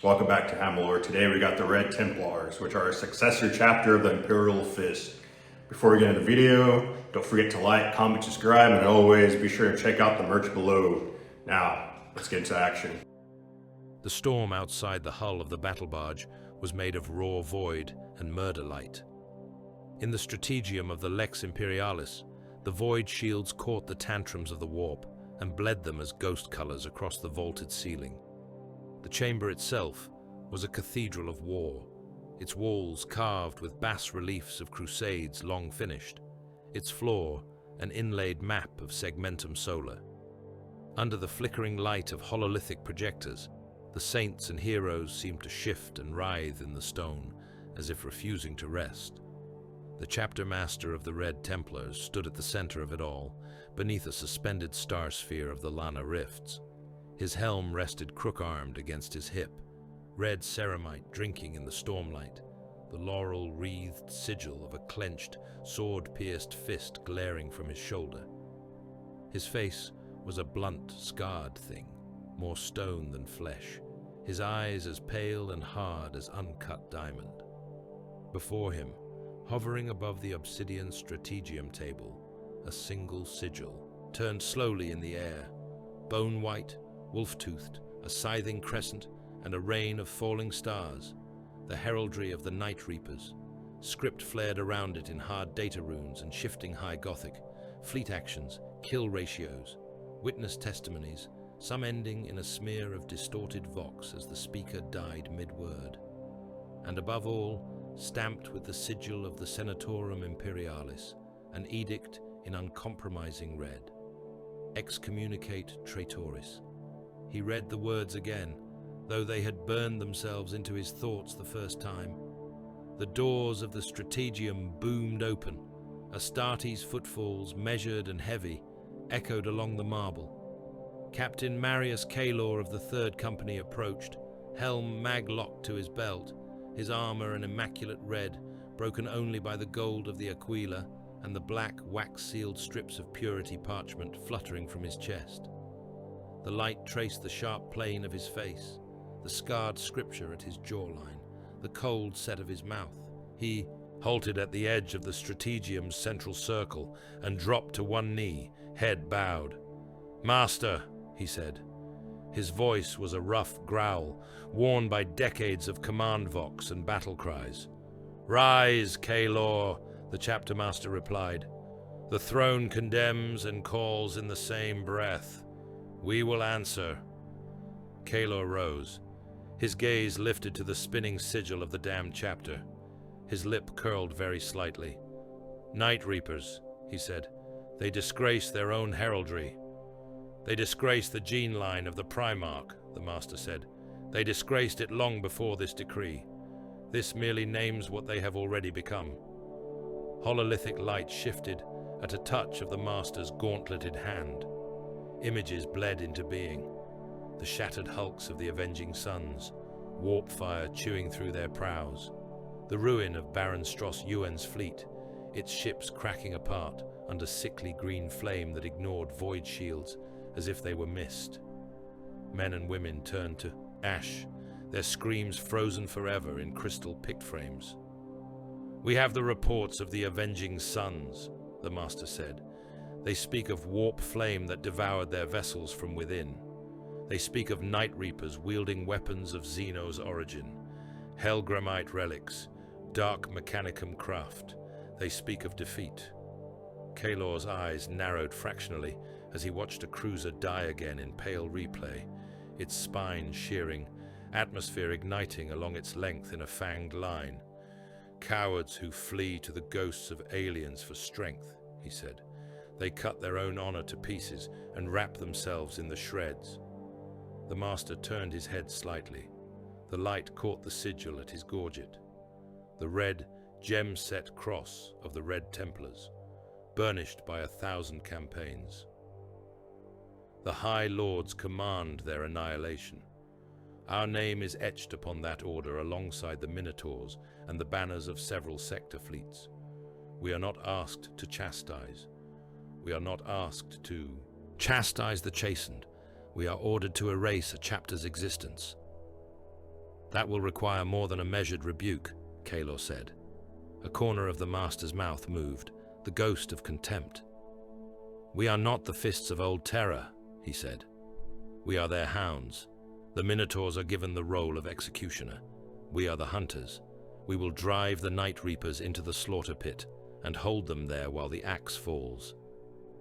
Welcome back to Hamilor. Today we got the Red Templars, which are a successor chapter of the Imperial Fist. Before we get into the video, don't forget to like, comment, subscribe, and always be sure to check out the merch below. Now, let's get into action. The storm outside the hull of the battle barge was made of raw void and murder light. In the strategium of the Lex Imperialis, the void shields caught the tantrums of the warp and bled them as ghost colors across the vaulted ceiling. The chamber itself was a cathedral of war, its walls carved with bas-reliefs of crusades long finished, its floor an inlaid map of Segmentum Solar. Under the flickering light of hololithic projectors, the saints and heroes seemed to shift and writhe in the stone, as if refusing to rest. The chapter master of the Red Templars stood at the center of it all, beneath a suspended star sphere of the Lana Rifts. His helm rested crook-armed against his hip, red ceramite drinking in the stormlight, the laurel-wreathed sigil of a clenched, sword-pierced fist glaring from his shoulder. His face was a blunt, scarred thing, more stone than flesh, his eyes as pale and hard as uncut diamond. Before him, hovering above the obsidian strategium table, a single sigil turned slowly in the air, bone-white, wolf-toothed, a scything crescent, and a rain of falling stars, the heraldry of the Night Reapers. Script flared around it in hard data runes and shifting high Gothic, fleet actions, kill ratios, witness testimonies, some ending in a smear of distorted vox as the speaker died mid-word. And above all, stamped with the sigil of the Senatorum Imperialis, an edict in uncompromising red. Excommunicate traitoris. He read the words again, though they had burned themselves into his thoughts the first time. The doors of the strategium boomed open. Astartes' footfalls, measured and heavy, echoed along the marble. Captain Marius Kaelor of the Third Company approached, helm mag-locked to his belt, his armor an immaculate red, broken only by the gold of the Aquila and the black wax-sealed strips of purity parchment fluttering from his chest. The light traced the sharp plane of his face, the scarred scripture at his jawline, the cold set of his mouth. He halted at the edge of the strategium's central circle and dropped to one knee, head bowed. "Master," he said. His voice was a rough growl, worn by decades of command vox and battle cries. "Rise, Kaelor," the chapter master replied. "The throne condemns and calls in the same breath. We will answer." Kaelor rose. His gaze lifted to the spinning sigil of the damned chapter. His lip curled very slightly. "Night Reapers," he said. "They disgrace their own heraldry." "They disgrace the gene line of the Primarch," the master said. "They disgraced it long before this decree. This merely names what they have already become." Hololithic light shifted at a touch of the master's gauntleted hand. Images bled into being. The shattered hulks of the avenging suns, warp fire chewing through their prows. The ruin of Baron Stross Ewen's fleet, its ships cracking apart under sickly green flame that ignored void shields as if they were mist. Men and women turned to ash, their screams frozen forever in crystal pict frames. "We have the reports of the avenging suns," the master said. "They speak of warp flame that devoured their vessels from within. They speak of Night Reapers wielding weapons of Xeno's origin, Helgramite relics, dark mechanicum craft. They speak of defeat." Kaelor's eyes narrowed fractionally as he watched a cruiser die again in pale replay, its spine shearing, atmosphere igniting along its length in a fanged line. "Cowards who flee to the ghosts of aliens for strength," he said. "They cut their own honor to pieces and wrap themselves in the shreds." The master turned his head slightly. The light caught the sigil at his gorget. The red, gem-set cross of the Red Templars, burnished by 1,000 campaigns. "The High Lords command their annihilation. Our name is etched upon that order alongside the Minotaurs and the banners of several sector fleets. We are not asked to chastise. We are not asked to chastise the chastened. We are ordered to erase a chapter's existence." That will require more than a measured rebuke, Kalor said. A corner of the master's mouth moved, the ghost of contempt. We are not the fists of old terror, he said. We are their hounds. The Minotaurs are given the role of executioner. We are the hunters. We will drive the Night Reapers into the slaughter pit and hold them there while the axe falls.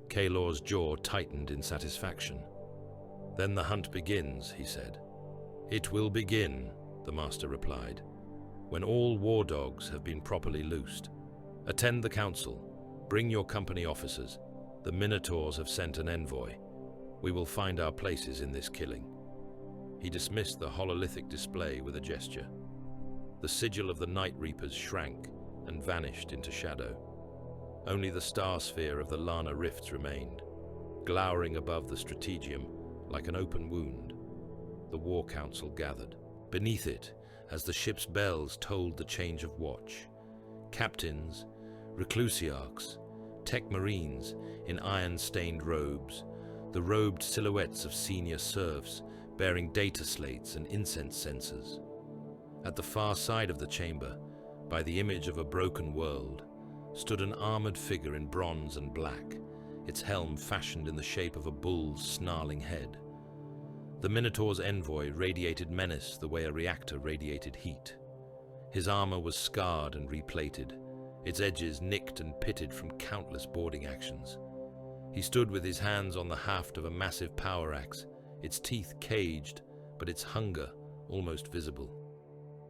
Kalor's jaw tightened in satisfaction. Then the hunt begins, he said. It will begin, the master replied, when all war dogs have been properly loosed. Attend the council. Bring your company officers. The Minotaurs have sent an envoy. We will find our places in this killing. He dismissed the hololithic display with a gesture. The sigil of the Night Reapers shrank and vanished into shadow. Only the star sphere of the Lana rifts remained, glowering above the strategium like an open wound. The war council gathered. Beneath it, as the ship's bells tolled the change of watch, captains, reclusiarchs, tech marines in iron-stained robes, the robed silhouettes of senior serfs bearing data slates and incense censers. At the far side of the chamber, by the image of a broken world, stood an armored figure in bronze and black, its helm fashioned in the shape of a bull's snarling head. The Minotaur's envoy radiated menace the way a reactor radiated heat. His armor was scarred and replated, its edges nicked and pitted from countless boarding actions. He stood with his hands on the haft of a massive power axe, its teeth caged, but its hunger almost visible.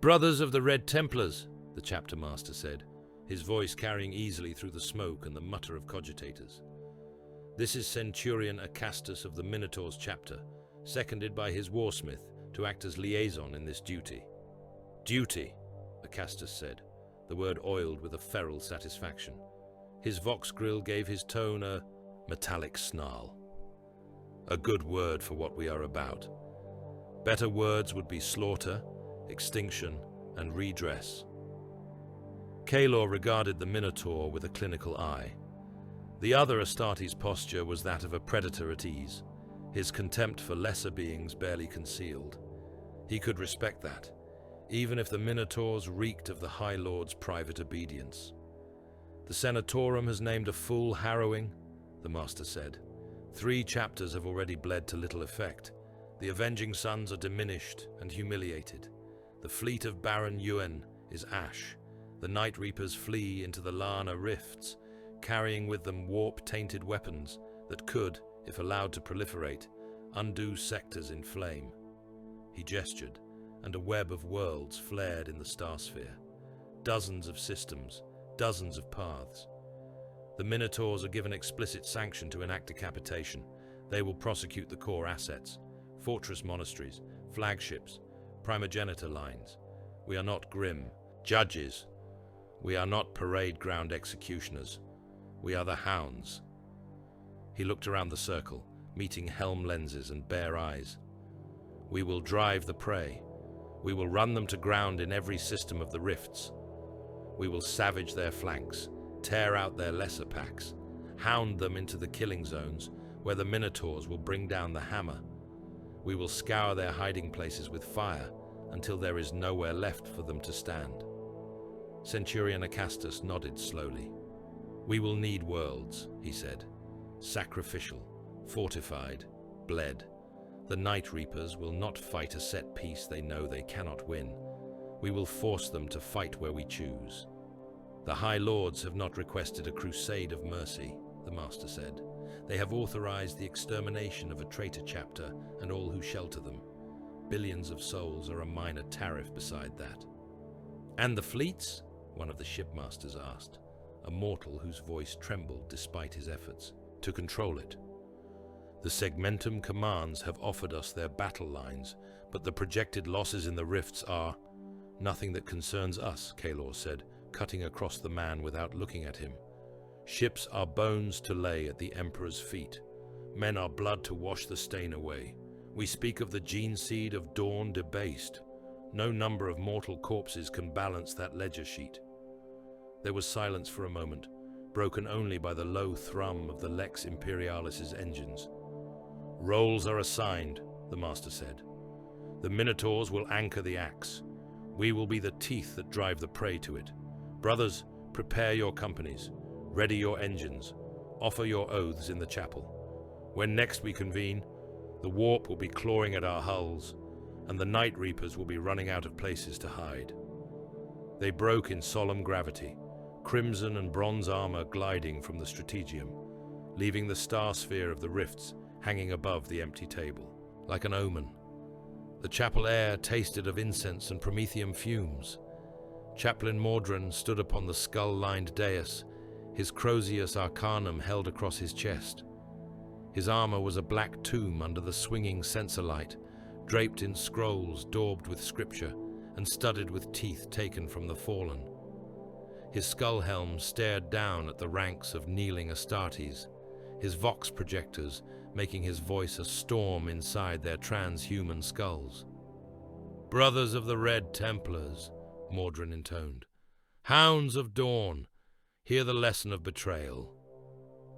"Brothers of the Red Templars," the chapter master said, his voice carrying easily through the smoke and the mutter of cogitators. "This is Centurion Acastus of the Minotaur's chapter, seconded by his warsmith to act as liaison in this duty." "Duty," Acastus said, the word oiled with a feral satisfaction. His vox grill gave his tone a metallic snarl. "A good word for what we are about. Better words would be slaughter, extinction, and redress." Kalor regarded the Minotaur with a clinical eye. The other Astartes' posture was that of a predator at ease, his contempt for lesser beings barely concealed. He could respect that, even if the Minotaurs reeked of the High Lord's private obedience. "The Senatorum has named a full harrowing," the master said. "3 chapters have already bled to little effect. The Avenging Sons are diminished and humiliated. The fleet of Baron Yuen is ash. The Night Reapers flee into the Lana rifts, carrying with them warp-tainted weapons that could, if allowed to proliferate, undo sectors in flame." He gestured, and a web of worlds flared in the starsphere. Dozens of systems, dozens of paths. The Minotaurs are given explicit sanction to enact decapitation. They will prosecute the core assets, fortress monasteries, flagships, primogenitor lines. We are not grim judges. We are not parade ground executioners. We are the hounds. He looked around the circle, meeting helm lenses and bare eyes. "We will drive the prey. We will run them to ground in every system of the rifts. We will savage their flanks, tear out their lesser packs, hound them into the killing zones where the Minotaurs will bring down the hammer. We will scour their hiding places with fire until there is nowhere left for them to stand." Centurion Acastus nodded slowly. "We will need worlds," he said. "Sacrificial, fortified, bled. The Night Reapers will not fight a set peace they know they cannot win. We will force them to fight where we choose." "The High Lords have not requested a crusade of mercy," the master said. "They have authorized the extermination of a traitor chapter and all who shelter them. Billions of souls are a minor tariff beside that." "And the fleets?" one of the shipmasters asked, a mortal whose voice trembled despite his efforts to control it. "The Segmentum commands have offered us their battle lines, but the projected losses in the rifts are nothing that concerns us," Kalor said, cutting across the man without looking at him. "Ships are bones to lay at the Emperor's feet. Men are blood to wash the stain away. We speak of the gene seed of Dorn debased. No number of mortal corpses can balance that ledger sheet." There was silence for a moment, broken only by the low thrum of the Lex Imperialis's engines. "Roles are assigned," the master said. "The Minotaurs will anchor the axe. We will be the teeth that drive the prey to it. Brothers, prepare your companies, ready your engines, offer your oaths in the chapel. When next we convene, the warp will be clawing at our hulls, and the night reapers will be running out of places to hide. They broke in solemn gravity, crimson and bronze armor gliding from the strategium, leaving the star sphere of the rifts hanging above the empty table, like an omen. The chapel air tasted of incense and promethium fumes. Chaplain Mordrin stood upon the skull-lined dais, his Crozius Arcanum held across his chest. His armor was a black tomb under the swinging censer light, draped in scrolls daubed with scripture and studded with teeth taken from the fallen. His skull helm stared down at the ranks of kneeling Astartes, his vox projectors making his voice a storm inside their transhuman skulls. "Brothers of the Red Templars," Mordrin intoned, "hounds of Dorn, hear the lesson of betrayal."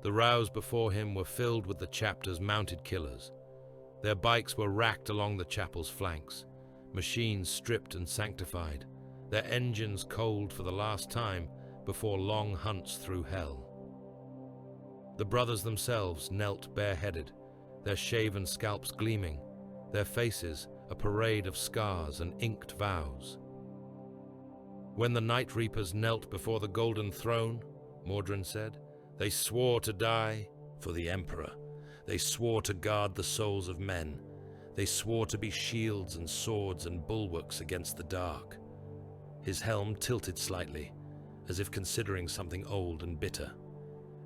The rows before him were filled with the chapter's mounted killers. Their bikes were racked along the chapel's flanks, machines stripped and sanctified, their engines cold for the last time before long hunts through hell. The brothers themselves knelt bareheaded, their shaven scalps gleaming, their faces a parade of scars and inked vows. When the Night Reapers knelt before the Golden Throne, Mordrin said, they swore to die for the Emperor. They swore to guard the souls of men. They swore to be shields and swords and bulwarks against the dark. His helm tilted slightly, as if considering something old and bitter.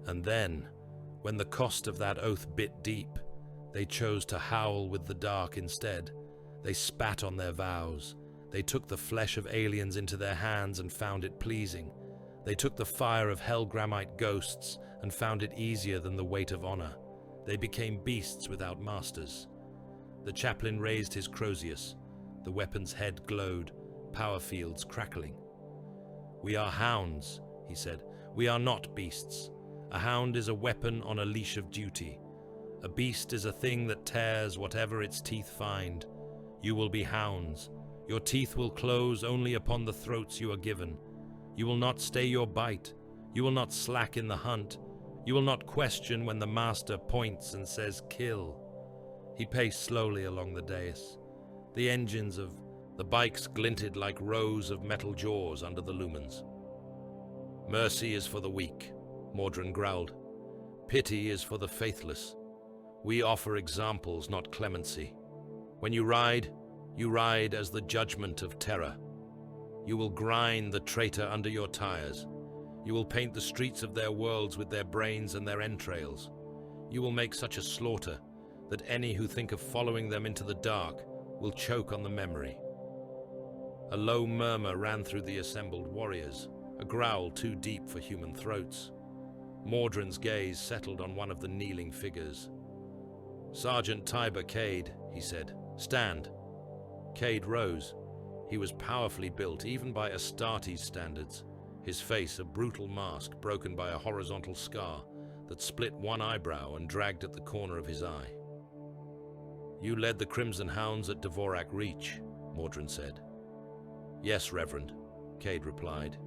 And then, when the cost of that oath bit deep, they chose to howl with the dark instead. They spat on their vows. They took the flesh of aliens into their hands and found it pleasing. They took the fire of Hellgramite ghosts and found it easier than the weight of honor. They became beasts without masters. The chaplain raised his Crozius. The weapon's head glowed, power fields crackling. "We are hounds," he said. "We are not beasts. A hound is a weapon on a leash of duty. A beast is a thing that tears whatever its teeth find. You will be hounds. Your teeth will close only upon the throats you are given. You will not stay your bite. You will not slack in the hunt. You will not question when the master points and says, 'Kill.'" He paced slowly along the dais. The engines of the bikes glinted like rows of metal jaws under the lumens. "Mercy is for the weak," Mordrin growled. "Pity is for the faithless. We offer examples, not clemency. When you ride as the judgment of terror. You will grind the traitor under your tires. You will paint the streets of their worlds with their brains and their entrails. You will make such a slaughter that any who think of following them into the dark will choke on the memory." A low murmur ran through the assembled warriors, a growl too deep for human throats. Mordrin's gaze settled on one of the kneeling figures. "Sergeant Tiber Cade," he said. "Stand." Cade rose. He was powerfully built, even by Astartes standards, his face a brutal mask broken by a horizontal scar that split one eyebrow and dragged at the corner of his eye. "You led the Crimson Hounds at Dvorak Reach," Mordrin said. "Yes, Reverend," Cade replied.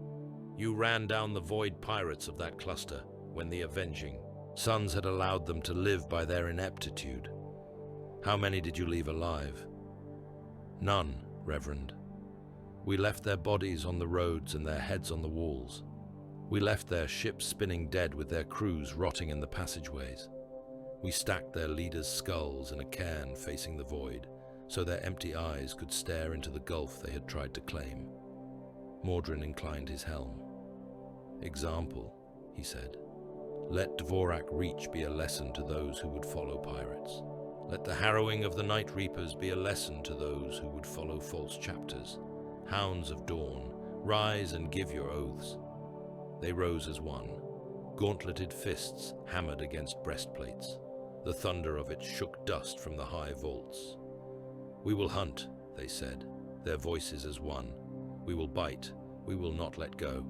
"You ran down the void pirates of that cluster when the Avenging Sons had allowed them to live by their ineptitude. How many did you leave alive?" "None, Reverend. We left their bodies on the roads and their heads on the walls. We left their ships spinning dead with their crews rotting in the passageways. We stacked their leaders' skulls in a cairn facing the void, so their empty eyes could stare into the gulf they had tried to claim." Mordrin inclined his helm. "Example," he said. "Let Dvorak Reach be a lesson to those who would follow pirates. Let the harrowing of the Night Reapers be a lesson to those who would follow false chapters. Hounds of Dorn, rise and give your oaths." They rose as one. Gauntleted fists hammered against breastplates. The thunder of it shook dust from the high vaults. "We will hunt," they said, their voices as one. "We will bite. We will not let go."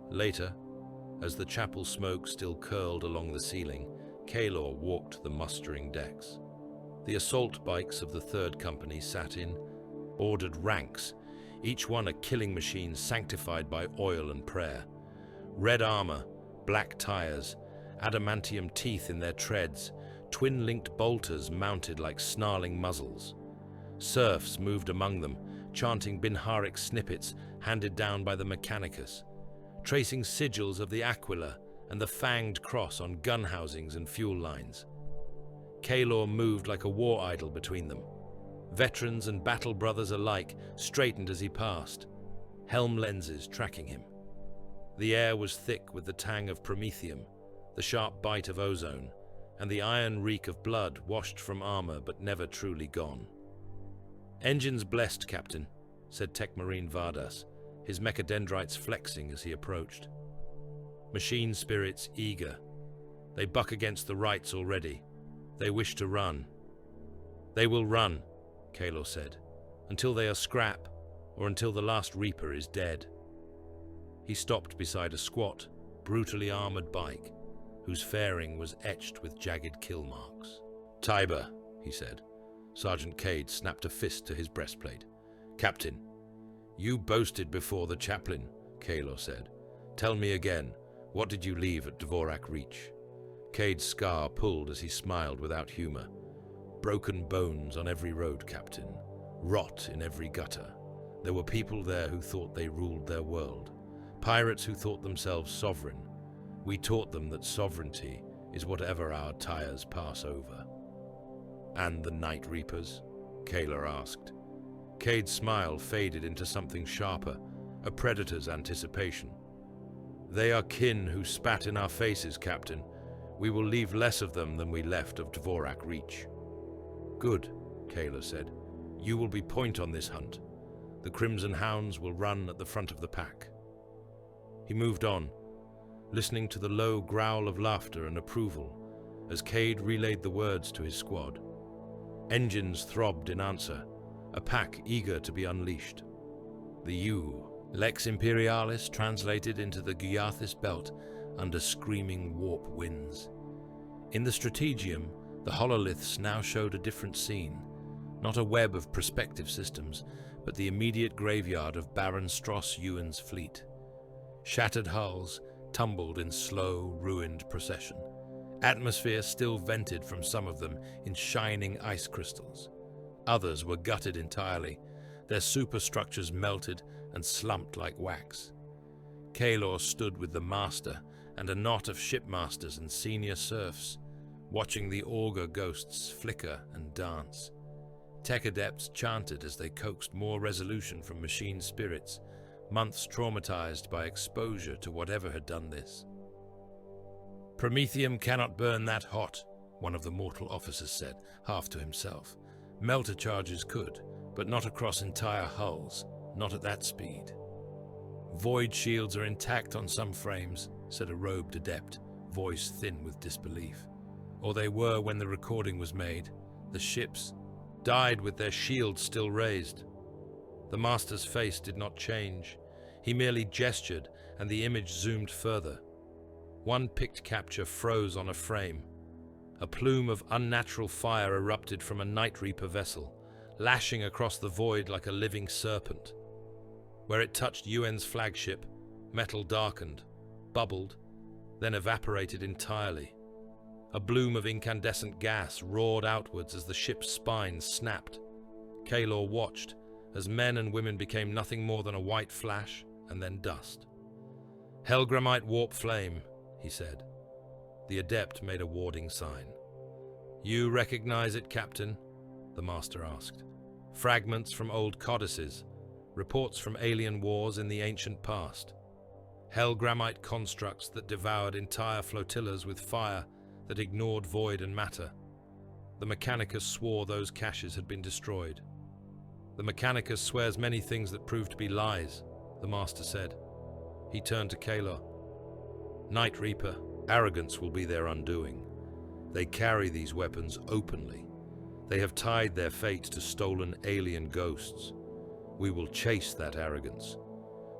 Later, as the chapel smoke still curled along the ceiling, Kalor walked the mustering decks. The assault bikes of the Third Company sat in ordered ranks, each one a killing machine sanctified by oil and prayer. Red armor, black tires, adamantium teeth in their treads, twin-linked bolters mounted like snarling muzzles. Serfs moved among them, chanting Binharic snippets handed down by the Mechanicus, tracing sigils of the Aquila and the fanged cross on gun housings and fuel lines. Kaelor moved like a war idol between them. Veterans and battle brothers alike straightened as he passed, helm lenses tracking him. The air was thick with the tang of promethium, the sharp bite of ozone, and the iron reek of blood washed from armor but never truly gone. "Engines blessed, Captain," said Tech Marine Vardas, his mechadendrites flexing as he approached. Machine spirits eager. They buck against the rights already. They wish to run. "They will run," Kaelor said, "until they are scrap, or until the last Reaper is dead." He stopped beside a squat, brutally armored bike, whose fairing was etched with jagged kill marks. "Tiber," he said. Sergeant Cade snapped a fist to his breastplate. "Captain, you boasted before the chaplain," Kaelor said. "Tell me again, what did you leave at Dvorak Reach?" Cade's scar pulled as he smiled without humor. "Broken bones on every road, Captain. Rot in every gutter. There were people there who thought they ruled their world. Pirates who thought themselves sovereign. We taught them that sovereignty is whatever our tires pass over." "And the Night Reapers?" Kaelor asked. Cade's smile faded into something sharper, a predator's anticipation. "They are kin who spat in our faces, Captain. We will leave less of them than we left of Dvorak Reach." "Good," Kaelor said. "You will be point on this hunt. The Crimson Hounds will run at the front of the pack." He moved on, listening to the low growl of laughter and approval as Cade relayed the words to his squad. Engines throbbed in answer, a pack eager to be unleashed. The U, Lex Imperialis translated into the Guyathis belt under screaming warp winds. In the Strategium, the hololiths now showed a different scene, not a web of prospective systems, but the immediate graveyard of Baron Stross Ewan's fleet. Shattered hulls tumbled in slow, ruined procession. Atmosphere still vented from some of them in shining ice crystals. Others were gutted entirely, their superstructures melted and slumped like wax. Kaelor stood with the Master and a knot of shipmasters and senior serfs, watching the augur ghosts flicker and dance. Tech adepts chanted as they coaxed more resolution from machine spirits, months traumatized by exposure to whatever had done this. "Promethium cannot burn that hot," one of the mortal officers said, half to himself. "Melter charges could, but not across entire hulls, not at that speed." "Void shields are intact on some frames," said a robed adept, voice thin with disbelief. "Or they were when the recording was made. The ships died with their shields still raised." The Master's face did not change. He merely gestured, and the image zoomed further. One picked capture froze on a frame. A plume of unnatural fire erupted from a Night Reaper vessel, lashing across the void like a living serpent. Where it touched UN's flagship, metal darkened, bubbled, then evaporated entirely. A bloom of incandescent gas roared outwards as the ship's spines snapped. Kaelor watched as men and women became nothing more than a white flash and then dust. "Helgramite warp flame," he said. The adept made a warding sign. "You recognize it, Captain?" the Master asked. "Fragments from old codices, reports from alien wars in the ancient past. Helgramite constructs that devoured entire flotillas with fire that ignored void and matter. The Mechanicus swore those caches had been destroyed." "The Mechanicus swears many things that prove to be lies," the Master said. He turned to Kaelor. "Night Reaper, arrogance will be their undoing. They carry these weapons openly. They have tied their fate to stolen alien ghosts. We will chase that arrogance.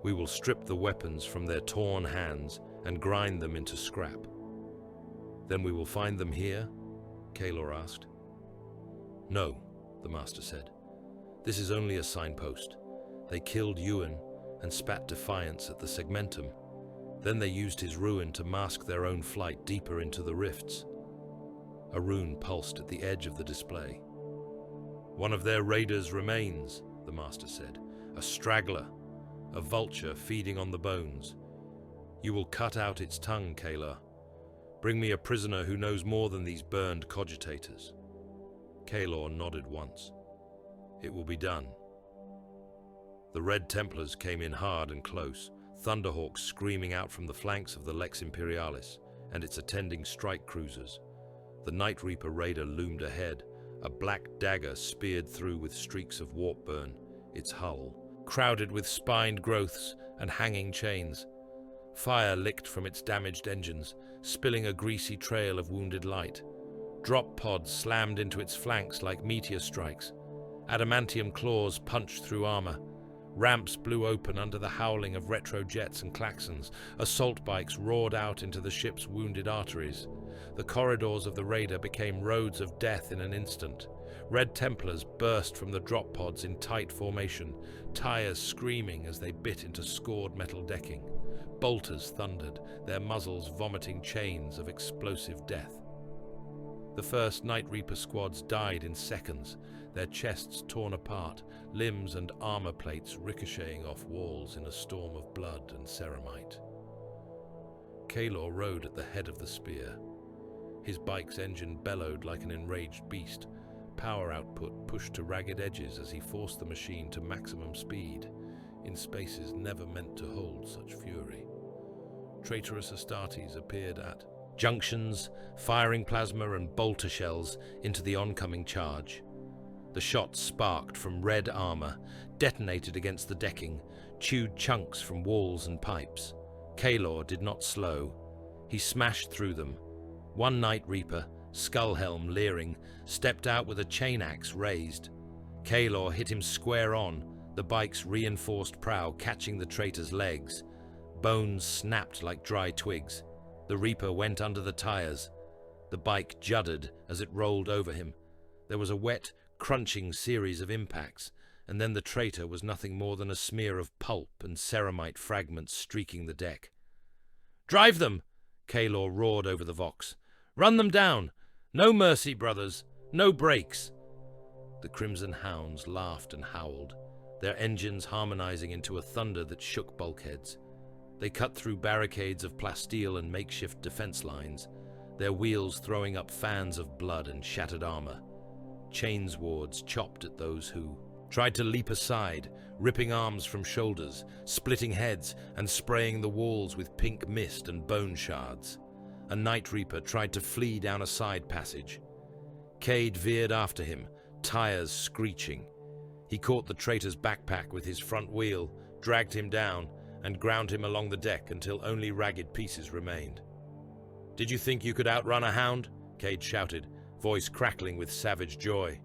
We will strip the weapons from their torn hands and grind them into scrap." "Then we will find them here?" Kaelor asked. "No," the Master said. "This is only a signpost. They killed Ewan and spat defiance at the segmentum. Then they used his ruin to mask their own flight deeper into the rifts. A rune pulsed at the edge of the display. "One of their raiders remains," the master said. "A straggler, a vulture feeding on the bones. You will cut out its tongue, Kalar. Bring me a prisoner who knows more than these burned cogitators." Kalar nodded once. "It will be done." The Red Templars came in hard and close, thunderhawks screaming out from the flanks of the Lex Imperialis and its attending strike cruisers. The Night Reaper raider loomed ahead, a black dagger speared through with streaks of warp burn, its hull crowded with spined growths and hanging chains. Fire licked from its damaged engines, spilling a greasy trail of wounded light. Drop pods slammed into its flanks like meteor strikes. Adamantium claws punched through armor. Ramps blew open under the howling of retrojets and klaxons. Assault bikes roared out into the ship's wounded arteries. The corridors of the raider became roads of death in an instant. Red Templars burst from the drop pods in tight formation, tires screaming as they bit into scored metal decking. Bolters thundered, their muzzles vomiting chains of explosive death. The first Night Reaper squads died in seconds, their chests torn apart, limbs and armor plates ricocheting off walls in a storm of blood and ceramite. Kalar rode at the head of the spear. His bike's engine bellowed like an enraged beast, power output pushed to ragged edges as he forced the machine to maximum speed, in spaces never meant to hold such fury. Traitorous Astartes appeared at junctions, firing plasma and bolter shells into the oncoming charge. The shots sparked from red armor, detonated against the decking, chewed chunks from walls and pipes. Kalar did not slow. He smashed through them. One Night Reaper, skull helm leering, stepped out with a chain axe raised. Kalar hit him square on, the bike's reinforced prow catching the traitor's legs. Bones snapped like dry twigs. The Reaper went under the tires. The bike juddered as it rolled over him. There was a wet, crunching series of impacts, and then the traitor was nothing more than a smear of pulp and ceramite fragments streaking the deck. "Drive them!" Kalar roared over the vox. "Run them down! No mercy, brothers! No brakes!" The Crimson Hounds laughed and howled, their engines harmonizing into a thunder that shook bulkheads. They cut through barricades of plasteel and makeshift defense lines, their wheels throwing up fans of blood and shattered armor. Chainswords chopped at those who tried to leap aside, ripping arms from shoulders, splitting heads, and spraying the walls with pink mist and bone shards. A Night Reaper tried to flee down a side passage. Cade veered after him, tires screeching. He caught the traitor's backpack with his front wheel, dragged him down, and ground him along the deck until only ragged pieces remained. "Did you think you could outrun a hound?" Cade shouted, voice crackling with savage joy.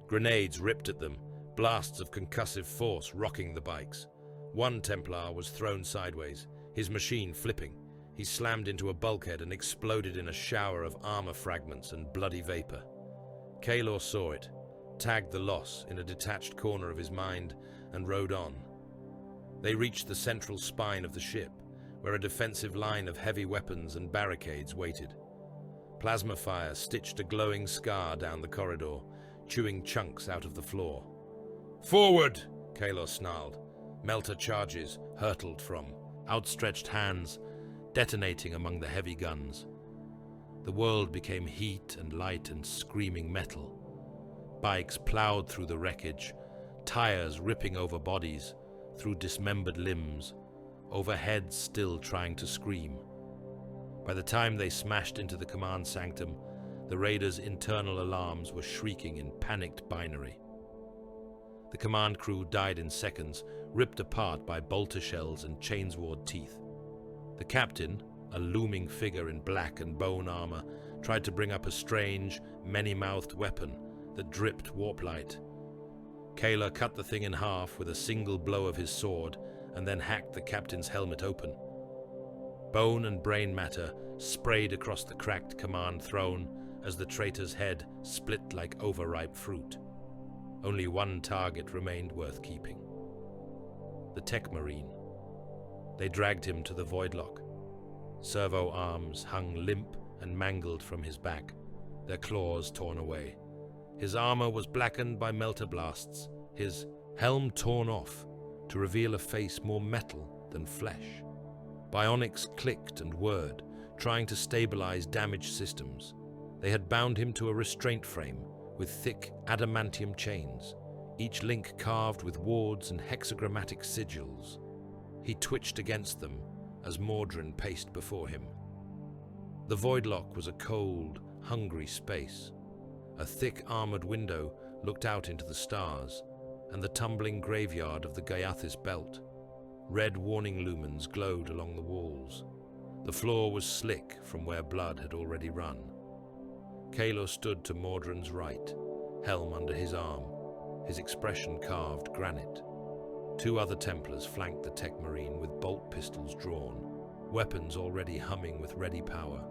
Grenades ripped at them, blasts of concussive force rocking the bikes. One Templar was thrown sideways, his machine flipping. He slammed into a bulkhead and exploded in a shower of armor fragments and bloody vapor. Kalar saw it, tagged the loss in a detached corner of his mind, and rode on. They reached the central spine of the ship, where a defensive line of heavy weapons and barricades waited. Plasma fire stitched a glowing scar down the corridor, chewing chunks out of the floor. "Forward!" Kalar snarled. Melter charges hurtled from outstretched hands, detonating among the heavy guns. The world became heat and light and screaming metal. Bikes plowed through the wreckage, tires ripping over bodies, through dismembered limbs, over heads still trying to scream. By the time they smashed into the command sanctum, the raiders' internal alarms were shrieking in panicked binary. The command crew died in seconds, ripped apart by bolter shells and chainsword teeth. The captain, a looming figure in black and bone armor, tried to bring up a strange, many-mouthed weapon that dripped warp light. Kalar cut the thing in half with a single blow of his sword and then hacked the captain's helmet open. Bone and brain matter sprayed across the cracked command throne as the traitor's head split like overripe fruit. Only one target remained worth keeping. tech marine. They dragged him to the voidlock. Servo arms hung limp and mangled from his back, their claws torn away. His armor was blackened by melter blasts, his helm torn off to reveal a face more metal than flesh. Bionics clicked and whirred, trying to stabilize damaged systems. They had bound him to a restraint frame with thick adamantium chains, each link carved with wards and hexagrammatic sigils. He twitched against them as Mordrin paced before him. The voidlock was a cold, hungry space. A thick armored window looked out into the stars and the tumbling graveyard of the Gaiathis belt. Red warning lumens glowed along the walls. The floor was slick from where blood had already run. Kalo stood to Mordrin's right, helm under his arm, his expression carved granite. Two other Templars flanked the tech marine with bolt pistols drawn, weapons already humming with ready power.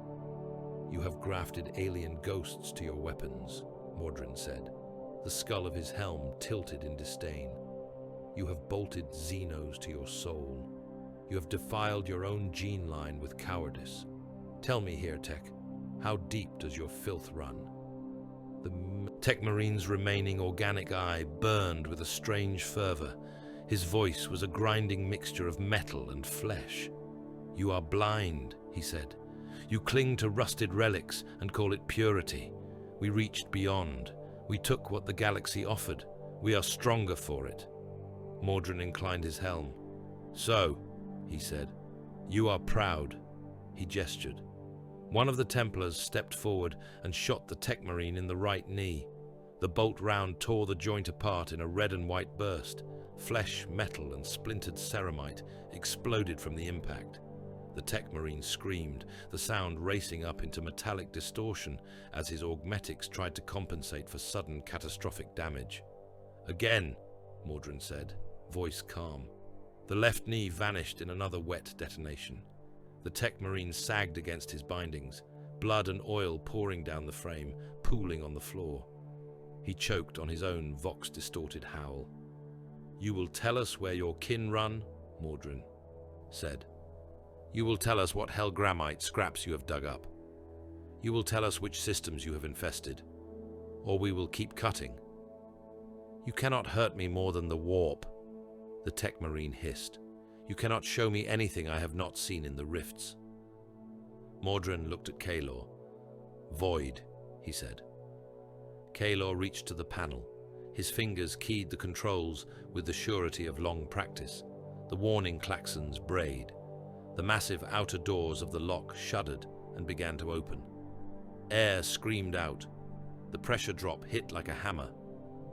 "You have grafted alien ghosts to your weapons," Mordrin said. The skull of his helm tilted in disdain. "You have bolted Xenos to your soul. You have defiled your own gene line with cowardice. Tell me here, Tech, how deep does your filth run?" The Tech Marine's remaining organic eye burned with a strange fervor. His voice was a grinding mixture of metal and flesh. "You are blind," he said. "You cling to rusted relics and call it purity. We reached beyond. We took what the galaxy offered. We are stronger for it." Mordrin inclined his helm. "So," he said, "you are proud." He gestured. One of the Templars stepped forward and shot the tech marine in the right knee. The bolt round tore the joint apart in a red and white burst. Flesh, metal, and splintered ceramite exploded from the impact. The tech marine screamed, the sound racing up into metallic distortion as his augmetics tried to compensate for sudden catastrophic damage. "Again," Mordrin said, voice calm. The left knee vanished in another wet detonation. The tech marine sagged against his bindings, blood and oil pouring down the frame, pooling on the floor. He choked on his own vox-distorted howl. "You will tell us where your kin run," Mordrin said. "You will tell us what hellgrammite scraps you have dug up. You will tell us which systems you have infested, or we will keep cutting. You cannot hurt me more than the warp," the tech marine hissed. "You cannot show me anything I have not seen in the rifts." Mordrin looked at Kalor. "Void," he said. Kalor reached to the panel. His fingers keyed the controls with the surety of long practice. The warning klaxons brayed. The massive outer doors of the lock shuddered and began to open. Air screamed out. The pressure drop hit like a hammer.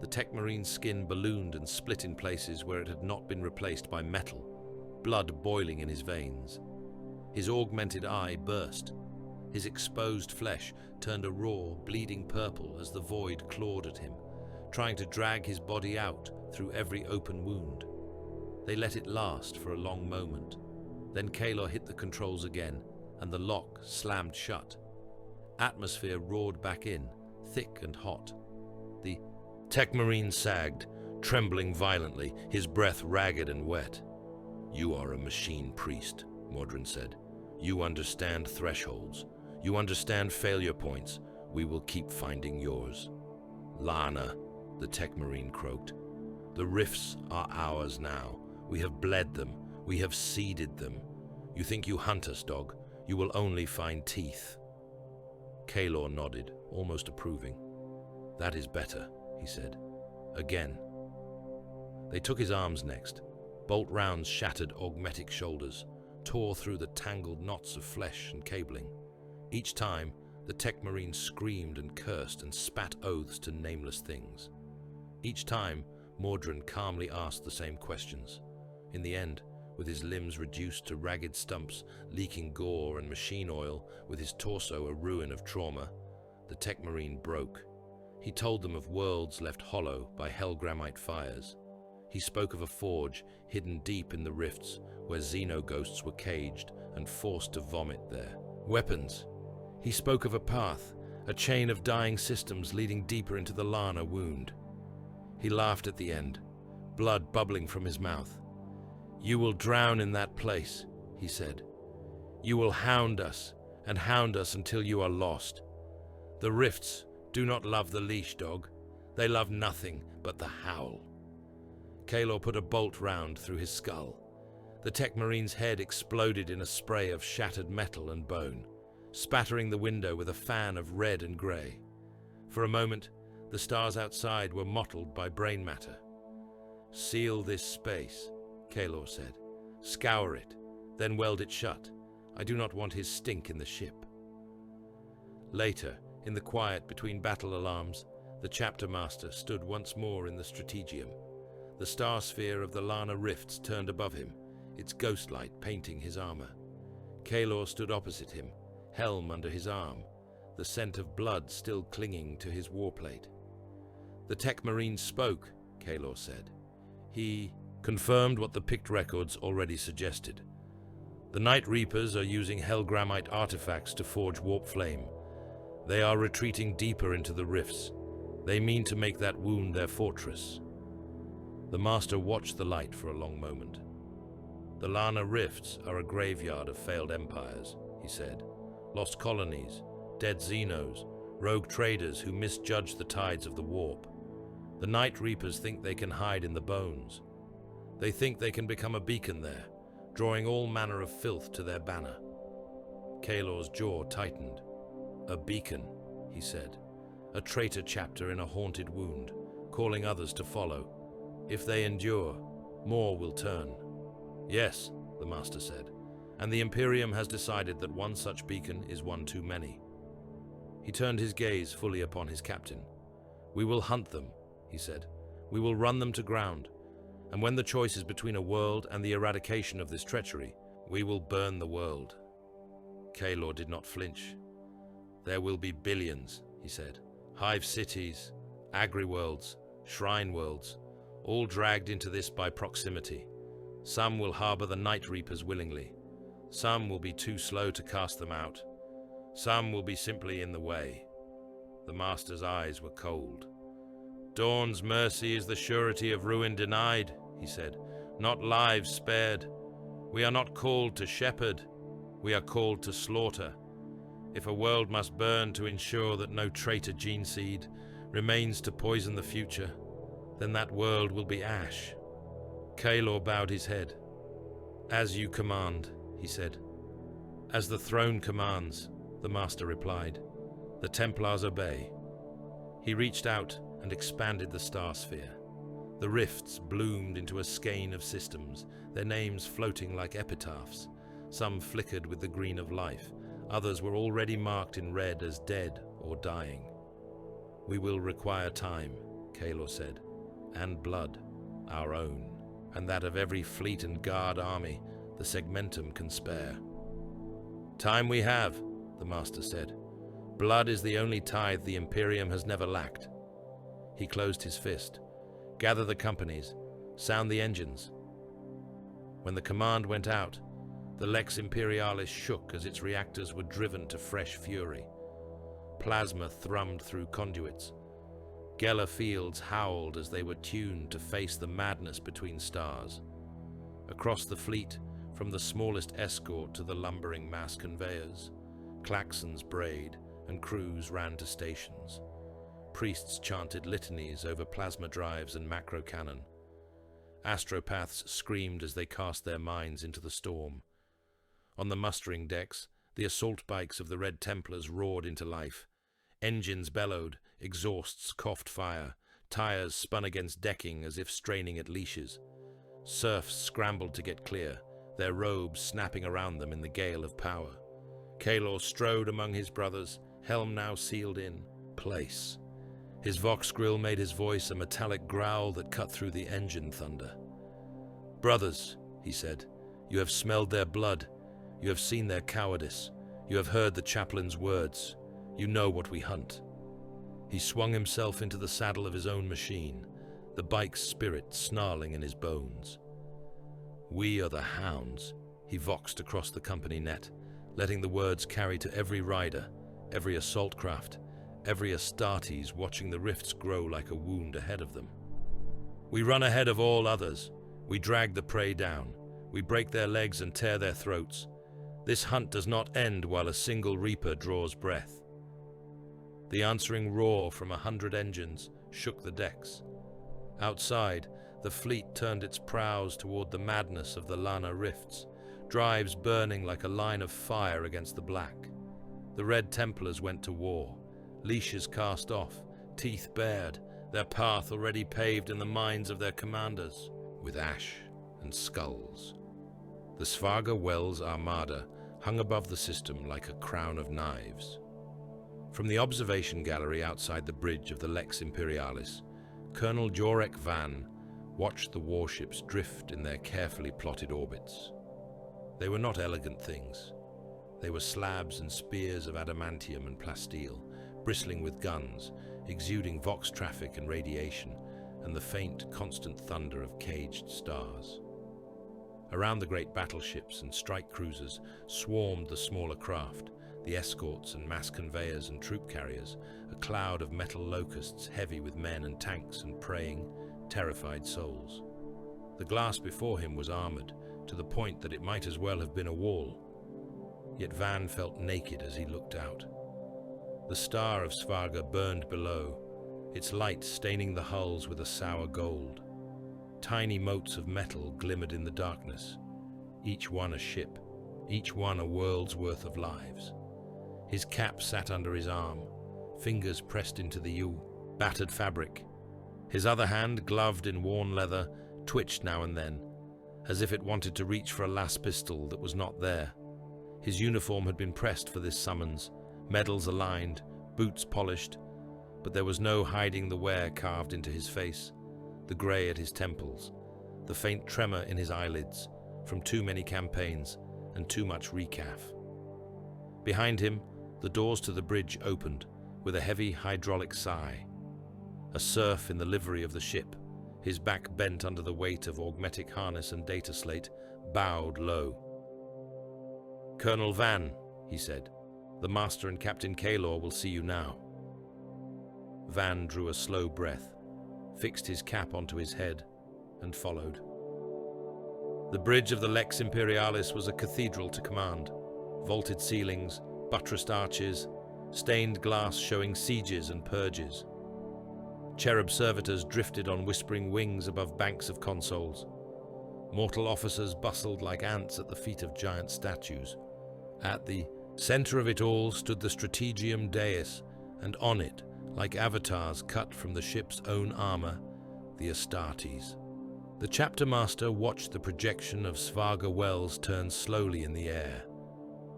The tech marine's skin ballooned and split in places where it had not been replaced by metal, blood boiling in his veins. His augmented eye burst. His exposed flesh turned a raw, bleeding purple as the void clawed at him, trying to drag his body out through every open wound. They let it last for a long moment. Then Kalor hit the controls again, and the lock slammed shut. Atmosphere roared back in, thick and hot. The tech marine sagged, trembling violently, his breath ragged and wet. "You are a machine priest," Mordrin said. "You understand thresholds. You understand failure points. We will keep finding yours." "Lana," the tech marine croaked. "The rifts are ours now. We have bled them. We have seeded them. You think you hunt us, dog? You will only find teeth." Kalor nodded, almost approving. "That is better," he said. "Again." They took his arms next. Bolt rounds shattered augmetic shoulders, tore through the tangled knots of flesh and cabling. Each time, the tech marine screamed and cursed and spat oaths to nameless things. Each time, Mordrin calmly asked the same questions. In the end, with his limbs reduced to ragged stumps, leaking gore and machine oil, with his torso a ruin of trauma, the tech marine broke. He told them of worlds left hollow by hellgrammite fires. He spoke of a forge hidden deep in the rifts where xenoghosts were caged and forced to vomit there. Weapons. He spoke of a path, a chain of dying systems leading deeper into the Lana wound. He laughed at the end, blood bubbling from his mouth. "You will drown in that place," he said. "You will hound us, and hound us until you are lost. The rifts do not love the leash dog. They love nothing but the howl." Kaelor put a bolt round through his skull. The Tech Marine's head exploded in a spray of shattered metal and bone, spattering the window with a fan of red and grey. For a moment, the stars outside were mottled by brain matter. "Seal this space," Kaelor said. "Scour it, then weld it shut. I do not want his stink in the ship." Later, in the quiet between battle alarms, the chapter master stood once more in the strategium. The star sphere of the Lana rifts turned above him, its ghost light painting his armor. Kaelor stood opposite him, helm under his arm, the scent of blood still clinging to his warplate. "The Tech Marine spoke," Kaelor said. "He confirmed what the Pict records already suggested. The Night Reapers are using Hellgrammite artifacts to forge warp flame. They are retreating deeper into the rifts. They mean to make that wound their fortress." The Master watched the light for a long moment. "The Lana rifts are a graveyard of failed empires," he said. "Lost colonies, dead Xenos, rogue traders who misjudged the tides of the warp. The Night Reapers think they can hide in the bones. They think they can become a beacon there, drawing all manner of filth to their banner." Kaelor's jaw tightened. "A beacon," he said. "A traitor chapter in a haunted wound, calling others to follow. If they endure, more will turn." "Yes," the Master said, "and the Imperium has decided that one such beacon is one too many." He turned his gaze fully upon his captain. "We will hunt them," he said. "We will run them to ground. And when the choice is between a world and the eradication of this treachery, we will burn the world." Kaelor did not flinch. "There will be billions," he said. "Hive cities, agri-worlds, shrine worlds, all dragged into this by proximity. Some will harbor the Night Reapers willingly. Some will be too slow to cast them out. Some will be simply in the way." The Master's eyes were cold. "Dorn's mercy is the surety of ruin denied," he said, "not lives spared. We are not called to shepherd. We are called to slaughter. If a world must burn to ensure that no traitor gene seed remains to poison the future, then that world will be ash." Kaelor bowed his head. "As you command," he said. "As the throne commands," the Master replied. "The Templars obey." He reached out and expanded the star sphere. The rifts bloomed into a skein of systems, their names floating like epitaphs. Some flickered with the green of life, others were already marked in red as dead or dying. "We will require time," Kaelor said, "and blood, our own, and that of every fleet and guard army the Segmentum can spare." "Time we have," the Master said. "Blood is the only tithe the Imperium has never lacked." He closed his fist. "Gather the companies. Sound the engines." When the command went out, the Lex Imperialis shook as its reactors were driven to fresh fury. Plasma thrummed through conduits. Geller fields howled as they were tuned to face the madness between stars. Across the fleet, from the smallest escort to the lumbering mass conveyors, klaxons brayed and crews ran to stations. Priests chanted litanies over plasma drives and macro cannon. Astropaths screamed as they cast their minds into the storm. On the mustering decks, the assault bikes of the Red Templars roared into life. Engines bellowed, exhausts coughed fire, tires spun against decking as if straining at leashes. Serfs scrambled to get clear, their robes snapping around them in the gale of power. Kaelor strode among his brothers, helm now sealed in place. His vox grill made his voice a metallic growl that cut through the engine thunder. "Brothers," he said, "you have smelled their blood. You have seen their cowardice. You have heard the chaplain's words. You know what we hunt." He swung himself into the saddle of his own machine, the bike's spirit snarling in his bones. "We are the hounds," he voxed across the company net, letting the words carry to every rider, every assault craft, every Astartes watching the rifts grow like a wound ahead of them. "We run ahead of all others. We drag the prey down. We break their legs and tear their throats. This hunt does not end while a single reaper draws breath. The answering roar from 100 engines shook the decks. Outside, the fleet turned its prows toward the madness of the Lana rifts, drives burning like a line of fire against the black. The Red Templars went to war, leashes cast off, teeth bared, their path already paved in the minds of their commanders, with ash and skulls. The Svarga Wells Armada hung above the system like a crown of knives. From the observation gallery outside the bridge of the Lex Imperialis, Colonel Jorek Van watched the warships drift in their carefully plotted orbits. They were not elegant things. They were slabs and spears of adamantium and plasteel, bristling with guns, exuding vox traffic and radiation, and the faint, constant thunder of caged stars. Around the great battleships and strike cruisers swarmed the smaller craft, the escorts and mass conveyors and troop carriers, a cloud of metal locusts heavy with men and tanks and praying, terrified souls. The glass before him was armored, to the point that it might as well have been a wall. Yet Van felt naked as he looked out. The star of Svarga burned below, its light staining the hulls with a sour gold. Tiny motes of metal glimmered in the darkness, each one a ship, each one a world's worth of lives. His cap sat under his arm, fingers pressed into the battered fabric. His other hand, gloved in worn leather, twitched now and then, as if it wanted to reach for a las pistol that was not there. His uniform had been pressed for this summons, medals aligned, boots polished, but there was no hiding the wear carved into his face, the grey at his temples, the faint tremor in his eyelids, from too many campaigns and too much recaf. Behind him, the doors to the bridge opened with a heavy hydraulic sigh. A serf in the livery of the ship, his back bent under the weight of augmetic harness and data slate, bowed low. "Colonel Van," he said, "the Master and Captain Kaylor will see you now." Van drew a slow breath, fixed his cap onto his head, and followed. The bridge of the Lex Imperialis was a cathedral to command. Vaulted ceilings, buttressed arches, stained glass showing sieges and purges. Cherub servitors drifted on whispering wings above banks of consoles. Mortal officers bustled like ants at the feet of giant statues. At the center of it all stood the Strategium Deus, and on it, like avatars cut from the ship's own armor, the Astartes. The chapter master watched the projection of Svarga Wells turn slowly in the air.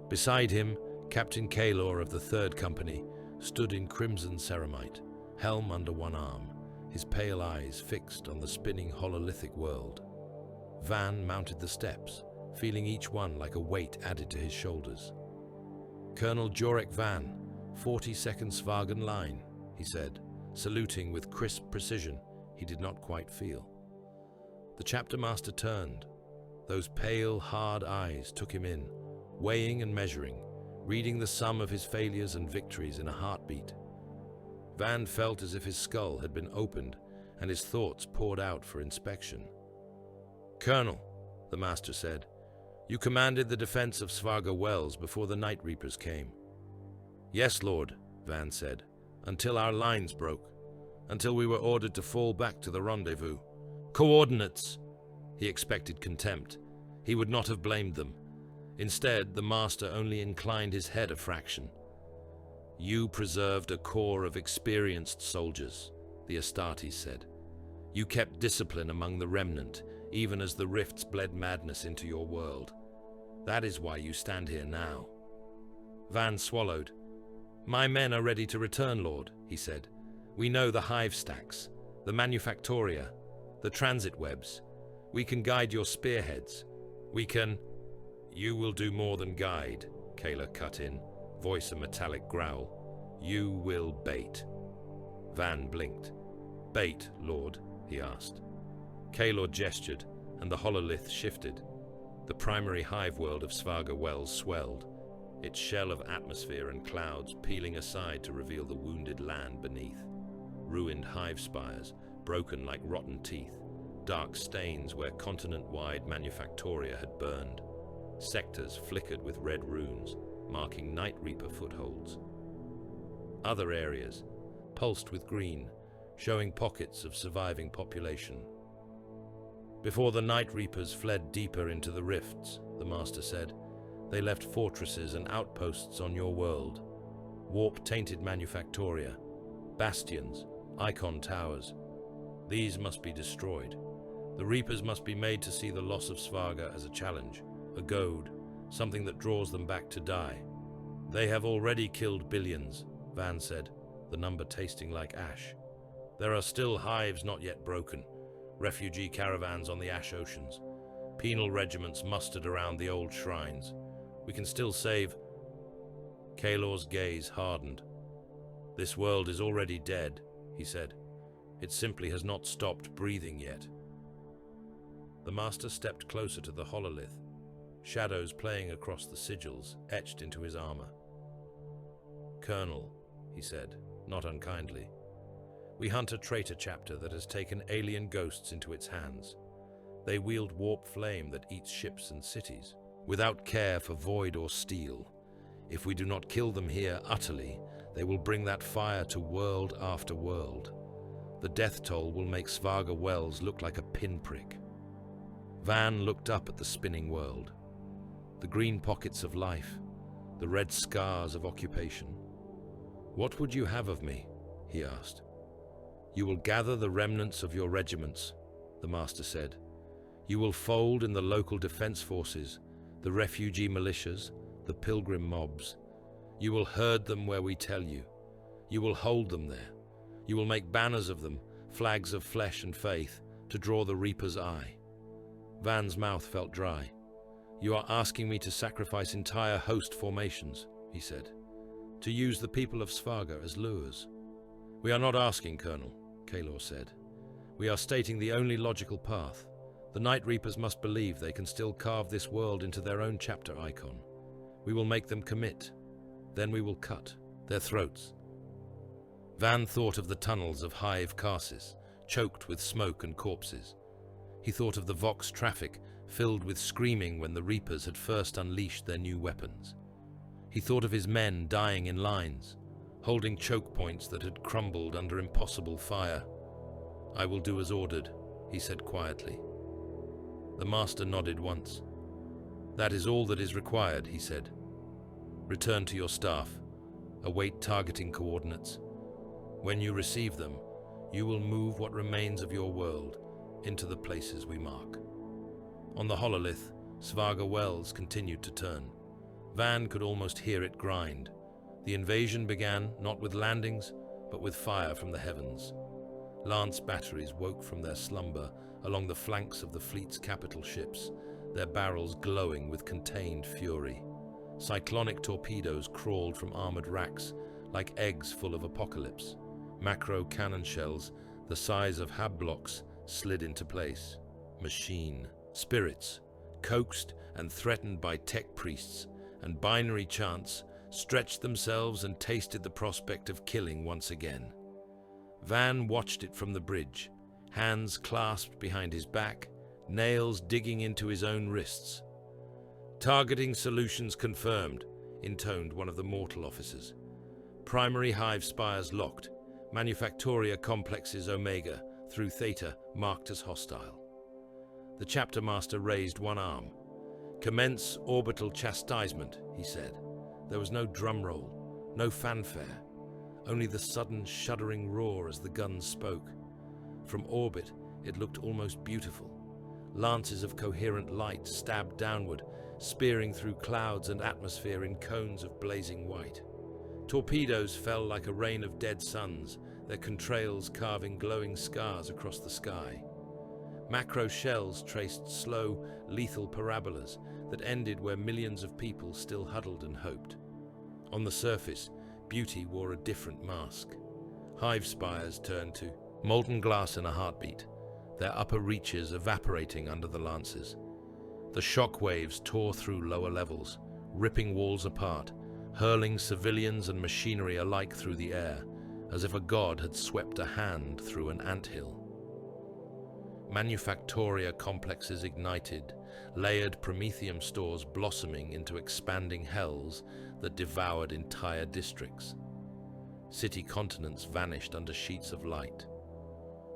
Beside him, Captain Kaylor of the Third Company stood in crimson ceramite, helm under one arm, his pale eyes fixed on the spinning hololithic world. Van mounted the steps, feeling each one like a weight added to his shoulders. "Colonel Jorek Van, 42nd Svargan Line," he said, saluting with crisp precision he did not quite feel. The chapter master turned. Those pale, hard eyes took him in, weighing and measuring, reading the sum of his failures and victories in a heartbeat. Van felt as if his skull had been opened and his thoughts poured out for inspection. "Colonel," the master said, "you commanded the defense of Svarga Wells before the Night Reapers came." "Yes, Lord," Van said, "until our lines broke, until we were ordered to fall back to the rendezvous. Coordinates!" He expected contempt. He would not have blamed them. Instead, the master only inclined his head a fraction. "You preserved a corps of experienced soldiers," the Astartes said. "You kept discipline among the remnant, even as the rifts bled madness into your world. That is why you stand here now." Van swallowed. "My men are ready to return, Lord," he said. "We know the hive stacks, the manufactoria, the transit webs. We can guide your spearheads. We can—" "You will do more than guide," Kaylor cut in, voice a metallic growl. "You will bait." Van blinked. "Bait, Lord?" he asked. Kaylor gestured, and the hololith shifted. The primary hive world of Svarga Wells swelled, its shell of atmosphere and clouds peeling aside to reveal the wounded land beneath. Ruined hive spires, broken like rotten teeth, dark stains where continent-wide manufactoria had burned. Sectors flickered with red runes, marking Night Reaper footholds. Other areas, pulsed with green, showing pockets of surviving population. Before the Night Reapers fled deeper into the rifts, the Master said, they left fortresses and outposts on your world. Warp-tainted manufactoria, bastions, icon towers. These must be destroyed. The Reapers must be made to see the loss of Svarga as a challenge, a goad, something that draws them back to die. They have already killed billions, Van said, the number tasting like ash. There are still hives not yet broken, refugee caravans on the ash oceans, penal regiments mustered around the old shrines. We can still save. Kalor's gaze hardened. This world is already dead, he said. It simply has not stopped breathing yet. The Master stepped closer to the hololith, shadows playing across the sigils etched into his armor. Colonel, he said, not unkindly, we hunt a traitor chapter that has taken alien ghosts into its hands. They wield warp flame that eats ships and cities, without care for void or steel. If we do not kill them here utterly, they will bring that fire to world after world. The death toll will make Svarga Wells look like a pinprick. Van looked up at the spinning world. The green pockets of life, the red scars of occupation. What would you have of me? He asked. You will gather the remnants of your regiments, the Master said. You will fold in the local defense forces, the refugee militias, the pilgrim mobs. You will herd them where we tell you. You will hold them there. You will make banners of them, flags of flesh and faith, to draw the Reaper's eye. Van's mouth felt dry. You are asking me to sacrifice entire host formations, he said, to use the people of Svarga as lures. We are not asking, Colonel, Kalor said. We are stating the only logical path. The Night Reapers must believe they can still carve this world into their own chapter icon. We will make them commit. Then we will cut their throats. Van thought of the tunnels of Hive Karsis, choked with smoke and corpses. He thought of the Vox traffic, filled with screaming when the Reapers had first unleashed their new weapons. He thought of his men dying in lines, holding choke points that had crumbled under impossible fire. I will do as ordered, he said quietly. The Master nodded once. That is all that is required, he said. Return to your staff. Await targeting coordinates. When you receive them, you will move what remains of your world into the places we mark. On the hololith, Svarga Wells continued to turn. Van could almost hear it grind. The invasion began not with landings, but with fire from the heavens. Lance batteries woke from their slumber along the flanks of the fleet's capital ships, their barrels glowing with contained fury. Cyclonic torpedoes crawled from armored racks like eggs full of apocalypse. Macro cannon shells, the size of hab blocks, slid into place. Machine spirits, coaxed and threatened by tech priests and binary chants, stretched themselves and tasted the prospect of killing once again. Van watched it from the bridge, hands clasped behind his back, nails digging into his own wrists. Targeting solutions confirmed, intoned one of the mortal officers. Primary hive spires locked, Manufactoria complexes Omega through Theta marked as hostile. The chapter master raised one arm. Commence orbital chastisement, he said. There was no drum roll, no fanfare, only the sudden shuddering roar as the guns spoke. From orbit, it looked almost beautiful. Lances of coherent light stabbed downward, spearing through clouds and atmosphere in cones of blazing white. Torpedoes fell like a rain of dead suns, their contrails carving glowing scars across the sky. Macro shells traced slow, lethal parabolas that ended where millions of people still huddled and hoped. On the surface, beauty wore a different mask. Hive spires turned to molten glass in a heartbeat, their upper reaches evaporating under the lances. The shock waves tore through lower levels, ripping walls apart, hurling civilians and machinery alike through the air, as if a god had swept a hand through an anthill. Manufactoria complexes ignited, layered promethium stores blossoming into expanding hells that devoured entire districts. City continents vanished under sheets of light.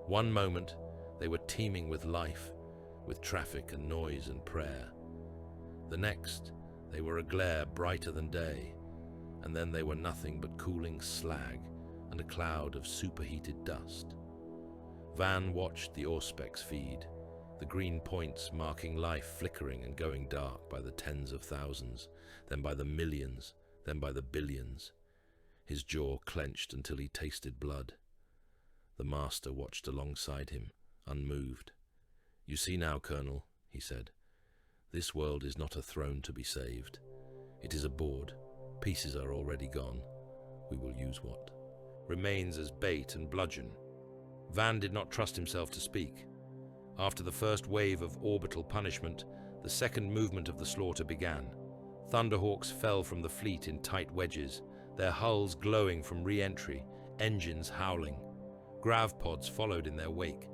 One moment, they were teeming with life, with traffic and noise and prayer. The next, they were a glare brighter than day, and then they were nothing but cooling slag and a cloud of superheated dust. Van watched the Auspex feed, the green points marking life flickering and going dark by the tens of thousands, then by the millions, then by the billions. His jaw clenched until he tasted blood. The master watched alongside him, unmoved. "You see now, Colonel," he said, "this world is not a throne to be saved. It is a board. Pieces are already gone. We will use what remains as bait and bludgeon." Van did not trust himself to speak. After the first wave of orbital punishment, the second movement of the slaughter began. Thunderhawks fell from the fleet in tight wedges, their hulls glowing from re-entry, engines howling. Gravpods followed in their wake,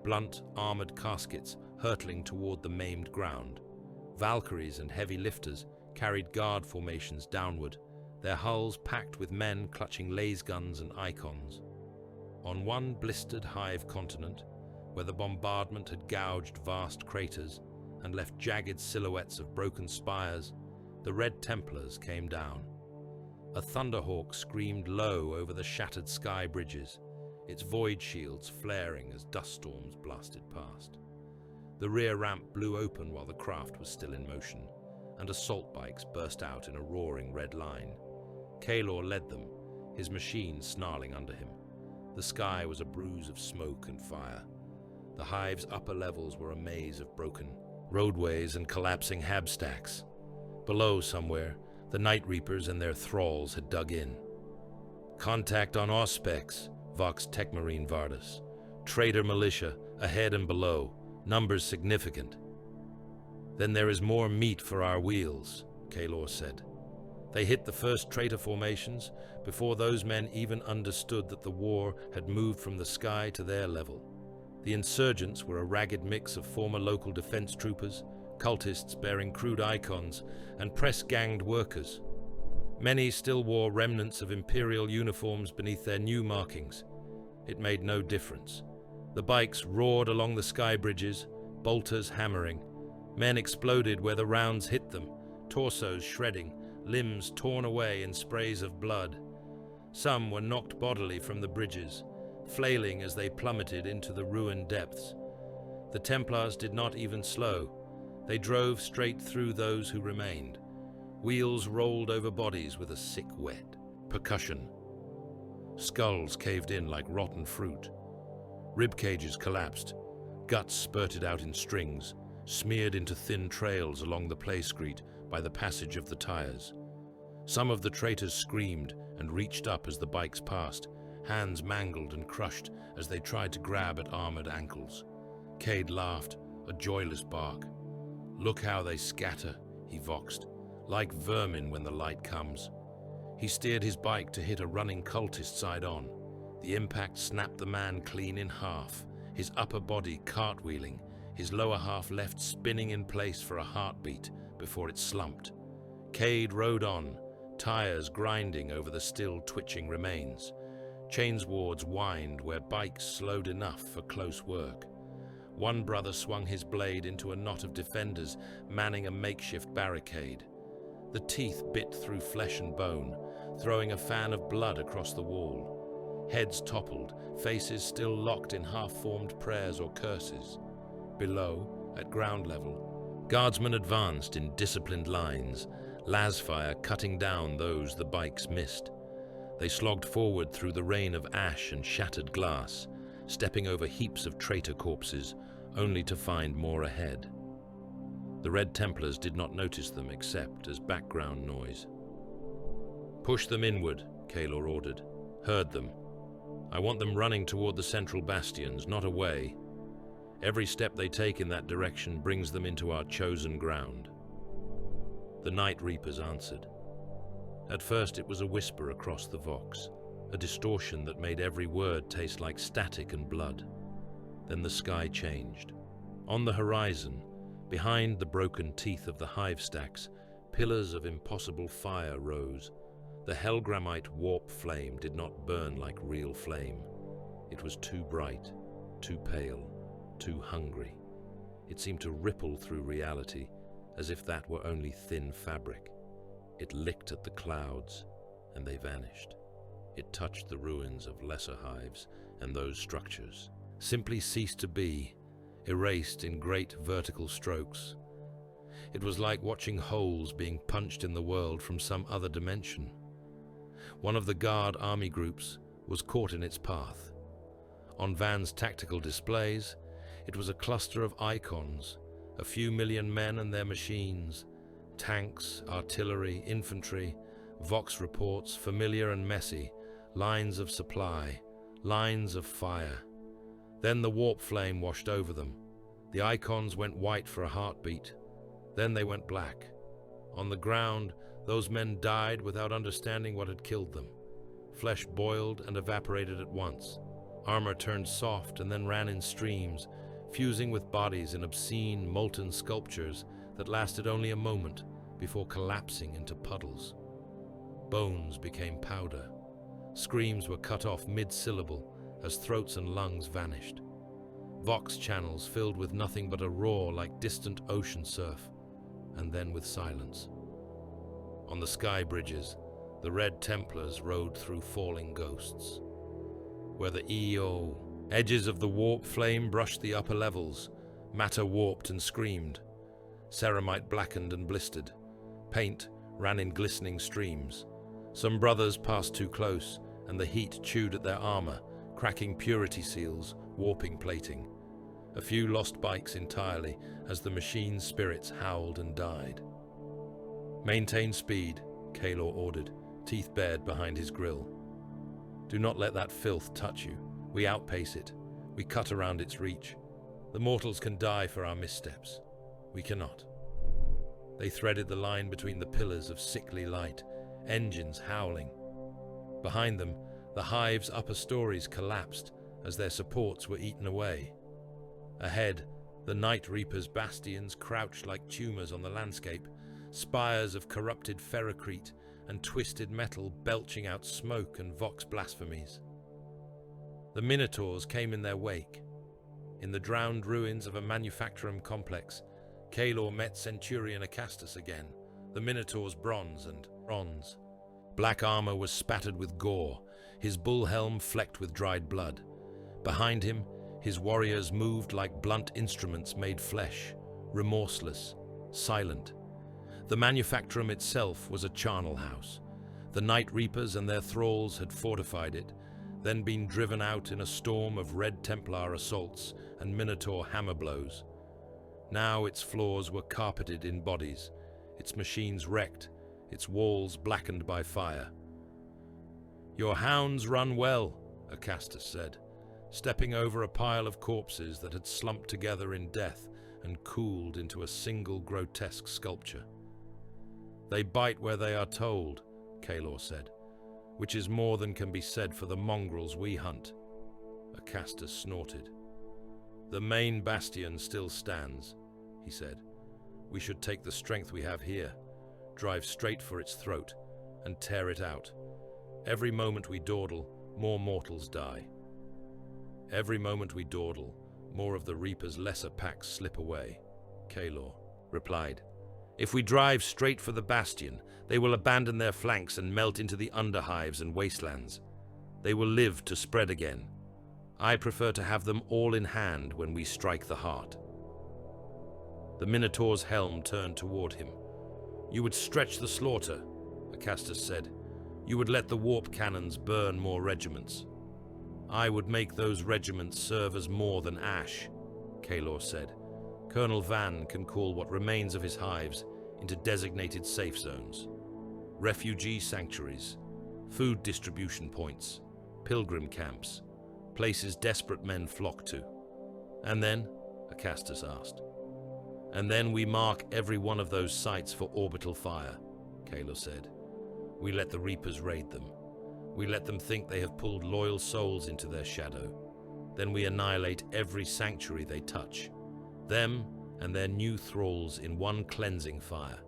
blunt, armored caskets hurtling toward the maimed ground. Valkyries and heavy lifters carried guard formations downward, their hulls packed with men clutching laser guns and icons. On one blistered hive continent, where the bombardment had gouged vast craters and left jagged silhouettes of broken spires, the Red Templars came down. A thunderhawk screamed low over the shattered sky bridges, its void shields flaring as dust storms blasted past. The rear ramp blew open while the craft was still in motion, and assault bikes burst out in a roaring red line. Kaelor led them, his machine snarling under him. The sky was a bruise of smoke and fire. The hive's upper levels were a maze of broken roadways and collapsing habstacks. Below somewhere, the Night Reapers and their thralls had dug in. "Contact on Auspex," Vox Techmarine Vardus. "Traitor militia, ahead and below. Numbers significant." "Then there is more meat for our wheels," Kaelor said. They hit the first traitor formations before those men even understood that the war had moved from the sky to their level. The insurgents were a ragged mix of former local defense troopers, cultists bearing crude icons, and press-ganged workers. Many still wore remnants of Imperial uniforms beneath their new markings. It made no difference. The bikes roared along the sky bridges, bolters hammering. Men exploded where the rounds hit them, torsos shredding, limbs torn away in sprays of blood. Some were knocked bodily from the bridges, flailing as they plummeted into the ruined depths. The Templars did not even slow. They drove straight through those who remained. Wheels rolled over bodies with a sick wet percussion. Skulls caved in like rotten fruit. Rib cages collapsed. Guts spurted out in strings, smeared into thin trails along the playscrete by the passage of the tires. Some of the traitors screamed and reached up as the bikes passed, hands mangled and crushed as they tried to grab at armored ankles. Cade laughed, a joyless bark. "Look how they scatter," he voxed, "like vermin when the light comes." He steered his bike to hit a running cultist side-on. The impact snapped the man clean in half, his upper body cartwheeling, his lower half left spinning in place for a heartbeat before it slumped. Cade rode on, tires grinding over the still twitching remains. Chainswords whined where bikes slowed enough for close work. One brother swung his blade into a knot of defenders manning a makeshift barricade. The teeth bit through flesh and bone, throwing a fan of blood across the wall. Heads toppled, faces still locked in half-formed prayers or curses. Below, at ground level, guardsmen advanced in disciplined lines, lasfire cutting down those the bikes missed. They slogged forward through the rain of ash and shattered glass, stepping over heaps of traitor corpses, only to find more ahead. The Red Templars did not notice them except as background noise. "Push them inward," Kaelor ordered. "Herd them. I want them running toward the central bastions, not away. Every step they take in that direction brings them into our chosen ground." The Night Reapers answered. At first it was a whisper across the Vox, a distortion that made every word taste like static and blood. Then the sky changed. On the horizon, behind the broken teeth of the hive stacks, pillars of impossible fire rose. The hellgramite warp flame did not burn like real flame. It was too bright, too pale, too hungry. It seemed to ripple through reality, as if that were only thin fabric. It licked at the clouds, and they vanished. It touched the ruins of lesser hives, and those structures simply ceased to be, erased in great vertical strokes. It was like watching holes being punched in the world from some other dimension. One of the guard army groups was caught in its path. On Van's tactical displays, it was a cluster of icons, a few million men and their machines, tanks, artillery, infantry, Vox reports, familiar and messy, lines of supply, lines of fire. Then the warp flame washed over them. The icons went white for a heartbeat. Then they went black. On the ground, those men died without understanding what had killed them. Flesh boiled and evaporated at once. Armor turned soft and then ran in streams, fusing with bodies in obscene, molten sculptures that lasted only a moment before collapsing into puddles. Bones became powder. Screams were cut off mid-syllable as throats and lungs vanished. Vox channels filled with nothing but a roar like distant ocean surf, and then with silence. On the sky bridges, the Red Templars rode through falling ghosts. Where the edges of the warp flame brushed the upper levels, matter warped and screamed. Ceramite blackened and blistered. Paint ran in glistening streams. Some brothers passed too close, and the heat chewed at their armor, cracking purity seals, warping plating. A few lost bikes entirely as the machine's spirits howled and died. "Maintain speed," Kalor ordered, teeth bared behind his grill. "Do not let that filth touch you. We outpace it. We cut around its reach. The mortals can die for our missteps. We cannot." They threaded the line between the pillars of sickly light, engines howling. Behind them, the hive's upper stories collapsed as their supports were eaten away. Ahead, the Night Reaper's bastions crouched like tumors on the landscape, spires of corrupted ferrocrete and twisted metal belching out smoke and Vox blasphemies. The Minotaurs came in their wake. In the drowned ruins of a manufacturum complex, Kalor met Centurion Acastus again, the Minotaur's bronze and bronze. Black armor was spattered with gore, his bull helm flecked with dried blood. Behind him, his warriors moved like blunt instruments made flesh, remorseless, silent. The manufacturum itself was a charnel house. The Night Reapers and their thralls had fortified it, then been driven out in a storm of Red Templar assaults and Minotaur hammer blows. Now its floors were carpeted in bodies, its machines wrecked, its walls blackened by fire. "Your hounds run well," Acastus said, stepping over a pile of corpses that had slumped together in death and cooled into a single grotesque sculpture. "They bite where they are told," Kalor said, "which is more than can be said for the mongrels we hunt." Acastus snorted. "The main bastion still stands," he said. "We should take the strength we have here, drive straight for its throat, and tear it out. Every moment we dawdle, more mortals die. Every moment we dawdle, more of the Reaper's lesser packs slip away," Kalor replied. "If we drive straight for the bastion, they will abandon their flanks and melt into the underhives and wastelands. They will live to spread again. I prefer to have them all in hand when we strike the heart." The Minotaur's helm turned toward him. "You would stretch the slaughter," Acastus said. "You would let the warp cannons burn more regiments." "I would make those regiments serve as more than ash," Kalor said. "Colonel Van can call what remains of his hives into designated safe zones. Refugee sanctuaries, food distribution points, pilgrim camps, places desperate men flock to." "And then?" Acastus asked. "And then we mark every one of those sites for orbital fire," Kalor said. "We let the Reapers raid them. We let them think they have pulled loyal souls into their shadow. Then we annihilate every sanctuary they touch, them and their new thralls in one cleansing fire.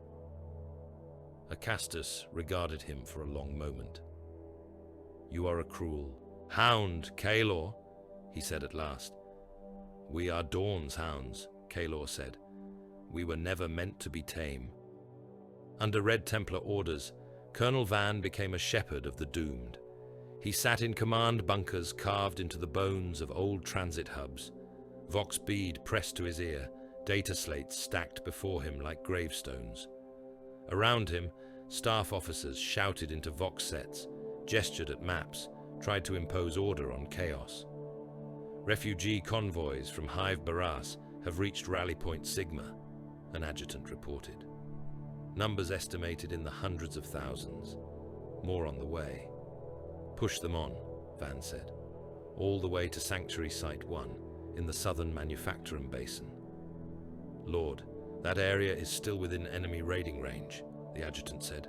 Acastus regarded him for a long moment. "You are a cruel hound, Kaelor," he said at last. "We are Dorn's hounds," Kaelor said. "We were never meant to be tame." Under Red Templar orders, Colonel Van became a shepherd of the doomed. He sat in command bunkers carved into the bones of old transit hubs, Vox bead pressed to his ear, data slates stacked before him like gravestones. Around him, staff officers shouted into Vox sets, gestured at maps, tried to impose order on chaos. Refugee convoys from Hive Barras have reached Rally Point Sigma, an adjutant reported. Numbers estimated in the hundreds of thousands. More on the way. "Push them on," Van said. "All the way to Sanctuary Site 1, in the southern manufacturing basin." "Lord, that area is still within enemy raiding range," the adjutant said.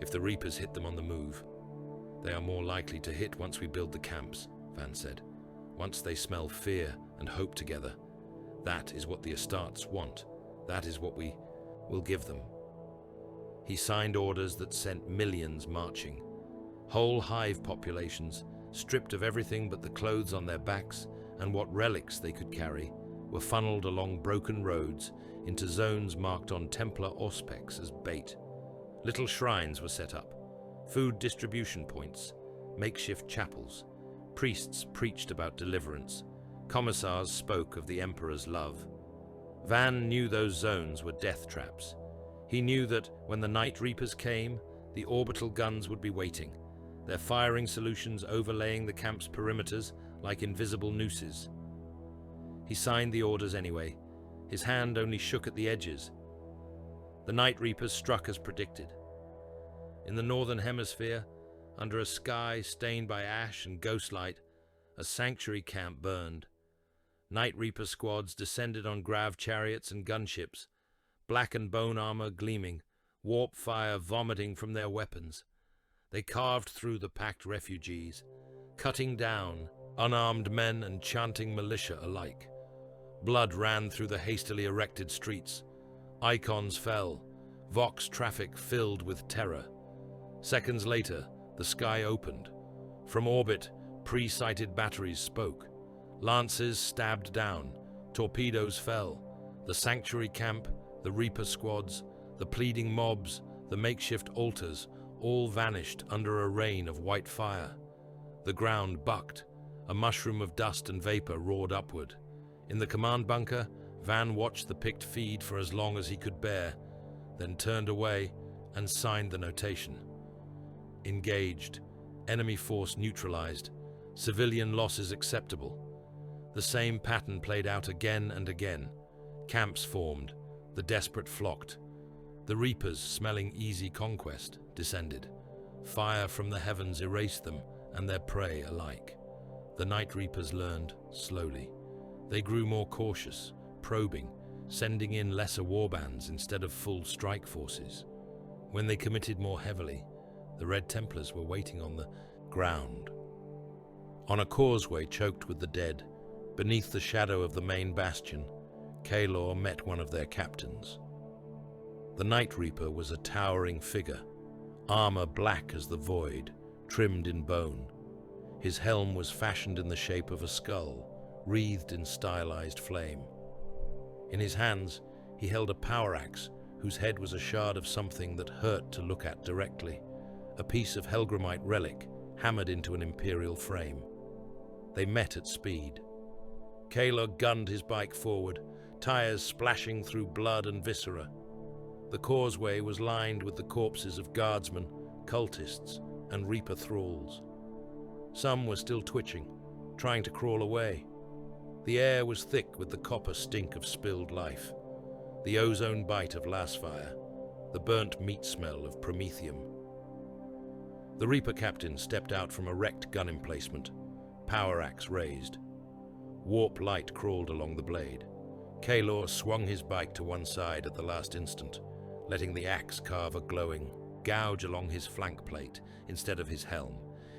"If the Reapers hit them on the move, they are more likely to hit once we build the camps," Van said. "Once they smell fear and hope together. That is what the Astartes want. That is what we will give them." He signed orders that sent millions marching. Whole hive populations, stripped of everything but the clothes on their backs and what relics they could carry, were funneled along broken roads into zones marked on Templar auspex as bait. Little shrines were set up, food distribution points, makeshift chapels. Priests preached about deliverance. Commissars spoke of the Emperor's love. Van knew those zones were death traps. He knew that when the Night Reapers came, the orbital guns would be waiting, their firing solutions overlaying the camp's perimeters like invisible nooses. He signed the orders anyway. His hand only shook at the edges. The Night Reapers struck as predicted. In the northern hemisphere, under a sky stained by ash and ghostlight, a sanctuary camp burned. Night Reaper squads descended on grav chariots and gunships, black and bone armor gleaming, warp fire vomiting from their weapons. They carved through the packed refugees, cutting down unarmed men and chanting militia alike. Blood ran through the hastily erected streets. Icons fell, Vox traffic filled with terror. Seconds later, the sky opened. From orbit, pre-sighted batteries spoke. Lances stabbed down, torpedoes fell. The sanctuary camp, the Reaper squads, the pleading mobs, the makeshift altars, all vanished under a rain of white fire. The ground bucked. A mushroom of dust and vapor roared upward. In the command bunker, Van watched the picked feed for as long as he could bear, then turned away and signed the notation. Engaged. Enemy force neutralized. Civilian losses acceptable. The same pattern played out again and again. Camps formed. The desperate flocked. The Reapers, smelling easy conquest, descended. Fire from the heavens erased them and their prey alike. The Night Reapers learned slowly. They grew more cautious, probing, sending in lesser warbands instead of full strike forces. When they committed more heavily, the Red Templars were waiting on the ground. On a causeway choked with the dead, beneath the shadow of the main bastion, Kaelor met one of their captains. The Night Reaper was a towering figure, armor black as the void, trimmed in bone. His helm was fashioned in the shape of a skull, wreathed in stylized flame. In his hands, he held a power axe whose head was a shard of something that hurt to look at directly, a piece of Helgramite relic hammered into an imperial frame. They met at speed. Kaelor gunned his bike forward, tires splashing through blood and viscera. The causeway was lined with the corpses of guardsmen, cultists, and Reaper thralls. Some were still twitching, trying to crawl away. The air was thick with the copper stink of spilled life, the ozone bite of lasfire, the burnt meat smell of promethium. The Reaper captain stepped out from a wrecked gun emplacement, power axe raised. Warp light crawled along the blade. Kaelor swung his bike to one side at the last instant, letting the axe carve a glowing gouge along his flank plate instead of his helm.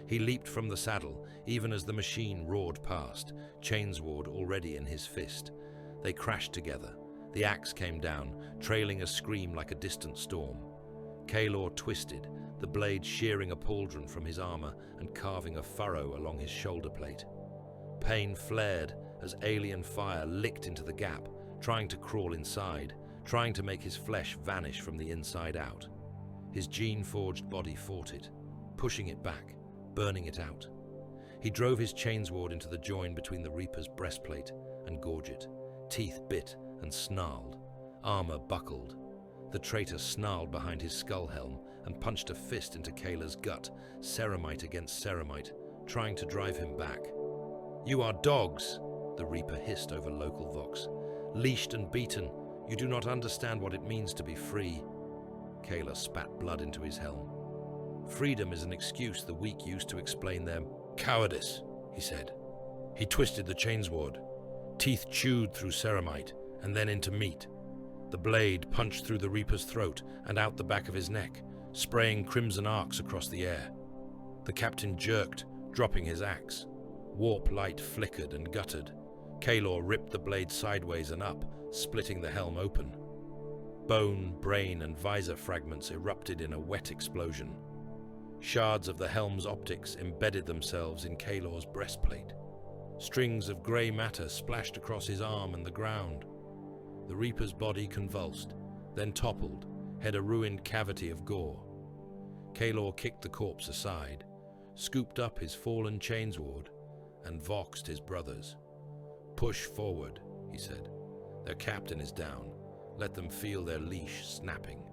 He leaped from the saddle, even as the machine roared past, chainsword already in his fist. They crashed together. The axe came down, trailing a scream like a distant storm. Kaelor twisted, the blade shearing a pauldron from his armor and carving a furrow along his shoulder plate. Pain flared as alien fire licked into the gap, trying to crawl inside, trying to make his flesh vanish from the inside out. His gene-forged body fought it, pushing it back, burning it out. He drove his chainsword into the join between the Reaper's breastplate and gorget. Teeth bit and snarled. Armor buckled. The traitor snarled behind his skull helm and punched a fist into Kaelor's gut, ceramite against ceramite, trying to drive him back. "You are dogs," the Reaper hissed over local vox. "Leashed and beaten, you do not understand what it means to be free." Kaelor spat blood into his helm. "Freedom is an excuse the weak use to explain their cowardice," he said. He twisted the chainsword. Teeth chewed through ceramite and then into meat. The blade punched through the Reaper's throat and out the back of his neck, spraying crimson arcs across the air. The captain jerked, dropping his axe. Warp light flickered and guttered. Kaelor ripped the blade sideways and up, splitting the helm open. Bone, brain, and visor fragments erupted in a wet explosion. Shards of the helm's optics embedded themselves in Kaelor's breastplate. Strings of grey matter splashed across his arm and the ground. The Reaper's body convulsed, then toppled, had a ruined cavity of gore. Kaelor kicked the corpse aside, scooped up his fallen chainsword, and voxed his brothers. "Push forward," he said. "Their captain is down. Let them feel their leash snapping."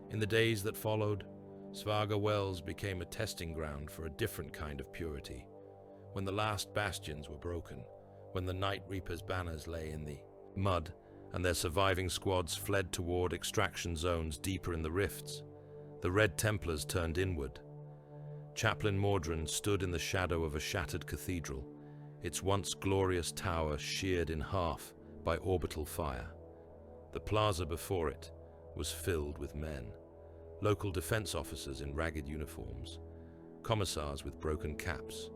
In the days that followed, Svarga Wells became a testing ground for a different kind of purity. When the last bastions were broken, when the Night Reaper's banners lay in the mud, and their surviving squads fled toward extraction zones deeper in the rifts, the Red Templars turned inward. Chaplain Mordrin stood in the shadow of a shattered cathedral, its once glorious tower sheared in half by orbital fire. The plaza before it was filled with men, local defense officers in ragged uniforms, commissars with broken caps,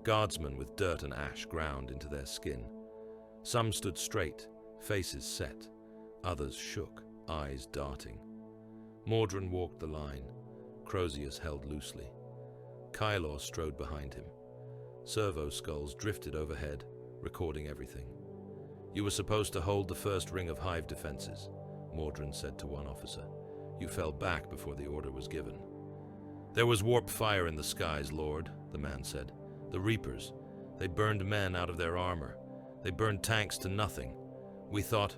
guardsmen with dirt and ash ground into their skin. Some stood straight, faces set, others shook, eyes darting. Mordrin walked the line, Crozius held loosely. Kaelor strode behind him. Servo skulls drifted overhead, recording everything. "You were supposed to hold the first ring of hive defenses," Mordrin said to one officer. "You fell back before the order was given." "There was warp fire in the skies, Lord," the man said. "The Reapers. They burned men out of their armor. They burned tanks to nothing. We thought—"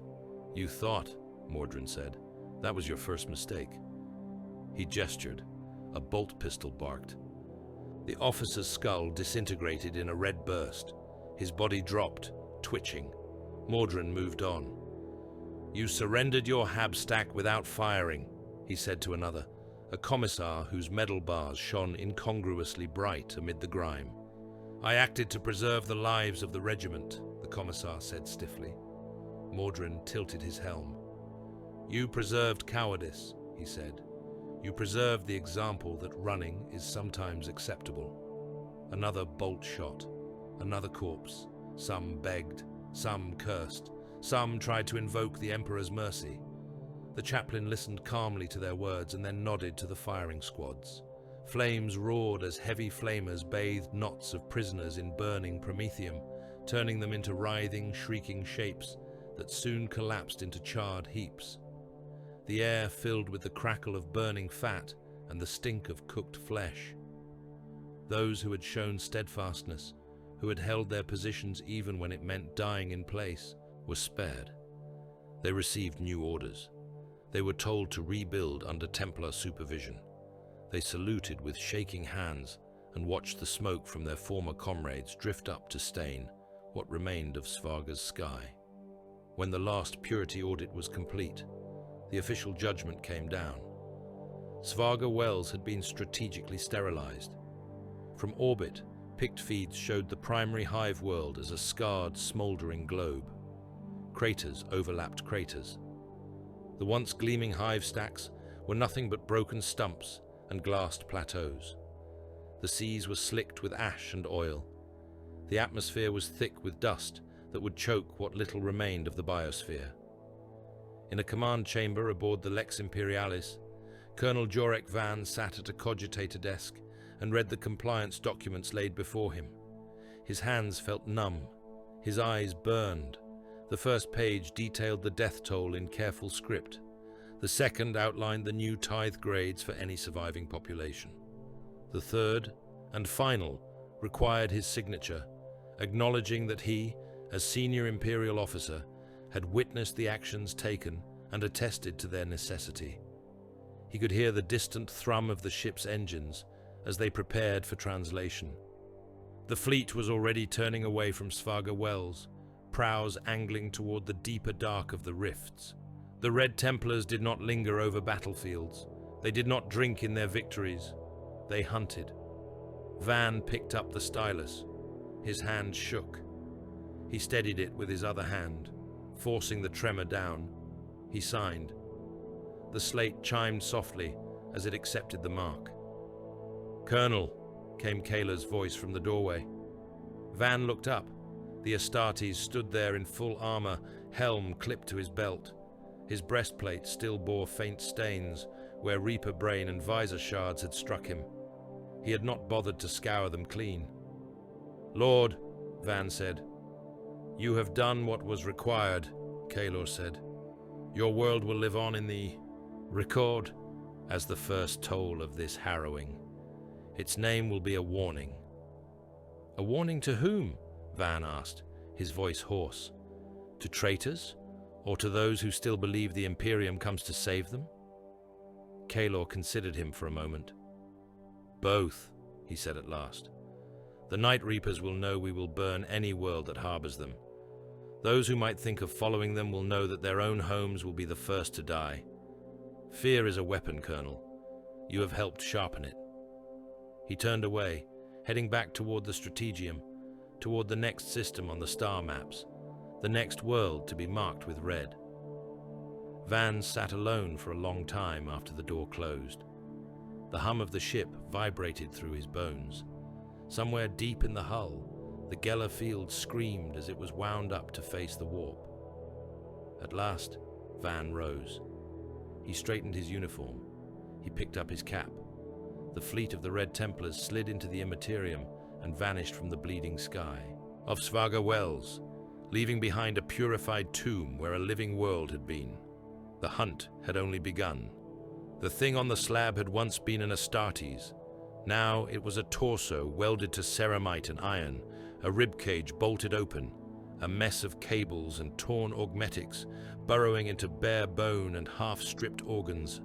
"You thought," Mordrin said. "That was your first mistake." He gestured. A bolt pistol barked. The officer's skull disintegrated in a red burst. His body dropped, twitching. Mordrin moved on. "You surrendered your habstack without firing," he said to another, a commissar whose medal bars shone incongruously bright amid the grime. "I acted to preserve the lives of the regiment," the commissar said stiffly. Mordrin tilted his helm. "You preserved cowardice," he said. "You preserved the example that running is sometimes acceptable." Another bolt shot, another corpse. Some begged, some cursed, some tried to invoke the Emperor's mercy. The chaplain listened calmly to their words and then nodded to the firing squads. Flames roared as heavy flamers bathed knots of prisoners in burning promethium, turning them into writhing, shrieking shapes that soon collapsed into charred heaps. The air filled with the crackle of burning fat and the stink of cooked flesh. Those who had shown steadfastness, who had held their positions even when it meant dying in place, were spared. They received new orders. They were told to rebuild under Templar supervision. They saluted with shaking hands and watched the smoke from their former comrades drift up to stain what remained of Svarga's sky. When the last purity audit was complete, the official judgment came down. Svarga Wells had been strategically sterilized. From orbit, picked feeds showed the primary hive world as a scarred, smoldering globe. Craters overlapped craters. The once gleaming hive stacks were nothing but broken stumps and glassed plateaus. The seas were slicked with ash and oil. The atmosphere was thick with dust that would choke what little remained of the biosphere. In a command chamber aboard the Lex Imperialis, Colonel Jorek Van sat at a cogitator desk and read the compliance documents laid before him. His hands felt numb. His eyes burned. The first page detailed the death toll in careful script. The second outlined the new tithe grades for any surviving population. The third, and final, required his signature, acknowledging that he, as senior Imperial officer, had witnessed the actions taken and attested to their necessity. He could hear the distant thrum of the ship's engines as they prepared for translation. The fleet was already turning away from Svaga Wells, prows angling toward the deeper dark of the rifts. The Red Templars did not linger over battlefields. They did not drink in their victories. They hunted. Van picked up the stylus. His hand shook. He steadied it with his other hand, forcing the tremor down. He signed. The slate chimed softly as it accepted the mark. "Colonel," came Kayla's voice from the doorway. Van looked up. The Astartes stood there in full armor, helm clipped to his belt. His breastplate still bore faint stains where Reaper brain and visor shards had struck him. He had not bothered to scour them clean. "Lord," Van said. "You have done what was required," Kaylor said. "Your world will live on in the record as the first toll of this harrowing. Its name will be a warning." "A warning to whom?" Van asked, his voice hoarse. "To traitors? Or to those who still believe the Imperium comes to save them?" Kaylor considered him for a moment. "Both," he said at last. "The Night Reapers will know we will burn any world that harbors them. Those who might think of following them will know that their own homes will be the first to die. Fear is a weapon, Colonel. You have helped sharpen it." He turned away, heading back toward the Strategium, toward the next system on the star maps, the next world to be marked with red. Van sat alone for a long time after the door closed. The hum of the ship vibrated through his bones. Somewhere deep in the hull, the Geller field screamed as it was wound up to face the warp. At last, Van rose. He straightened his uniform. He picked up his cap. The fleet of the Red Templars slid into the Immaterium and vanished from the bleeding sky of Svaga Wells, leaving behind a purified tomb where a living world had been. The hunt had only begun. The thing on the slab had once been an Astartes. Now it was a torso welded to ceramite and iron, a ribcage bolted open, a mess of cables and torn augmetics burrowing into bare bone and half-stripped organs.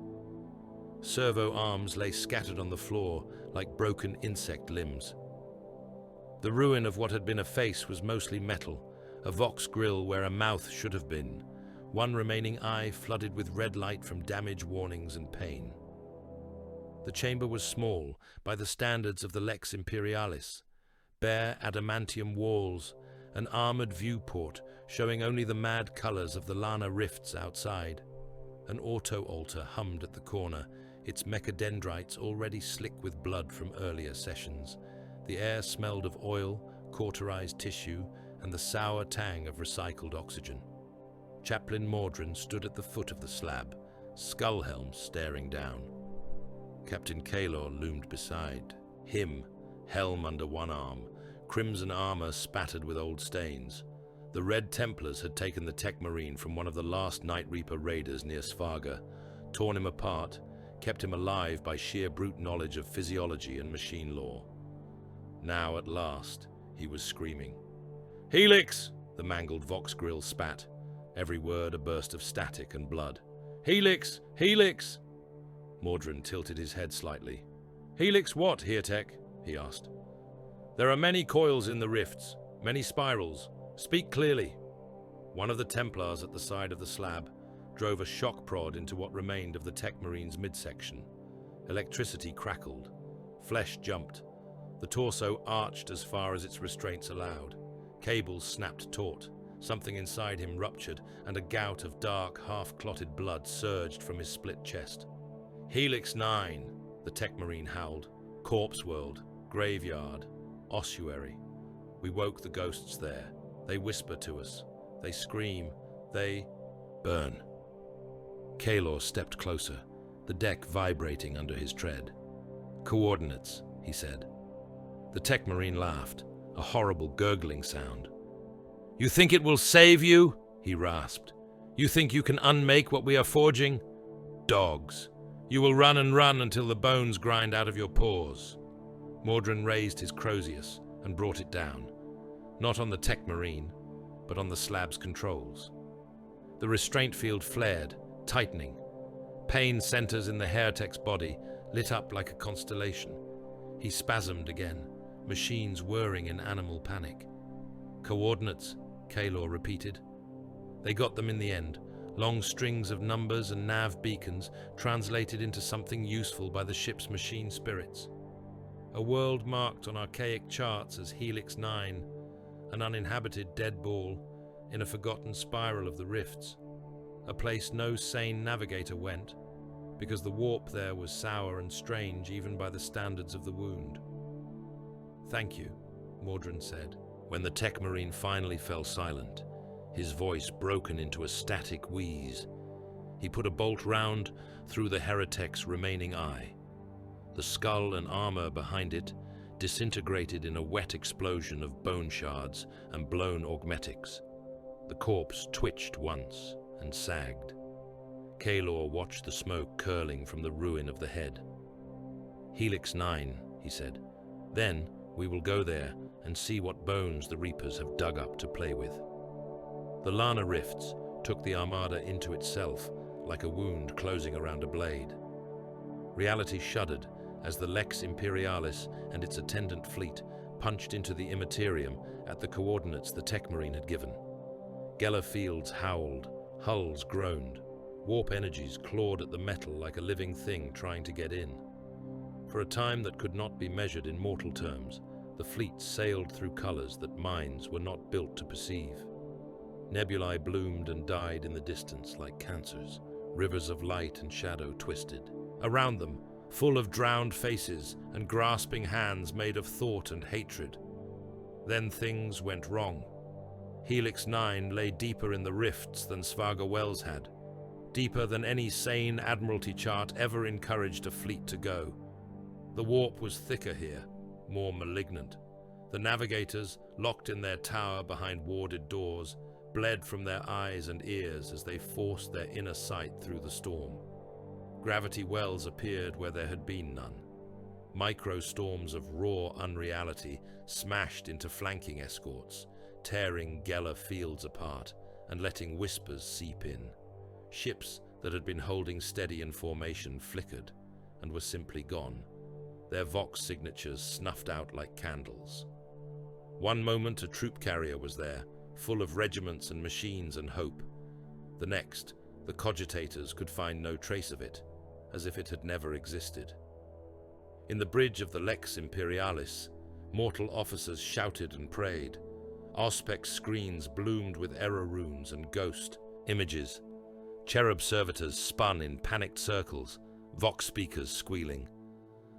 Servo arms lay scattered on the floor like broken insect limbs. The ruin of what had been a face was mostly metal, a vox grill where a mouth should have been, one remaining eye flooded with red light from damage warnings and pain. The chamber was small by the standards of the Lex Imperialis, bare adamantium walls, an armored viewport showing only the mad colors of the Lana rifts outside. An auto-altar hummed at the corner, its mechadendrites already slick with blood from earlier sessions. The air smelled of oil, cauterized tissue, and the sour tang of recycled oxygen. Chaplain Mordrin stood at the foot of the slab, skullhelm staring down. Captain Kaylor loomed beside. Him, helm under one arm, crimson armor spattered with old stains. The Red Templars had taken the Tech Marine from one of the last Night Reaper raiders near Svaga, torn him apart, kept him alive by sheer brute knowledge of physiology and machine law. Now, at last, he was screaming. "Helix!" the mangled Vox grill spat, every word a burst of static and blood. "Helix! Helix!" Mordrin tilted his head slightly. "Helix what, Heertek?" he asked. "There are many coils in the rifts, many spirals. Speak clearly." One of the Templars at the side of the slab drove a shock prod into what remained of the Tech Marine's midsection. Electricity crackled. Flesh jumped. The torso arched as far as its restraints allowed. Cables snapped taut. Something inside him ruptured, and a gout of dark, half-clotted blood surged from his split chest. "Helix 9, the Tech Marine howled. "Corpse world. Graveyard. Ossuary. We woke the ghosts there. They whisper to us. They scream. They burn. Kaelor stepped closer, the deck vibrating under his tread. "Coordinates," he said. The tech marine laughed, a horrible gurgling sound. "You think it will save you?" he rasped. "You think you can unmake what we are forging? Dogs. You will run and run until the bones grind out of your paws." Mordrin raised his Crozius and brought it down, not on the tech marine, but on the slab's controls. The restraint field flared, tightening. Pain centers in the Heretic's body lit up like a constellation. He spasmed again, machines whirring in animal panic. "Coordinates," Kaelor repeated. They got them in the end, long strings of numbers and nav beacons translated into something useful by the ship's machine spirits. A world marked on archaic charts as Helix 9, an uninhabited dead ball in a forgotten spiral of the rifts. A place no sane navigator went, because the warp there was sour and strange even by the standards of the wound. "Thank you," Mordrin said. When the tech marine finally fell silent, his voice broken into a static wheeze, he put a bolt round through the Heretic's remaining eye. The skull and armor behind it disintegrated in a wet explosion of bone shards and blown augmetics. The corpse twitched once and sagged. Kaelor watched the smoke curling from the ruin of the head. "Helix 9, he said. "Then we will go there and see what bones the Reapers have dug up to play with." The Lana rifts took the Armada into itself like a wound closing around a blade. Reality shuddered as the Lex Imperialis and its attendant fleet punched into the Immaterium at the coordinates the tech marine had given. Geller fields howled, hulls groaned. Warp energies clawed at the metal like a living thing trying to get in. For a time that could not be measured in mortal terms, the fleet sailed through colors that minds were not built to perceive. Nebulae bloomed and died in the distance like cancers. Rivers of light and shadow twisted. Around them, full of drowned faces and grasping hands made of thought and hatred. Then things went wrong. Helix 9 lay deeper in the rifts than Svarga Wells had. Deeper than any sane Admiralty chart ever encouraged a fleet to go. The warp was thicker here, more malignant. The navigators, locked in their tower behind warded doors, bled from their eyes and ears as they forced their inner sight through the storm. Gravity wells appeared where there had been none. Microstorms of raw unreality smashed into flanking escorts, tearing Geller fields apart and letting whispers seep in. Ships that had been holding steady in formation flickered and were simply gone, their Vox signatures snuffed out like candles. One moment a troop carrier was there, full of regiments and machines and hope. The next, the cogitators could find no trace of it, as if it had never existed. In the bridge of the Lex Imperialis, mortal officers shouted and prayed. Auspex screens bloomed with error runes and ghost images. Cherub servitors spun in panicked circles, Vox speakers squealing.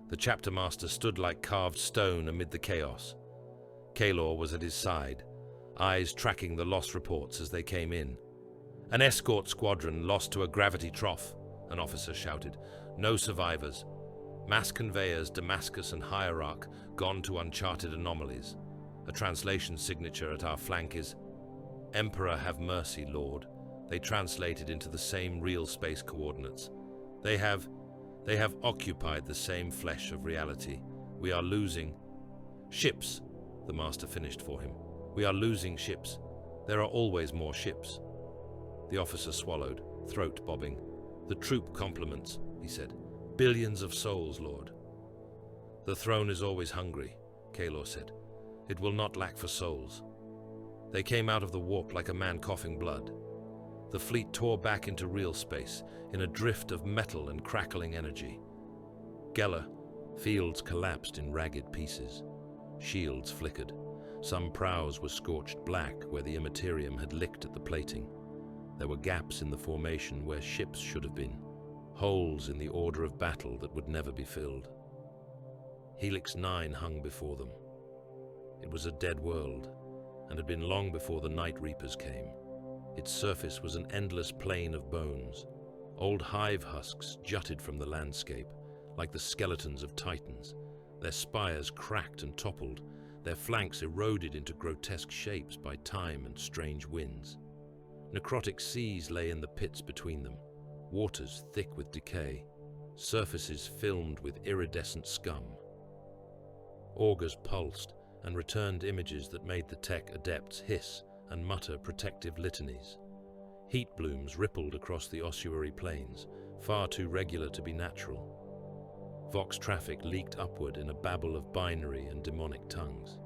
The chapter master stood like carved stone amid the chaos. Kaelor was at his side, eyes tracking the loss reports as they came in. "An escort squadron lost to a gravity trough," an officer shouted. "No survivors. Mass conveyors Damascus and Hierarch gone to uncharted anomalies. A translation signature at our flank is, 'Emperor have mercy, Lord.' They translated into the same real space coordinates. They have occupied the same flesh of reality. We are losing ships," the master finished for him. "We are losing ships. There are always more ships." The officer swallowed, throat bobbing. "The troop compliments," he said. "Billions of souls, Lord." "The throne is always hungry," Kaelor said. "It will not lack for souls." They came out of the warp like a man coughing blood. The fleet tore back into real space, in a drift of metal and crackling energy. Geller, fields collapsed in ragged pieces. Shields flickered. Some prows were scorched black where the Immaterium had licked at the plating. There were gaps in the formation where ships should have been. Holes in the order of battle that would never be filled. Helix 9 hung before them. It was a dead world, and had been long before the Night Reapers came. Its surface was an endless plain of bones. Old hive husks jutted from the landscape, like the skeletons of titans. Their spires cracked and toppled, their flanks eroded into grotesque shapes by time and strange winds. Necrotic seas lay in the pits between them, waters thick with decay, surfaces filmed with iridescent scum. Augurs pulsed and returned images that made the tech adepts hiss and mutter protective litanies. Heat blooms rippled across the ossuary plains, far too regular to be natural. Vox traffic leaked upward in a babble of binary and demonic tongues.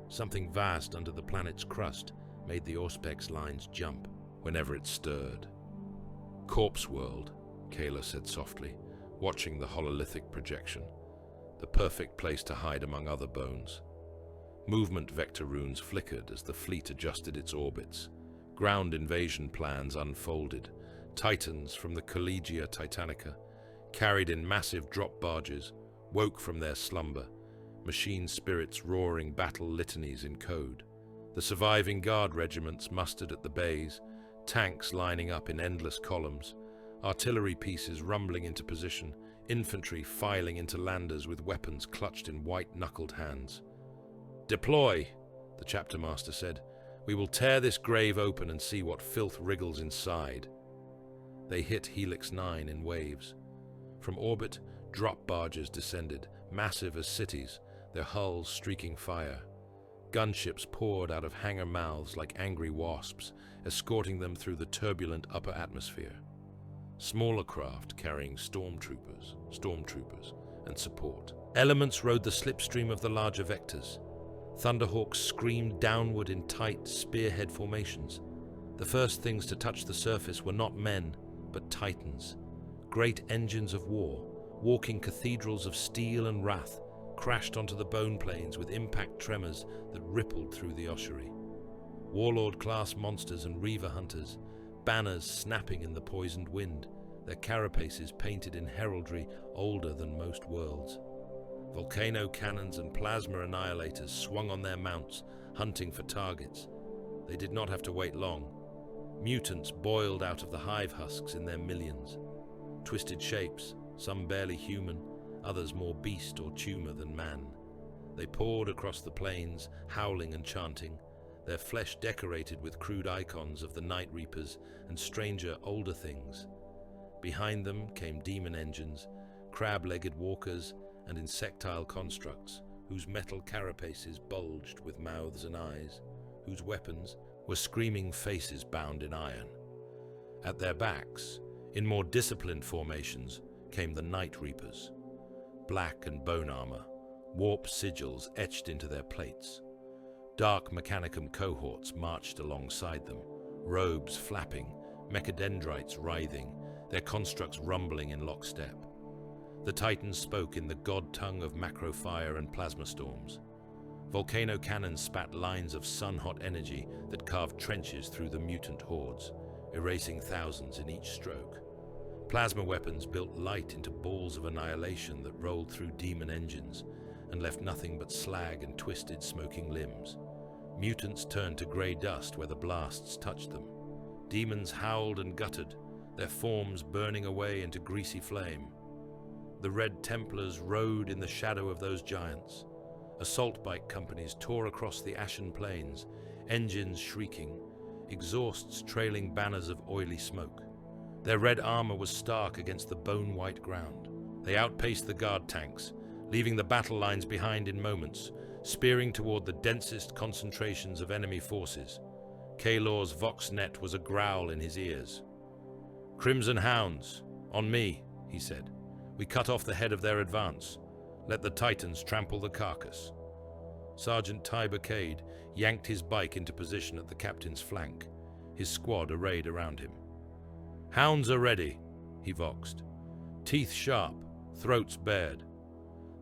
Something vast under the planet's crust made the Auspex lines jump whenever it stirred. Corpse world, Kayla said softly, watching the hololithic projection. The perfect place to hide among other bones. Movement vector runes flickered as the fleet adjusted its orbits. Ground invasion plans unfolded. Titans from the Collegia Titanica, carried in massive drop barges, woke from their slumber, machine spirits roaring battle litanies in code. The surviving guard regiments mustered at the bays, tanks lining up in endless columns, artillery pieces rumbling into position, infantry filing into landers with weapons clutched in white-knuckled hands. "Deploy," the chapter master said. "We will tear this grave open and see what filth wriggles inside." They hit Helix 9 in waves. From orbit, drop barges descended, massive as cities, their hulls streaking fire. Gunships poured out of hangar mouths like angry wasps, escorting them through the turbulent upper atmosphere. Smaller craft carrying stormtroopers, and support. Elements rode the slipstream of the larger vectors. Thunderhawks screamed downward in tight spearhead formations. The first things to touch the surface were not men, but titans. Great engines of war, walking cathedrals of steel and wrath, crashed onto the bone plains with impact tremors that rippled through the ossuary. Warlord-class monsters and reaver hunters, banners snapping in the poisoned wind, their carapaces painted in heraldry older than most worlds. Volcano cannons and plasma annihilators swung on their mounts, hunting for targets. They did not have to wait long. Mutants boiled out of the hive husks in their millions. Twisted shapes, some barely human, others more beast or tumor than man. They poured across the plains, howling and chanting, their flesh decorated with crude icons of the Night Reapers and stranger, older things. Behind them came demon engines, crab-legged walkers, and insectile constructs, whose metal carapaces bulged with mouths and eyes, whose weapons were screaming faces bound in iron. At their backs, in more disciplined formations, came the Night Reapers. Black and bone armor, warp sigils etched into their plates. Dark Mechanicum cohorts marched alongside them, robes flapping, mechadendrites writhing, their constructs rumbling in lockstep. The Titans spoke in the god tongue of macrofire and plasma storms. Volcano cannons spat lines of sun-hot energy that carved trenches through the mutant hordes, erasing thousands in each stroke. Plasma weapons built light into balls of annihilation that rolled through demon engines and left nothing but slag and twisted, smoking limbs. Mutants turned to grey dust where the blasts touched them. Demons howled and guttered, their forms burning away into greasy flame. The Red Templars rode in the shadow of those giants. Assault bike companies tore across the ashen plains, engines shrieking, exhausts trailing banners of oily smoke. Their red armor was stark against the bone-white ground. They outpaced the guard tanks, leaving the battle lines behind in moments, spearing toward the densest concentrations of enemy forces. Kaylor's vox net was a growl in his ears. "Crimson Hounds, on me," he said. "We cut off the head of their advance. Let the Titans trample the carcass." Sergeant Tiber Cade yanked his bike into position at the captain's flank, his squad arrayed around him. "Hounds are ready," he voxed. Teeth sharp, throats bared.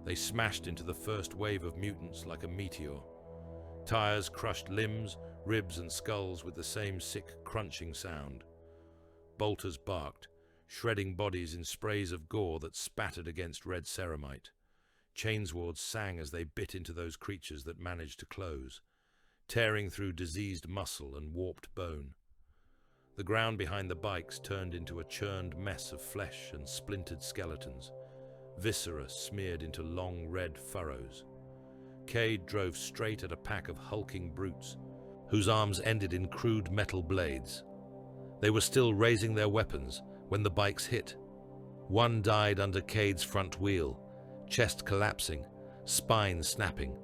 They smashed into the first wave of mutants like a meteor. Tires crushed limbs, ribs and skulls with the same sick, crunching sound. Bolters barked, shredding bodies in sprays of gore that spattered against red ceramite. Chainswords sang as they bit into those creatures that managed to close, tearing through diseased muscle and warped bone. The ground behind the bikes turned into a churned mess of flesh and splintered skeletons, viscera smeared into long red furrows. Cade drove straight at a pack of hulking brutes, whose arms ended in crude metal blades. They were still raising their weapons when the bikes hit. One died under Cade's front wheel, chest collapsing, spine snapping.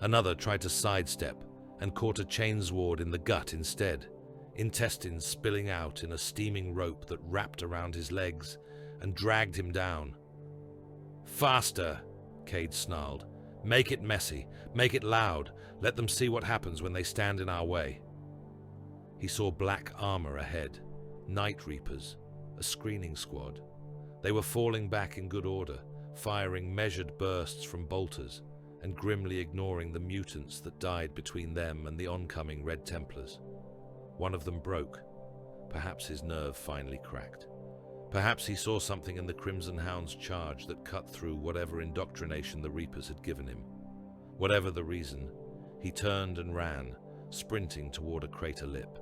Another tried to sidestep and caught a chainsword in the gut instead, intestines spilling out in a steaming rope that wrapped around his legs and dragged him down. "Faster!" Cade snarled. "Make it messy, make it loud, let them see what happens when they stand in our way." He saw black armor ahead, Night Reapers, a screening squad. They were falling back in good order, firing measured bursts from bolters and grimly ignoring the mutants that died between them and the oncoming Red Templars. One of them broke. Perhaps his nerve finally cracked. Perhaps he saw something in the Crimson Hound's charge that cut through whatever indoctrination the Reapers had given him. Whatever the reason, he turned and ran, sprinting toward a crater lip.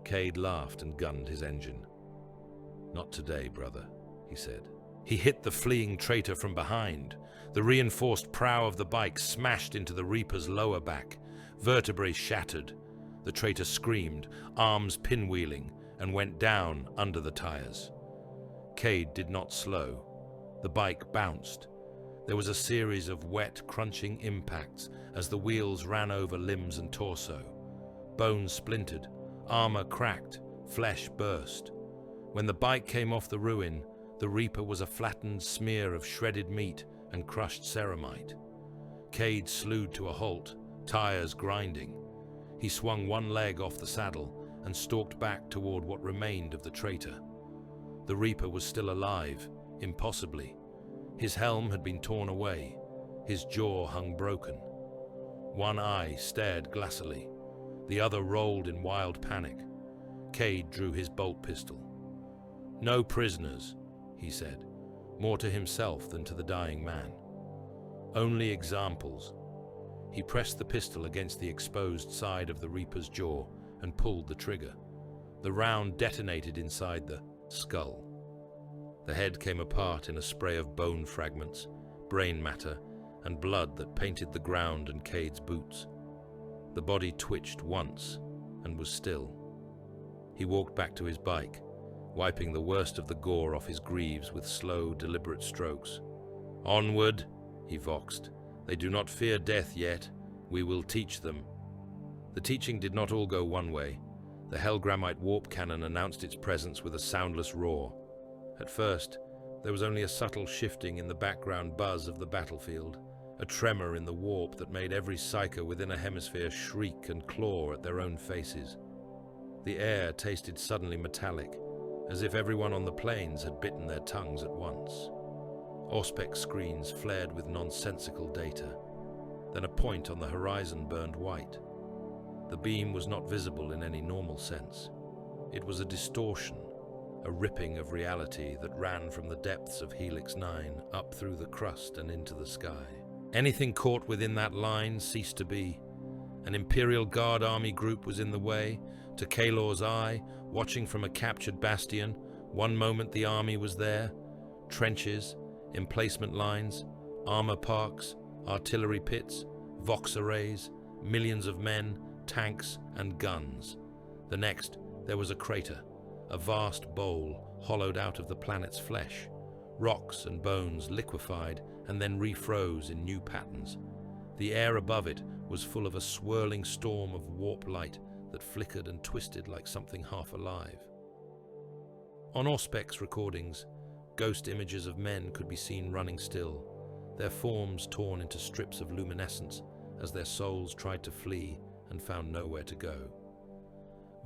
Cade laughed and gunned his engine. "Not today, brother," he said. He hit the fleeing traitor from behind. The reinforced prow of the bike smashed into the Reaper's lower back. Vertebrae shattered. The traitor screamed, arms pinwheeling, and went down under the tires. Cade did not slow. The bike bounced. There was a series of wet, crunching impacts as the wheels ran over limbs and torso. Bones splintered, armor cracked, flesh burst. When the bike came off the ruin, the Reaper was a flattened smear of shredded meat and crushed ceramite. Cade slewed to a halt, tires grinding. He swung one leg off the saddle and stalked back toward what remained of the traitor. The Reaper was still alive, impossibly. His helm had been torn away. His jaw hung broken. One eye stared glassily. The other rolled in wild panic. Cade drew his bolt pistol. "No prisoners," he said, more to himself than to the dying man. "Only examples." He pressed the pistol against the exposed side of the Reaper's jaw and pulled the trigger. The round detonated inside the skull. The head came apart in a spray of bone fragments, brain matter, and blood that painted the ground and Cade's boots. The body twitched once and was still. He walked back to his bike, wiping the worst of the gore off his greaves with slow, deliberate strokes. "Onward," he voxed. "They do not fear death yet. We will teach them." The teaching did not all go one way. The Hellgrammite warp cannon announced its presence with a soundless roar. At first, there was only a subtle shifting in the background buzz of the battlefield, a tremor in the warp that made every psyker within a hemisphere shriek and claw at their own faces. The air tasted suddenly metallic, as if everyone on the plains had bitten their tongues at once. Auspex screens flared with nonsensical data. Then a point on the horizon burned white. The beam was not visible in any normal sense. It was a distortion, a ripping of reality that ran from the depths of Helix 9 up through the crust and into the sky. Anything caught within that line ceased to be. An Imperial Guard army group was in the way. To Kalor's eye, watching from a captured bastion, one moment the army was there. Trenches, emplacement lines, armor parks, artillery pits, Vox arrays, millions of men, tanks, and guns. The next, there was a crater, a vast bowl hollowed out of the planet's flesh. Rocks and bones liquefied and then refroze in new patterns. The air above it was full of a swirling storm of warp light that flickered and twisted like something half alive. On Auspex recordings, ghost images of men could be seen running still, their forms torn into strips of luminescence as their souls tried to flee and found nowhere to go.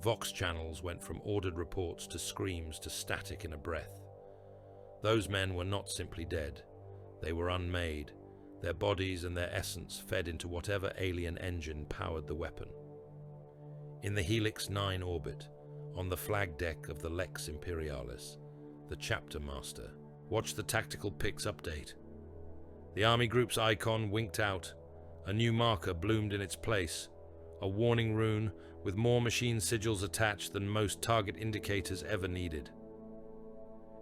Vox channels went from ordered reports to screams to static in a breath. Those men were not simply dead. They were unmade. Their bodies and their essence fed into whatever alien engine powered the weapon. In the Helix 9 orbit, on the flag deck of the Lex Imperialis, the chapter master watched the tactical pics update. The army group's icon winked out. A new marker bloomed in its place, a warning rune with more machine sigils attached than most target indicators ever needed.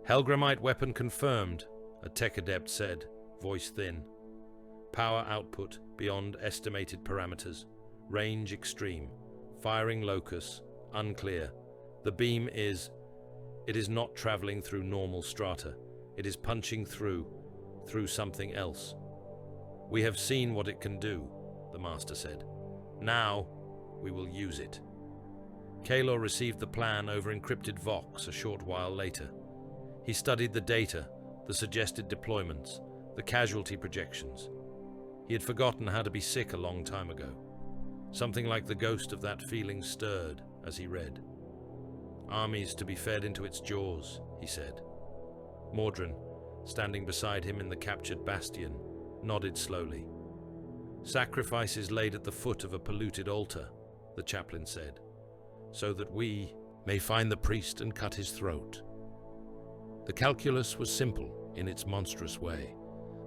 Helgramite weapon confirmed, a tech adept said, voice thin. Power output beyond estimated parameters. Range extreme. Firing locus unclear. The beam is... It is not traveling through normal strata. It is punching through something else. We have seen what it can do, the master said. Now, we will use it. Kaelor received the plan over encrypted Vox a short while later. He studied the data, the suggested deployments, the casualty projections. He had forgotten how to be sick a long time ago. Something like the ghost of that feeling stirred as he read. Armies to be fed into its jaws, he said. Mordrin, standing beside him in the captured bastion, nodded slowly. Sacrifices laid at the foot of a polluted altar, the chaplain said, so that we may find the priest and cut his throat. The calculus was simple in its monstrous way.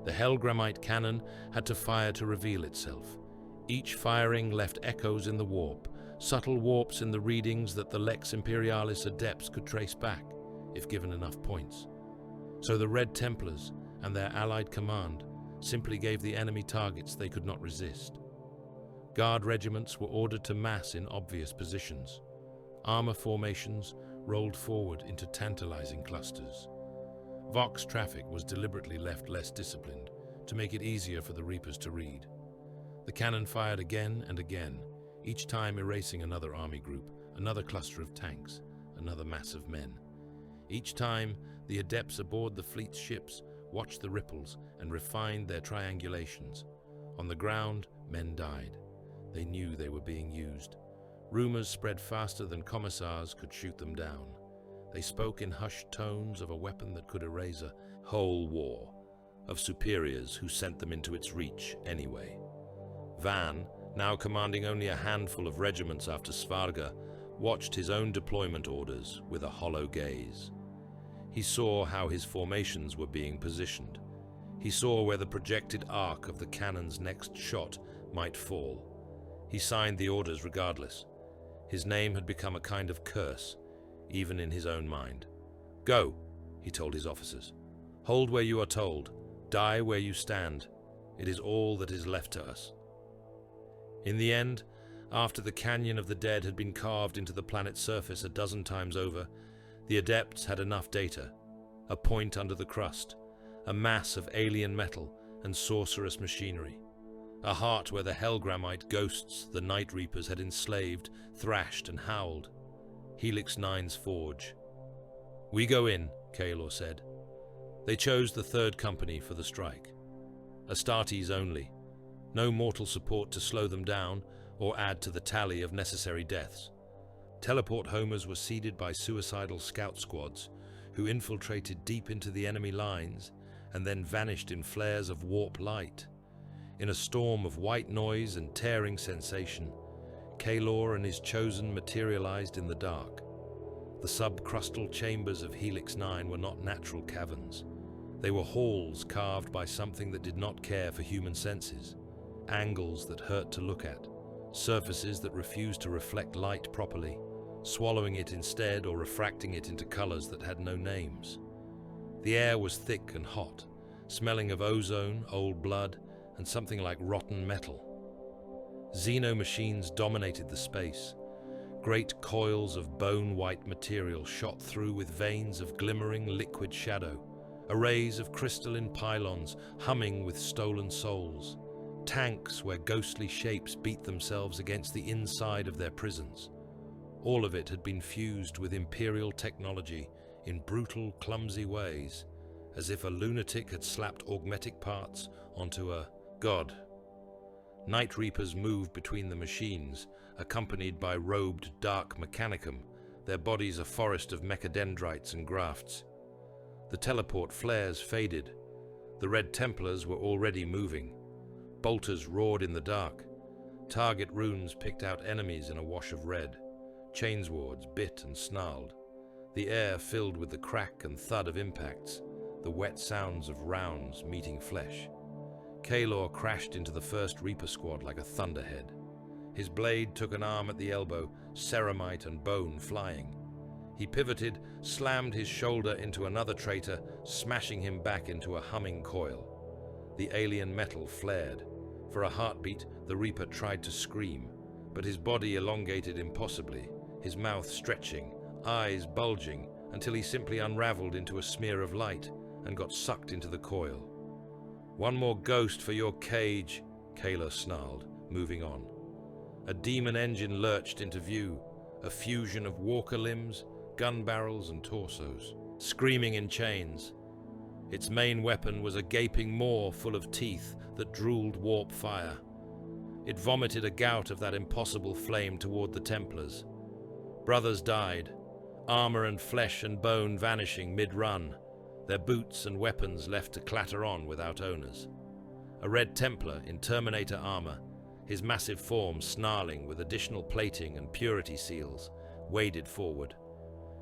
The Helgramite cannon had to fire to reveal itself. Each firing left echoes in the warp, subtle warps in the readings that the Lex Imperialis adepts could trace back, if given enough points. So the Red Templars and their allied command simply gave the enemy targets they could not resist. Guard regiments were ordered to mass in obvious positions. Armor formations rolled forward into tantalizing clusters. Vox traffic was deliberately left less disciplined to make it easier for the Reapers to read. The cannon fired again and again, each time erasing another army group, another cluster of tanks, another mass of men. Each time, the adepts aboard the fleet's ships watched the ripples and refined their triangulations. On the ground, men died. They knew they were being used. Rumors spread faster than commissars could shoot them down. They spoke in hushed tones of a weapon that could erase a whole war, of superiors who sent them into its reach anyway. Van, now commanding only a handful of regiments after Svarga, watched his own deployment orders with a hollow gaze. He saw how his formations were being positioned. He saw where the projected arc of the cannon's next shot might fall. He signed the orders regardless. His name had become a kind of curse, even in his own mind. "Go," he told his officers. "Hold where you are told. Die where you stand. It is all that is left to us." In the end, after the Canyon of the Dead had been carved into the planet's surface a dozen times over, the Adepts had enough data. A point under the crust, a mass of alien metal and sorcerous machinery. A heart where the Helgramite ghosts the Night Reapers had enslaved, thrashed and howled. Helix 9's forge. "We go in," Kaelor said. They chose the 3rd Company for the strike. Astartes only. No mortal support to slow them down or add to the tally of necessary deaths. Teleport homers were seeded by suicidal scout squads who infiltrated deep into the enemy lines and then vanished in flares of warp light. In a storm of white noise and tearing sensation, Kaelor and his chosen materialized in the dark. The subcrustal chambers of Helix 9 were not natural caverns. They were halls carved by something that did not care for human senses. Angles that hurt to look at, surfaces that refused to reflect light properly, swallowing it instead or refracting it into colors that had no names. The air was thick and hot, smelling of ozone, old blood, and something like rotten metal. Xenomachines dominated the space. Great coils of bone-white material shot through with veins of glimmering liquid shadow, arrays of crystalline pylons humming with stolen souls. Tanks where ghostly shapes beat themselves against the inside of their prisons. All of it had been fused with Imperial technology in brutal, clumsy ways, as if a lunatic had slapped augmetic parts onto a god. Night Reapers moved between the machines, accompanied by robed dark mechanicum, their bodies a forest of mechadendrites and grafts. The teleport flares faded. The Red Templars were already moving. Bolters roared in the dark. Target runes picked out enemies in a wash of red. Chainswords bit and snarled. The air filled with the crack and thud of impacts, the wet sounds of rounds meeting flesh. Kalor crashed into the first Reaper squad like a thunderhead. His blade took an arm at the elbow, ceramite and bone flying. He pivoted, slammed his shoulder into another traitor, smashing him back into a humming coil. The alien metal flared. For a heartbeat, the Reaper tried to scream, but his body elongated impossibly, his mouth stretching, eyes bulging, until he simply unraveled into a smear of light and got sucked into the coil. "One more ghost for your cage," Kalor snarled, moving on. A demon engine lurched into view, a fusion of walker limbs, gun barrels and torsos, screaming in chains. Its main weapon was a gaping maw full of teeth that drooled warp fire. It vomited a gout of that impossible flame toward the Templars. Brothers died, armor and flesh and bone vanishing mid-run, their boots and weapons left to clatter on without owners. A Red Templar in Terminator armor, his massive form snarling with additional plating and purity seals, waded forward.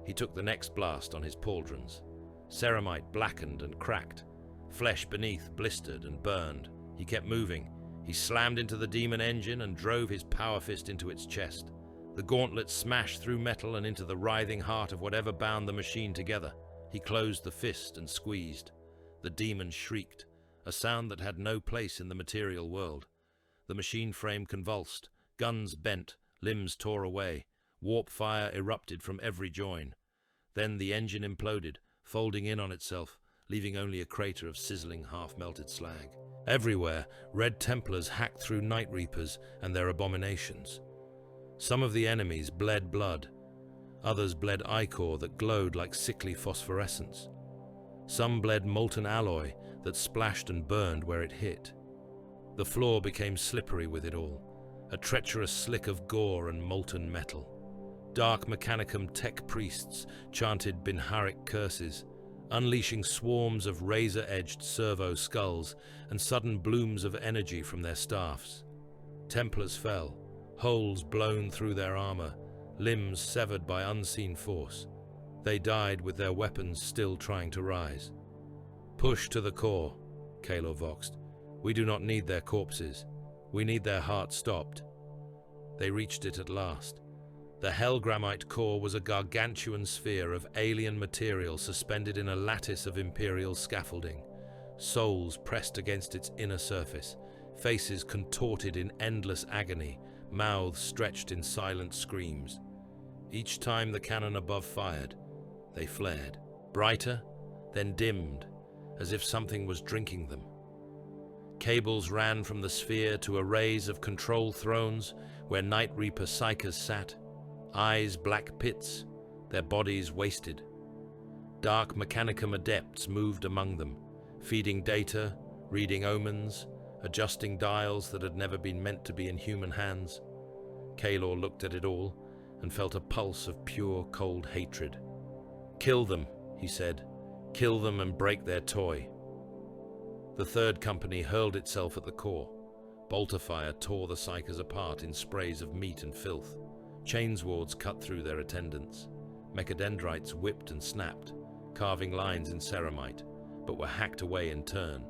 He took the next blast on his pauldrons. Ceramite blackened and cracked. Flesh beneath blistered and burned. He kept moving. He slammed into the demon engine and drove his power fist into its chest. The gauntlet smashed through metal and into the writhing heart of whatever bound the machine together. He closed the fist and squeezed. The demon shrieked, a sound that had no place in the material world. The machine frame convulsed, guns bent, limbs tore away. Warp fire erupted from every join. Then the engine imploded, folding in on itself, leaving only a crater of sizzling, half-melted slag. Everywhere, Red Templars hacked through Night Reapers and their abominations. Some of the enemies bled blood. Others bled ichor that glowed like sickly phosphorescence. Some bled molten alloy that splashed and burned where it hit. The floor became slippery with it all, a treacherous slick of gore and molten metal. Dark Mechanicum tech priests chanted Binharic curses, unleashing swarms of razor-edged servo skulls and sudden blooms of energy from their staffs. Templars fell, holes blown through their armor, limbs severed by unseen force. They died with their weapons still trying to rise. "Push to the core," Kalor voxed. "We do not need their corpses. We need their hearts stopped." They reached it at last. The Hellgramite core was a gargantuan sphere of alien material suspended in a lattice of Imperial scaffolding. Souls pressed against its inner surface, faces contorted in endless agony, mouths stretched in silent screams. Each time the cannon above fired, they flared, brighter, then dimmed, as if something was drinking them. Cables ran from the sphere to arrays of control thrones where Night Reaper psychers sat, eyes black pits, their bodies wasted. Dark Mechanicum adepts moved among them, feeding data, reading omens, adjusting dials that had never been meant to be in human hands. Kalor looked at it all and felt a pulse of pure, cold hatred. "Kill them," he said. "Kill them and break their toy." The third company hurled itself at the core. Bolter fire tore the psychers apart in sprays of meat and filth. Chainswords cut through their attendants. Mechadendrites whipped and snapped, carving lines in ceramite, but were hacked away in turn.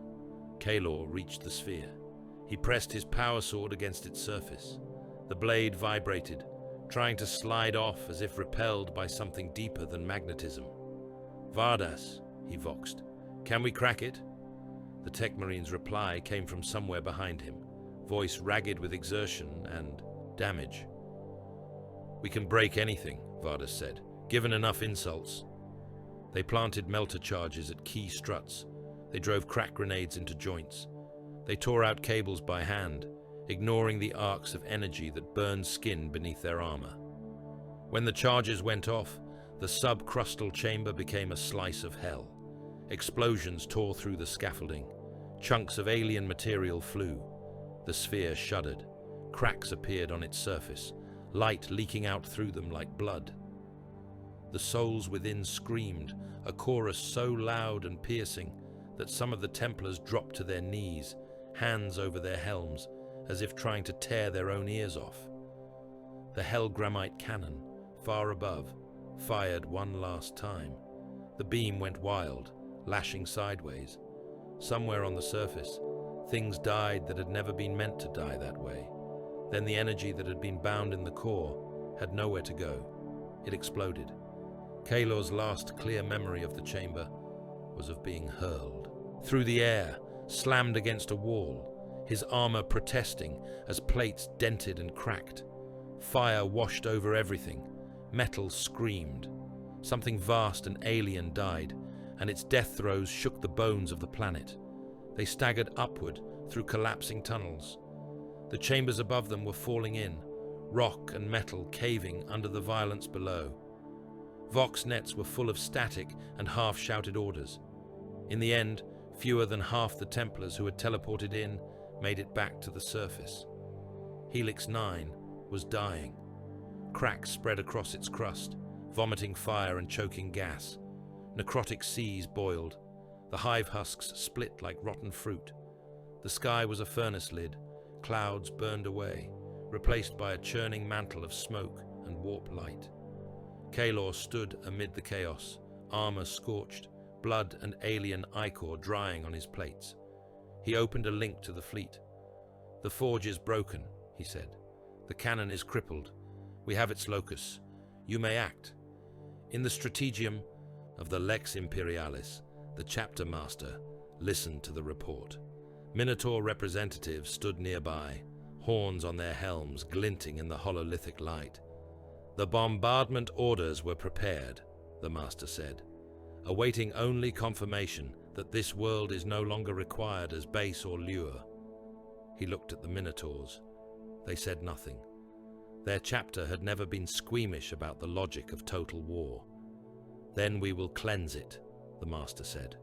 Kalor reached the sphere. He pressed his power sword against its surface. The blade vibrated, trying to slide off as if repelled by something deeper than magnetism. "Vardas," he voxed. "Can we crack it?" The Tech Marine's reply came from somewhere behind him, voice ragged with exertion and damage. "We can break anything," Vardas said, "given enough insults." They planted melter charges at key struts. They drove crack grenades into joints. They tore out cables by hand, ignoring the arcs of energy that burned skin beneath their armor. When the charges went off, the subcrustal chamber became a slice of hell. Explosions tore through the scaffolding. Chunks of alien material flew. The sphere shuddered. Cracks appeared on its surface, light leaking out through them like blood. The souls within screamed, a chorus so loud and piercing that some of the Templars dropped to their knees, hands over their helms, as if trying to tear their own ears off. The Hellgramite cannon, far above, fired one last time. The beam went wild, lashing sideways. Somewhere on the surface, Things died that had never been meant to die that way. Then the energy that had been bound in the core had nowhere to go. It exploded. Kaylor's last clear memory of the chamber was of being hurled through the air, slammed against a wall, his armor protesting as plates dented and cracked. Fire washed over everything. Metal screamed. Something vast and alien died, and its death throes shook the bones of the planet. They staggered upward through collapsing tunnels. The chambers above them were falling in, rock and metal caving under the violence below. Vox nets were full of static and half-shouted orders. In the end, fewer than half the Templars who had teleported in made it back to the surface. Helix 9 was dying. Cracks spread across its crust, vomiting fire and choking gas. Necrotic seas boiled. The hive husks split like rotten fruit. The sky was a furnace lid. Clouds burned away, replaced by a churning mantle of smoke and warp light. Kaylor stood amid the chaos, armor scorched, blood and alien ichor drying on his plates. He opened a link to the fleet. "The forge is broken," he said. "The cannon is crippled. We have its locus. You may act." In the strategium of the Lex Imperialis, the chapter master listened to the report. Minotaur representatives stood nearby, horns on their helms glinting in the hololithic light. "The bombardment orders were prepared," the master said, "awaiting only confirmation that this world is no longer required as base or lure." He looked at the Minotaurs. They said nothing. Their chapter had never been squeamish about the logic of total war. "Then we will cleanse it," the master said.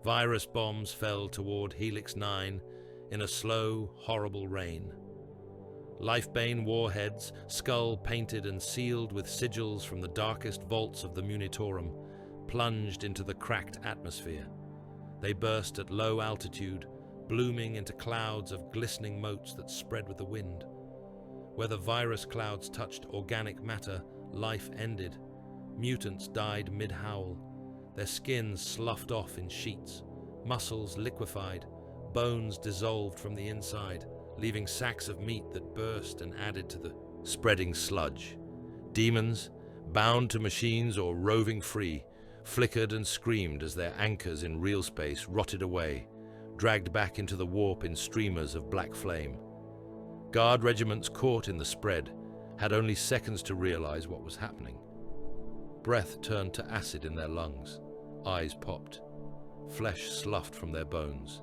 Virus bombs fell toward Helix 9 in a slow, horrible rain. Lifebane warheads, skull-painted and sealed with sigils from the darkest vaults of the Munitorum, plunged into the cracked atmosphere. They burst at low altitude, blooming into clouds of glistening motes that spread with the wind. Where the virus clouds touched organic matter, life ended. Mutants died mid-howl. Their skins sloughed off in sheets, muscles liquefied, bones dissolved from the inside, leaving sacks of meat that burst and added to the spreading sludge. Demons, bound to machines or roving free, flickered and screamed as their anchors in real space rotted away, dragged back into the warp in streamers of black flame. Guard regiments caught in the spread had only seconds to realize what was happening. Breath turned to acid in their lungs. Eyes popped. Flesh sloughed from their bones.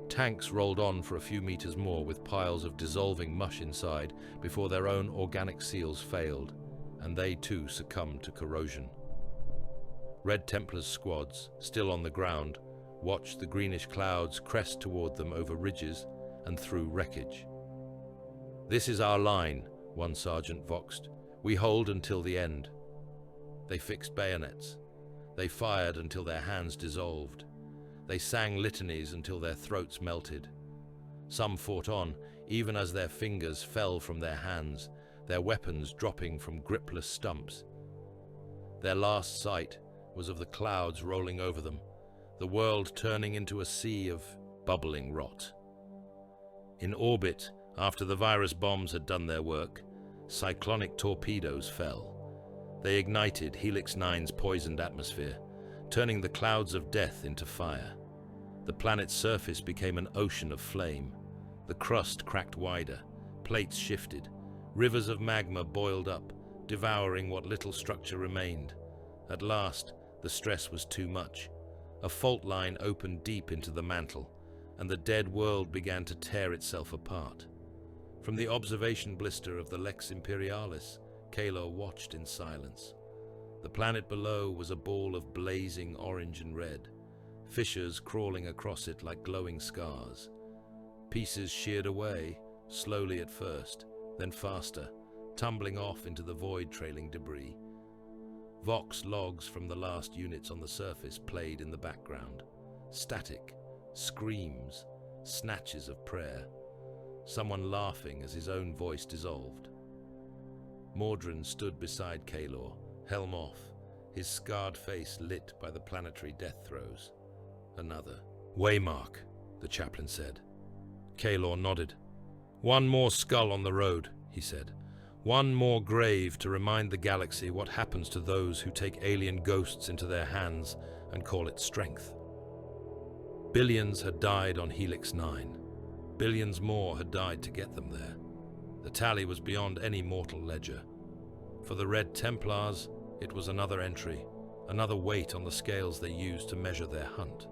Tanks rolled on for a few meters more with piles of dissolving mush inside before their own organic seals failed, and they too succumbed to corrosion. Red Templars squads, still on the ground, watched the greenish clouds crest toward them over ridges and through wreckage. "This is our line," one sergeant voxed. "We hold until the end." They fixed bayonets. They fired until their hands dissolved. They sang litanies until their throats melted. Some fought on, even as their fingers fell from their hands, their weapons dropping from gripless stumps. Their last sight was of the clouds rolling over them, the world turning into a sea of bubbling rot. In orbit, after the virus bombs had done their work, cyclonic torpedoes fell. They ignited Helix 9's poisoned atmosphere, turning the clouds of death into fire. The planet's surface became an ocean of flame. The crust cracked wider, plates shifted, rivers of magma boiled up, devouring what little structure remained. At last, the stress was too much. A fault line opened deep into the mantle, and the dead world began to tear itself apart. From the observation blister of the Lex Imperialis, Kaylor watched in silence. The planet below was a ball of blazing orange and red, fissures crawling across it like glowing scars. Pieces sheared away, slowly at first, then faster, tumbling off into the void-trailing debris. Vox logs from the last units on the surface played in the background. Static, screams, snatches of prayer. Someone laughing as his own voice dissolved. Mordrin stood beside Kaylor, helm off, his scarred face lit by the planetary death throes. Another. "Waymark," the chaplain said. Kaelor nodded. "One more skull on the road," he said. "One more grave to remind the galaxy what happens to those who take alien ghosts into their hands and call it strength." Billions had died on Helix 9. Billions more had died to get them there. The tally was beyond any mortal ledger. For the Red Templars, it was another entry, another weight on the scales they used to measure their hunt.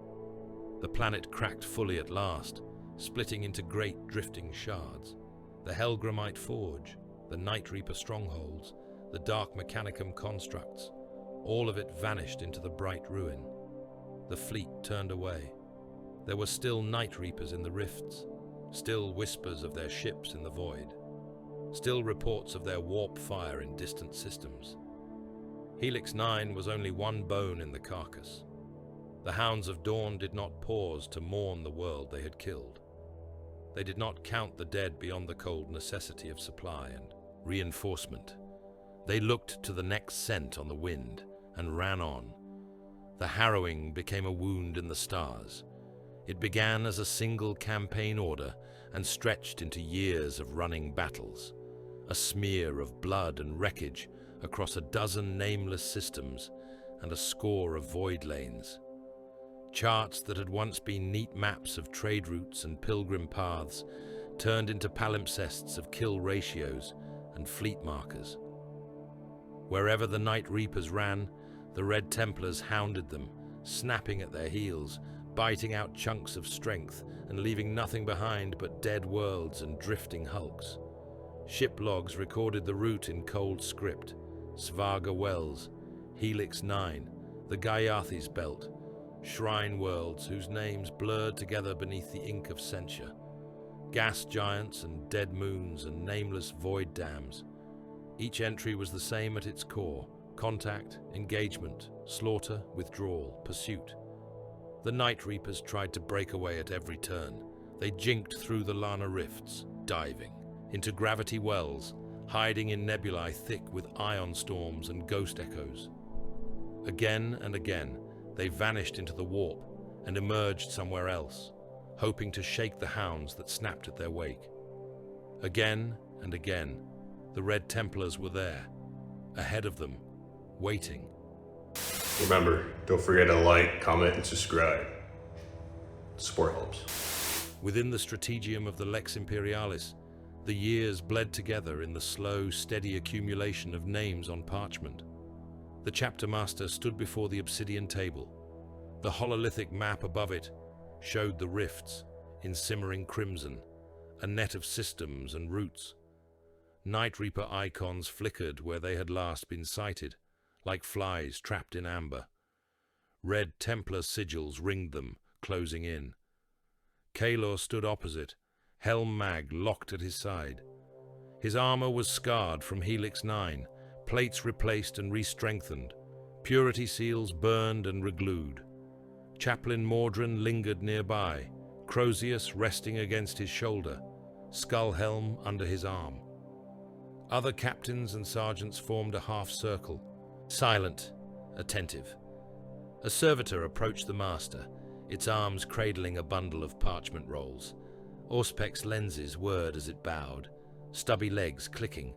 The planet cracked fully at last, splitting into great drifting shards. The Helgramite Forge, the Night Reaper strongholds, the Dark Mechanicum constructs, all of it vanished into the bright ruin. The fleet turned away. There were still Night Reapers in the rifts, still whispers of their ships in the void, still reports of their warp fire in distant systems. Helix 9 was only one bone in the carcass. The Hounds of Dorn did not pause to mourn the world they had killed. They did not count the dead beyond the cold necessity of supply and reinforcement. They looked to the next scent on the wind and ran on. The harrowing became a wound in the stars. It began as a single campaign order and stretched into years of running battles, a smear of blood and wreckage across a dozen nameless systems and a score of void lanes. Charts that had once been neat maps of trade routes and pilgrim paths turned into palimpsests of kill ratios and fleet markers. Wherever the Night Reapers ran, the Red Templars hounded them, snapping at their heels, biting out chunks of strength and leaving nothing behind but dead worlds and drifting hulks. Ship logs recorded the route in cold script: Svarga Wells, Helix 9, the Gaiathes Belt, shrine worlds whose names blurred together beneath the ink of censure, gas giants and dead moons and nameless void dams. Each entry was the same at its core: contact, engagement, slaughter, withdrawal, pursuit. The Night Reapers tried to break away at every turn. They jinked through the Lana rifts, diving into gravity wells, hiding in nebulae thick with ion storms and ghost echoes. Again and again, they vanished into the warp and emerged somewhere else, hoping to shake the hounds that snapped at their wake. Again and again, the Red Templars were there, ahead of them, waiting. Remember, don't forget to like, comment, and subscribe. Support helps. Within the strategium of the Lex Imperialis, the years bled together in the slow, steady accumulation of names on parchment. The chapter master stood before the obsidian table. The hololithic map above it showed the rifts in simmering crimson, a net of systems and routes. Night Reaper icons flickered where they had last been sighted, like flies trapped in amber. Red Templar sigils ringed them, closing in. Kaelor stood opposite, helm mag locked at his side. His armor was scarred from Helix 9, plates replaced and re-strengthened, purity seals burned and reglued. Chaplain Mordrin lingered nearby, Crozius resting against his shoulder, skull helm under his arm. Other captains and sergeants formed a half-circle, silent, attentive. A servitor approached the master, its arms cradling a bundle of parchment rolls. Auspec's lenses whirred as it bowed, stubby legs clicking.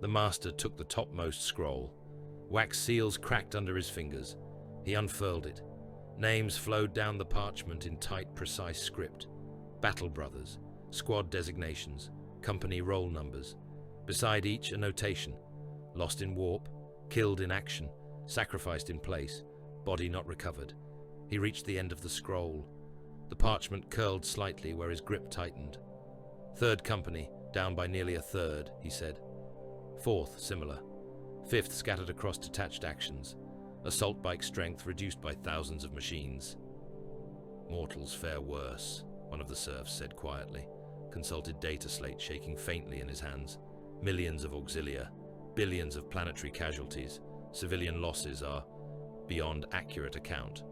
The master took the topmost scroll. Wax seals cracked under his fingers. He unfurled it. Names flowed down the parchment in tight, precise script. Battle brothers, squad designations, company roll numbers. Beside each, a notation: lost in warp, killed in action, sacrificed in place, body not recovered. He reached the end of the scroll. The parchment curled slightly where his grip tightened. Third company, down by nearly a third, he said. Fourth, similar. Fifth, scattered across detached actions. Assault bike strength reduced by thousands of machines. Mortals fare worse, one of the serfs said quietly, consulted data slate shaking faintly in his hands. Millions of auxilia, billions of planetary casualties. Civilian losses are beyond accurate account.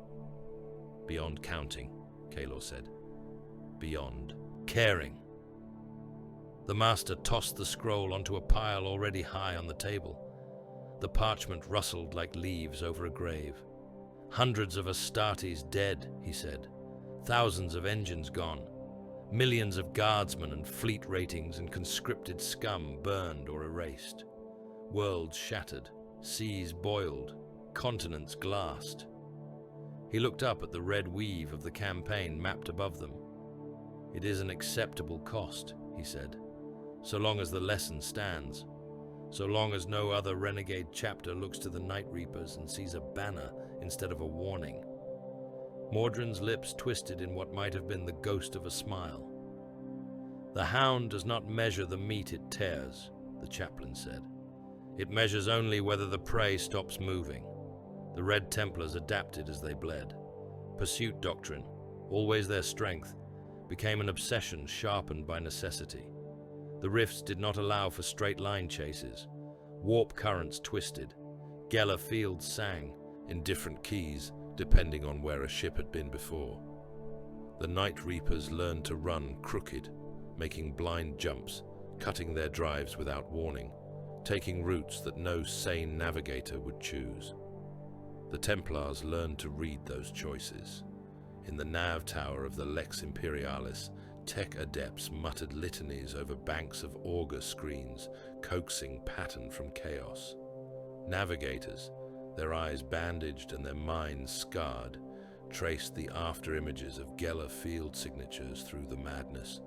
Beyond counting, Kaelor said. Beyond caring. The master tossed the scroll onto a pile already high on the table. The parchment rustled like leaves over a grave. Hundreds of Astartes dead, he said. Thousands of engines gone. Millions of guardsmen and fleet ratings and conscripted scum burned or erased. Worlds shattered, seas boiled, continents glassed. He looked up at the red weave of the campaign mapped above them. "It is an acceptable cost," he said, "so long as the lesson stands. So long as no other renegade chapter looks to the Night Reapers and sees a banner instead of a warning." Mordrin's lips twisted in what might have been the ghost of a smile. "The hound does not measure the meat it tears," the chaplain said. "It measures only whether the prey stops moving." The Red Templars adapted as they bled. Pursuit doctrine, always their strength, became an obsession sharpened by necessity. The rifts did not allow for straight-line chases. Warp currents twisted. Geller fields sang, in different keys, depending on where a ship had been before. The Night Reapers learned to run crooked, making blind jumps, cutting their drives without warning, taking routes that no sane navigator would choose. The Templars learned to read those choices. In the nav tower of the Lex Imperialis, tech adepts muttered litanies over banks of auger screens, coaxing pattern from chaos. Navigators, their eyes bandaged and their minds scarred, traced the after-images of Geller field signatures through the madness,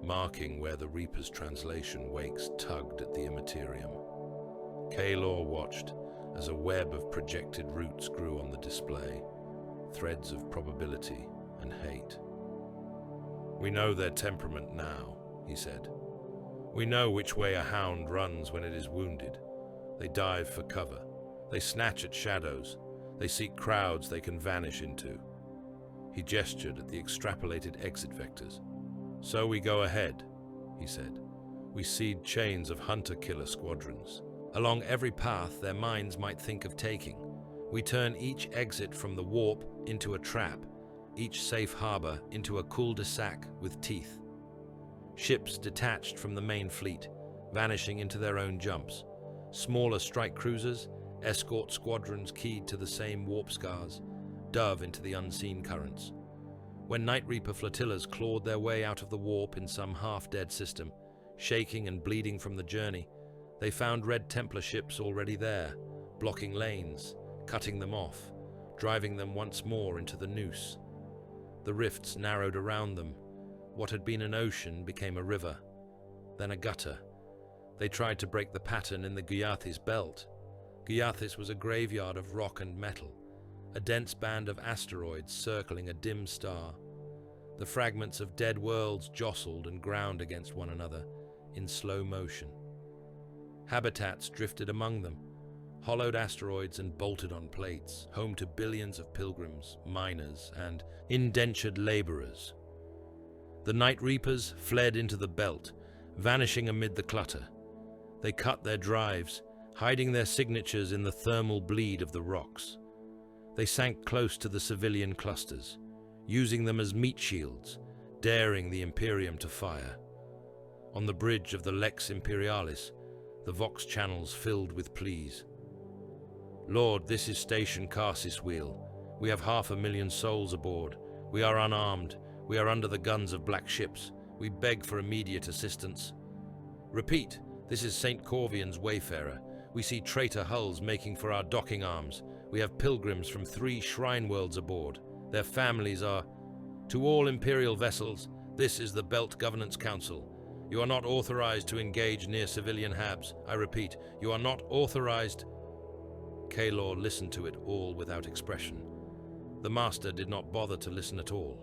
marking where the Reaper's translation wakes tugged at the immaterium. Kaelor watched as a web of projected routes grew on the display, threads of probability and hate. "We know their temperament now," he said. "We know which way a hound runs when it is wounded. They dive for cover. They snatch at shadows. They seek crowds they can vanish into." He gestured at the extrapolated exit vectors. "So we go ahead," he said. "We seed chains of hunter-killer squadrons. Along every path their minds might think of taking. We turn each exit from the warp into a trap, each safe harbor into a cul-de-sac with teeth. Ships detached from the main fleet, vanishing into their own jumps. Smaller strike cruisers, escort squadrons keyed to the same warp scars, dove into the unseen currents. When Night Reaper flotillas clawed their way out of the warp in some half-dead system, shaking and bleeding from the journey, they found Red Templar ships already there, blocking lanes, cutting them off, driving them once more into the noose. The rifts narrowed around them. What had been an ocean became a river, then a gutter. They tried to break the pattern in the Guyathis belt. Guyathis was a graveyard of rock and metal, a dense band of asteroids circling a dim star. The fragments of dead worlds jostled and ground against one another in slow motion. Habitats drifted among them, hollowed asteroids and bolted on plates, home to billions of pilgrims, miners, and indentured laborers. The Night Reapers fled into the belt, vanishing amid the clutter. They cut their drives, hiding their signatures in the thermal bleed of the rocks. They sank close to the civilian clusters, using them as meat shields, daring the Imperium to fire. On the bridge of the Lex Imperialis, the Vox channels filled with pleas. "Lord, this is Station Carsis Wheel. We have 500,000 souls aboard. We are unarmed. We are under the guns of black ships. We beg for immediate assistance." "Repeat, this is St. Corvian's Wayfarer. We see traitor hulls making for our docking arms. We have pilgrims from 3 shrine worlds aboard. Their families are... To all Imperial vessels, this is the Belt Governance Council. You are not authorized to engage near civilian habs. I repeat, you are not authorized..." Kaelor listened to it all without expression. The Master did not bother to listen at all.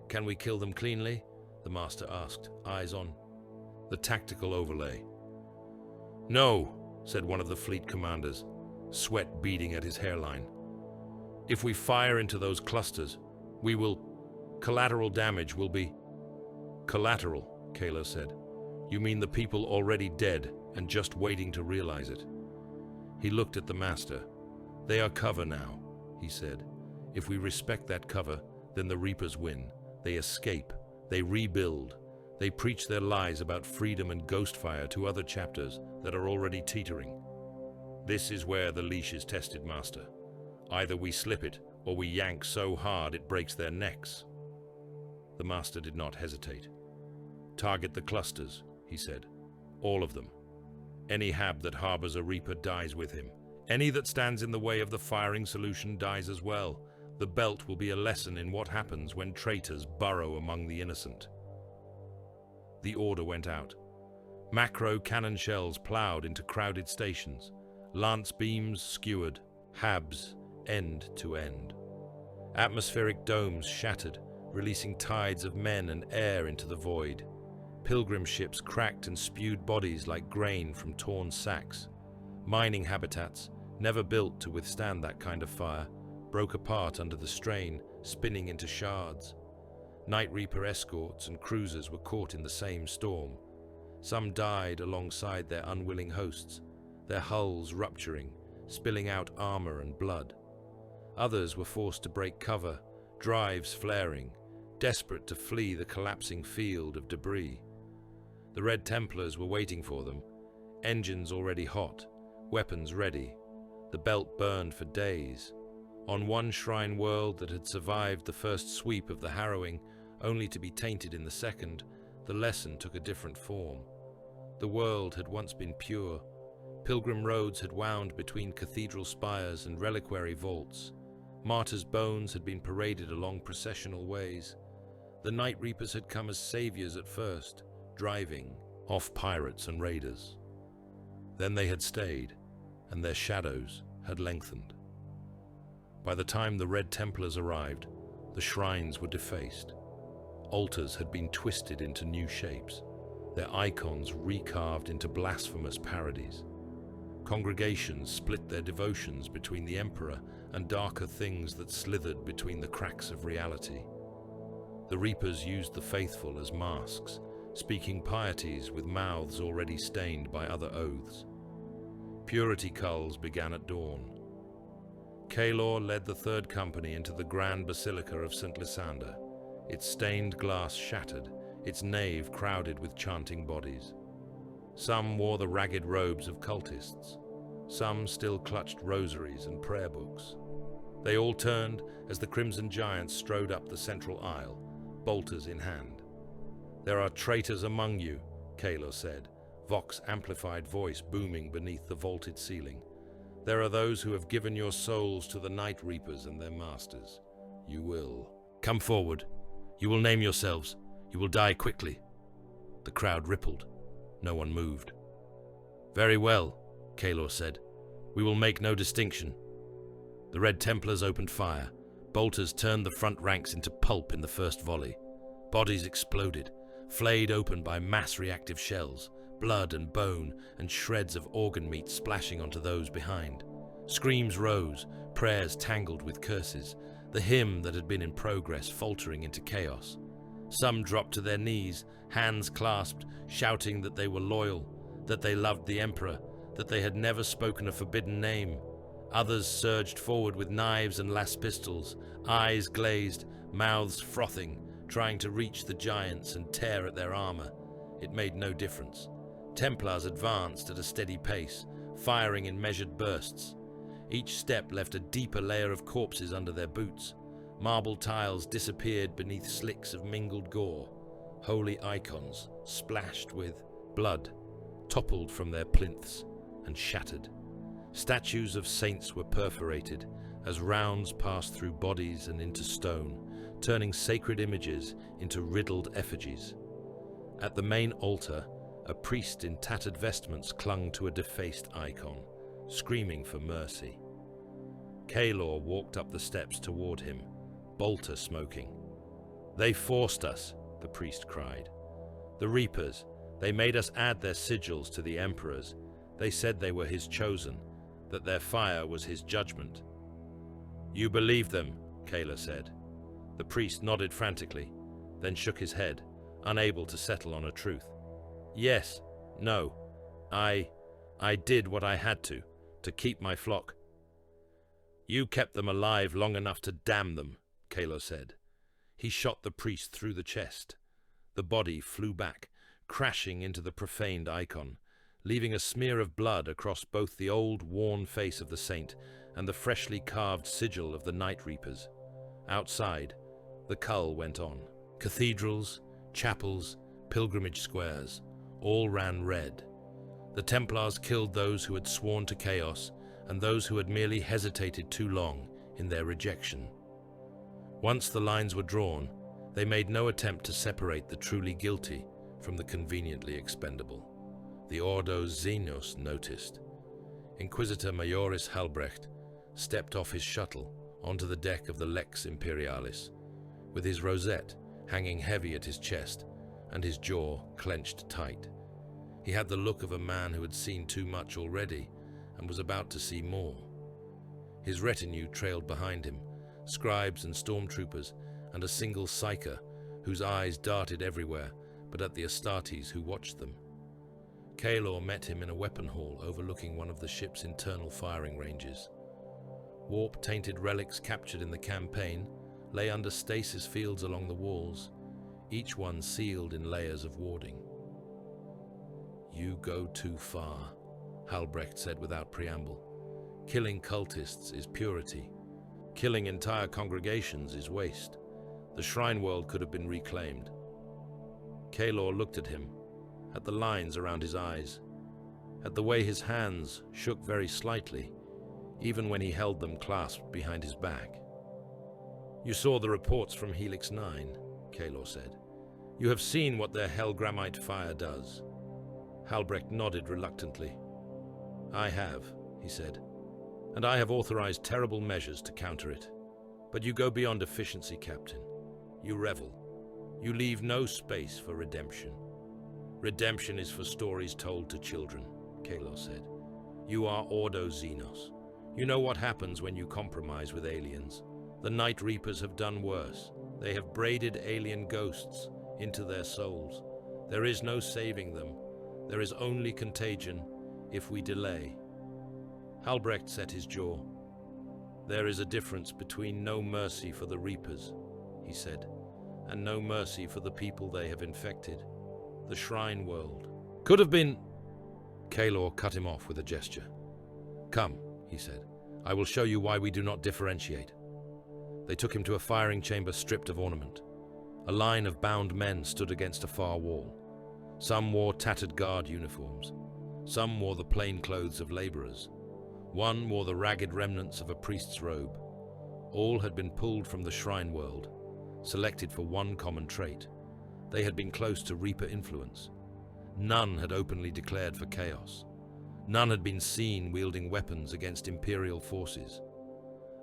"Can we kill them cleanly?" the Master asked, eyes on the tactical overlay. "No," said one of the fleet commanders, sweat beading at his hairline. "If we fire into those clusters, we will... collateral damage will be..." "Collateral," Kaelor said. "You mean the people already dead and just waiting to realize it?" He looked at the Master. "They are cover now," he said. "If we respect that cover, then the Reapers win. They escape. They rebuild. They preach their lies about freedom and ghostfire to other chapters that are already teetering. This is where the leash is tested, Master. Either we slip it, or we yank so hard it breaks their necks." The master did not hesitate. "Target the clusters," he said. "All of them. Any hab that harbors a reaper dies with him. Any that stands in the way of the firing solution dies as well. The belt will be a lesson in what happens when traitors burrow among the innocent." The order went out. Macro cannon shells ploughed into crowded stations. Lance beams skewered, habs end to end. Atmospheric domes shattered, releasing tides of men and air into the void. Pilgrim ships cracked and spewed bodies like grain from torn sacks. Mining habitats, never built to withstand that kind of fire, broke apart under the strain, spinning into shards. Night Reaper escorts and cruisers were caught in the same storm. Some died alongside their unwilling hosts, their hulls rupturing, spilling out armor and blood. Others were forced to break cover, drives flaring, desperate to flee the collapsing field of debris. The Red Templars were waiting for them, engines already hot, weapons ready. The belt burned for days. On one shrine world that had survived the first sweep of the harrowing, only to be tainted in the second, the lesson took a different form. The world had once been pure. Pilgrim roads had wound between cathedral spires and reliquary vaults. Martyrs' bones had been paraded along processional ways. The Night Reapers had come as saviors at first, driving off pirates and raiders. Then they had stayed, and their shadows had lengthened. By the time the Red Templars arrived, the shrines were defaced. Altars had been twisted into new shapes, their icons recarved into blasphemous parodies. Congregations split their devotions between the Emperor and darker things that slithered between the cracks of reality. The Reapers used the faithful as masks, speaking pieties with mouths already stained by other oaths. Purity culls began at dawn. Kalor led the Third Company into the Grand Basilica of St. Lysander, its stained glass shattered, its nave crowded with chanting bodies. Some wore the ragged robes of cultists. Some still clutched rosaries and prayer books. They all turned as the Crimson Giants strode up the central aisle, bolters in hand. "There are traitors among you," Kalor said, vox-amplified voice booming beneath the vaulted ceiling. "There are those who have given your souls to the Night Reapers and their masters. You will. Come forward. You will name yourselves. You will die quickly." The crowd rippled. No one moved. "Very well," Kalor said. "We will make no distinction." The Red Templars opened fire. Bolters turned the front ranks into pulp in the first volley. Bodies exploded, flayed open by mass reactive shells, blood and bone and shreds of organ meat splashing onto those behind. Screams rose, prayers tangled with curses, the hymn that had been in progress faltering into chaos. Some dropped to their knees, hands clasped, shouting that they were loyal, that they loved the Emperor, that they had never spoken a forbidden name. Others surged forward with knives and las pistols, eyes glazed, mouths frothing, trying to reach the giants and tear at their armor. It made no difference. Templars advanced at a steady pace, firing in measured bursts. Each step left a deeper layer of corpses under their boots. Marble tiles disappeared beneath slicks of mingled gore. Holy icons, splashed with blood, toppled from their plinths and shattered. Statues of saints were perforated as rounds passed through bodies and into stone, turning sacred images into riddled effigies. At the main altar, a priest in tattered vestments clung to a defaced icon, screaming for mercy. Kalor walked up the steps toward him, bolter smoking. "They forced us," the priest cried. "The Reapers, they made us add their sigils to the Emperor's. They said they were his chosen, that their fire was his judgment." "You believe them," Kalor said. The priest nodded frantically, then shook his head, unable to settle on a truth. "Yes, no, I did what I had to keep my flock." "You kept them alive long enough to damn them," Kalor said. He shot the priest through the chest. The body flew back, crashing into the profaned icon, leaving a smear of blood across both the old, worn face of the saint and the freshly carved sigil of the Night Reapers. Outside, the cull went on, Cathedrals, chapels, pilgrimage squares, all ran red. The Templars killed those who had sworn to chaos and those who had merely hesitated too long in their rejection. Once the lines were drawn, they made no attempt to separate the truly guilty from the conveniently expendable. The Ordo Xenos noticed. Inquisitor Majoris Halbrecht stepped off his shuttle onto the deck of the Lex Imperialis, with his rosette hanging heavy at his chest and his jaw clenched tight. He had the look of a man who had seen too much already and was about to see more. His retinue trailed behind him, scribes and stormtroopers, and a single psyker whose eyes darted everywhere but at the Astartes who watched them. Kaelor met him in a weapon hall overlooking one of the ship's internal firing ranges. Warp-tainted relics captured in the campaign lay under stasis fields along the walls, each one sealed in layers of warding. "You go too far," Halbrecht said without preamble. "Killing cultists is purity. Killing entire congregations is waste. The shrine world could have been reclaimed." Kaelor looked at him, at the lines around his eyes, at the way his hands shook very slightly, even when he held them clasped behind his back. "You saw the reports from Helix 9, Kaelor said. "You have seen what their Hellgrammite fire does." Halbrecht nodded reluctantly. "I have," he said, "and I have authorized terrible measures to counter it. But you go beyond efficiency, Captain. You revel. You leave no space for redemption." "Redemption is for stories told to children," Kaelor said. "You are Ordo Xenos. You know what happens when you compromise with aliens. The Night Reapers have done worse. They have braided alien ghosts into their souls. There is no saving them. There is only contagion if we delay." Halbrecht set his jaw. "There is a difference between no mercy for the Reapers," he said, "and no mercy for the people they have infected. The Shrine world could have been—" Kaelor cut him off with a gesture. "Come," he said. "I will show you why we do not differentiate." They took him to a firing chamber stripped of ornament. A line of bound men stood against a far wall. Some wore tattered guard uniforms. Some wore the plain clothes of laborers. One wore the ragged remnants of a priest's robe. All had been pulled from the shrine world, selected for one common trait. They had been close to Reaper influence. None had openly declared for chaos. None had been seen wielding weapons against Imperial forces.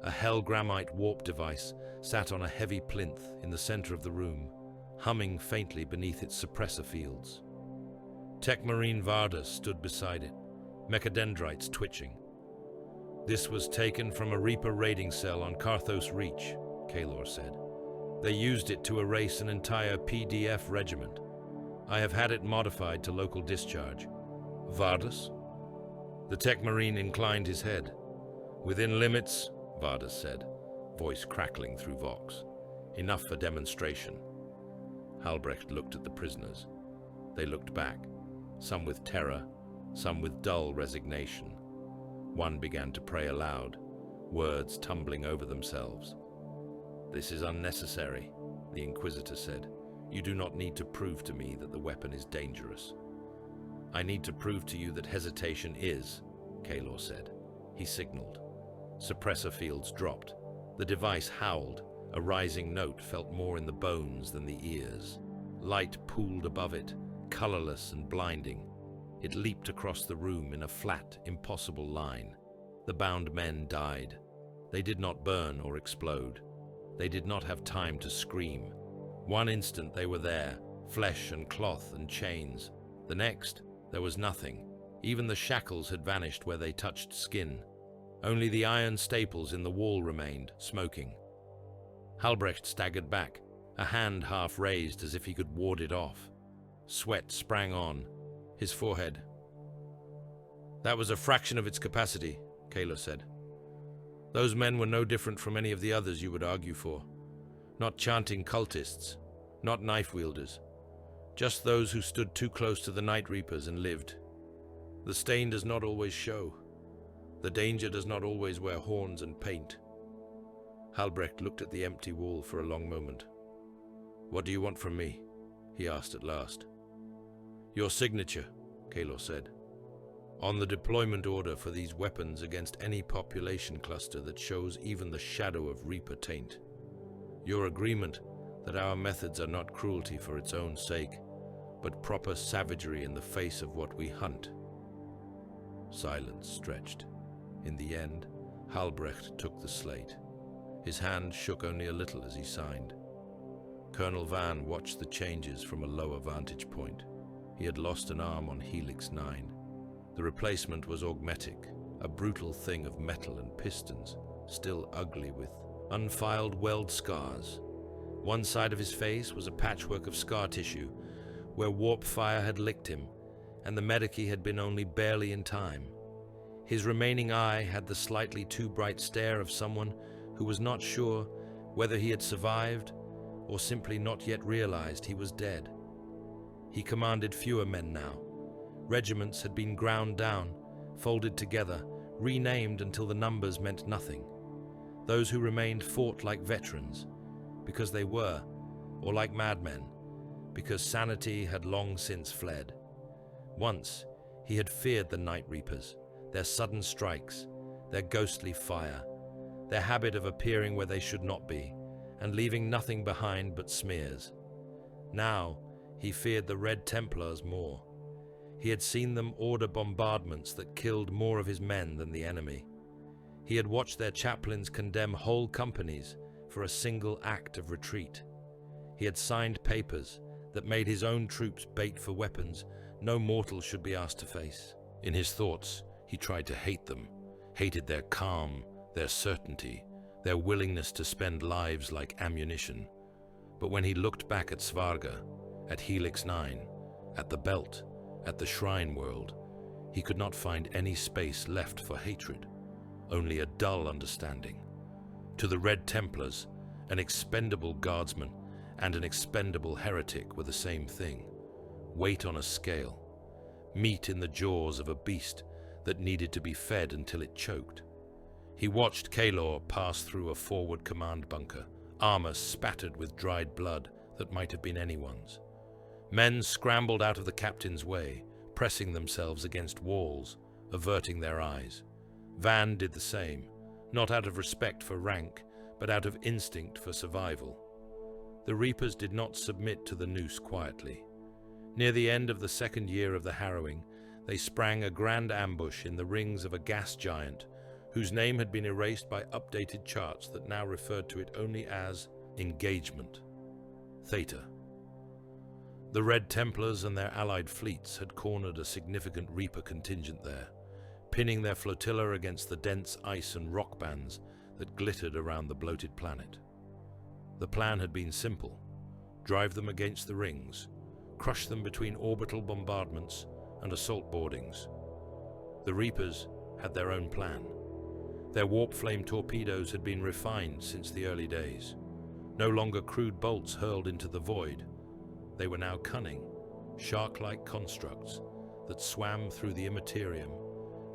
A Hellgrammite warp device sat on a heavy plinth in the center of the room, humming faintly beneath its suppressor fields. Techmarine Vardas stood beside it, mechadendrites twitching. "This was taken from a Reaper raiding cell on Karthos Reach," Kaelor said. "They used it to erase an entire PDF regiment. I have had it modified to local discharge." "Vardas?" The Techmarine inclined his head. "Within limits," Vardas said, voice crackling through Vox. "Enough for demonstration." Halbrecht looked at the prisoners. They looked back, some with terror, some with dull resignation. One began to pray aloud, words tumbling over themselves. "This is unnecessary," the Inquisitor said. "You do not need to prove to me that the weapon is dangerous." "I need to prove to you that hesitation is," Kaelor said. He signaled. Suppressor fields dropped. The device howled. A rising note felt more in the bones than the ears. Light pooled above it, colorless and blinding. It leaped across the room in a flat, impossible line. The bound men died. They did not burn or explode. They did not have time to scream. One instant they were there, flesh and cloth and chains. The next, there was nothing. Even the shackles had vanished where they touched skin. Only the iron staples in the wall remained, smoking. Halbrecht staggered back, a hand half raised as if he could ward it off. Sweat sprang on his forehead. "That was a fraction of its capacity," Kaelor said. "Those men were no different from any of the others you would argue for. Not chanting cultists, not knife wielders. Just those who stood too close to the Night Reapers and lived. The stain does not always show. The danger does not always wear horns and paint." Halbrecht looked at the empty wall for a long moment. "What do you want from me?" he asked at last. "Your signature," Kaelor said, "on the deployment order for these weapons against any population cluster that shows even the shadow of Reaper taint. Your agreement that our methods are not cruelty for its own sake, but proper savagery in the face of what we hunt." Silence stretched. In the end, Halbrecht took the slate. His hand shook only a little as he signed. Colonel Van watched the changes from a lower vantage point. He had lost an arm on Helix 9. The replacement was augmetic, a brutal thing of metal and pistons, still ugly with unfiled weld scars. One side of his face was a patchwork of scar tissue, where warp fire had licked him, and the medici had been only barely in time. His remaining eye had the slightly too bright stare of someone who was not sure whether he had survived or simply not yet realized he was dead. He commanded fewer men now. Regiments had been ground down, folded together, renamed until the numbers meant nothing. Those who remained fought like veterans, because they were, or like madmen, because sanity had long since fled. Once, he had feared the Night Reapers, their sudden strikes, their ghostly fire, their habit of appearing where they should not be, and leaving nothing behind but smears. Now, he feared the Red Templars more. He had seen them order bombardments that killed more of his men than the enemy. He had watched their chaplains condemn whole companies for a single act of retreat. He had signed papers that made his own troops bait for weapons no mortal should be asked to face. In his thoughts, he tried to hate them, hated their calm, their certainty, their willingness to spend lives like ammunition. But when he looked back at Svarga, at Helix 9, at the Belt, at the Shrine World, he could not find any space left for hatred, only a dull understanding. To the Red Templars, an expendable guardsman and an expendable heretic were the same thing. Weight on a scale, meat in the jaws of a beast that needed to be fed until it choked. He watched Kaelor pass through a forward command bunker, armor spattered with dried blood that might have been anyone's. Men scrambled out of the captain's way, pressing themselves against walls, averting their eyes. Van did the same, not out of respect for rank, but out of instinct for survival. The Reapers did not submit to the noose quietly. Near the end of the second year of the harrowing, they sprang a grand ambush in the rings of a gas giant, whose name had been erased by updated charts that now referred to it only as Engagement. Theta. The Red Templars and their allied fleets had cornered a significant Reaper contingent there, pinning their flotilla against the dense ice and rock bands that glittered around the bloated planet. The plan had been simple: drive them against the rings, crush them between orbital bombardments and assault boardings. The Reapers had their own plan. Their warp flame torpedoes had been refined since the early days. No longer crude bolts hurled into the void. They were now cunning, shark-like constructs that swam through the immaterium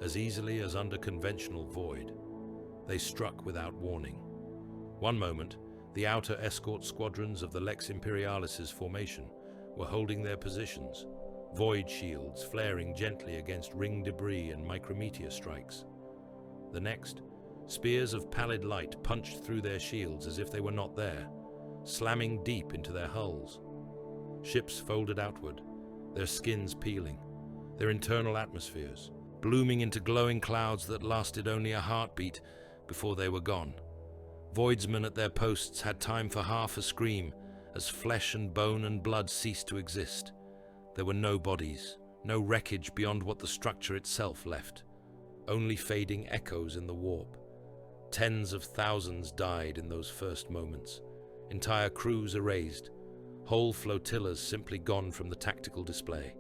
as easily as under conventional void. They struck without warning. One moment, the outer escort squadrons of the Lex Imperialis's formation were holding their positions, void shields flaring gently against ring debris and micrometeor strikes. The next, spears of pallid light punched through their shields as if they were not there, slamming deep into their hulls. Ships folded outward, their skins peeling, their internal atmospheres blooming into glowing clouds that lasted only a heartbeat before they were gone. Voidsmen at their posts had time for half a scream as flesh and bone and blood ceased to exist. There were no bodies, no wreckage beyond what the structure itself left, only fading echoes in the warp. Tens of thousands died in those first moments, entire crews erased, whole flotillas simply gone from the tactical display.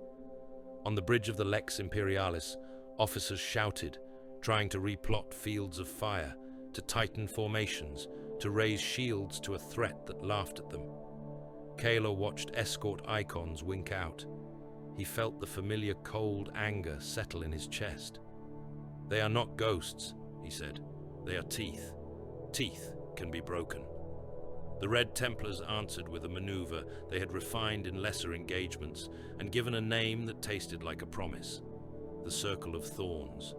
On the bridge of the Lex Imperialis, officers shouted, trying to replot fields of fire, to tighten formations, to raise shields to a threat that laughed at them. Kaelor watched escort icons wink out. He felt the familiar cold anger settle in his chest. "They are not ghosts," he said. "They are teeth. Teeth can be broken." The Red Templars answered with a maneuver they had refined in lesser engagements and given a name that tasted like a promise: the Circle of Thorns.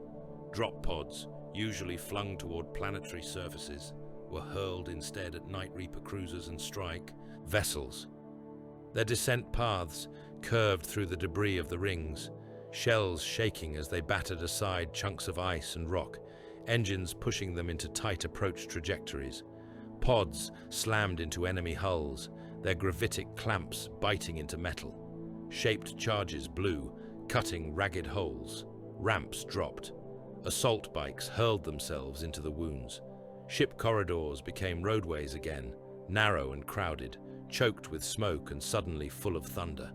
Drop pods, usually flung toward planetary surfaces, were hurled instead at Night Reaper cruisers and strike vessels. Their descent paths curved through the debris of the rings, shells shaking as they battered aside chunks of ice and rock, engines pushing them into tight approach trajectories. Pods slammed into enemy hulls, their gravitic clamps biting into metal. Shaped charges blew, cutting ragged holes. Ramps dropped. Assault bikes hurled themselves into the wounds. Ship corridors became roadways again, narrow and crowded, choked with smoke and suddenly full of thunder.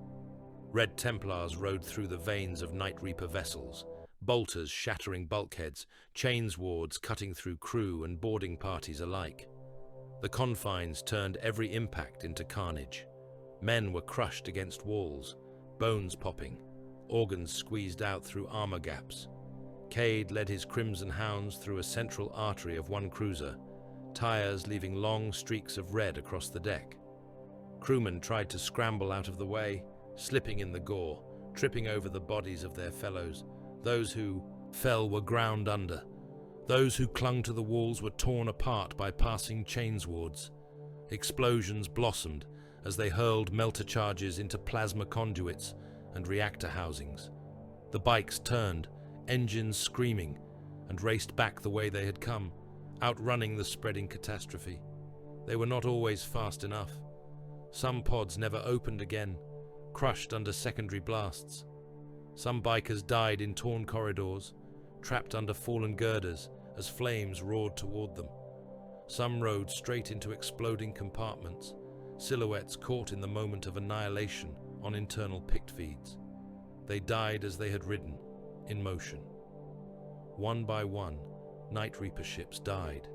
Red Templars rode through the veins of Night Reaper vessels, bolters shattering bulkheads, chains wards cutting through crew and boarding parties alike. The confines turned every impact into carnage. Men were crushed against walls, bones popping, organs squeezed out through armor gaps. Cade led his Crimson Hounds through a central artery of one cruiser, tires leaving long streaks of red across the deck. Crewmen tried to scramble out of the way, slipping in the gore, tripping over the bodies of their fellows. Those who fell were ground under. Those who clung to the walls were torn apart by passing chains wards. Explosions blossomed as they hurled melter charges into plasma conduits and reactor housings. The bikes turned, engines screaming, and raced back the way they had come, outrunning the spreading catastrophe. They were not always fast enough. Some pods never opened again, crushed under secondary blasts. Some bikers died in torn corridors, trapped under fallen girders as flames roared toward them. Some rode straight into exploding compartments, silhouettes caught in the moment of annihilation on internal pict feeds. They died as they had ridden, in motion. One by one, Night Reaper ships died.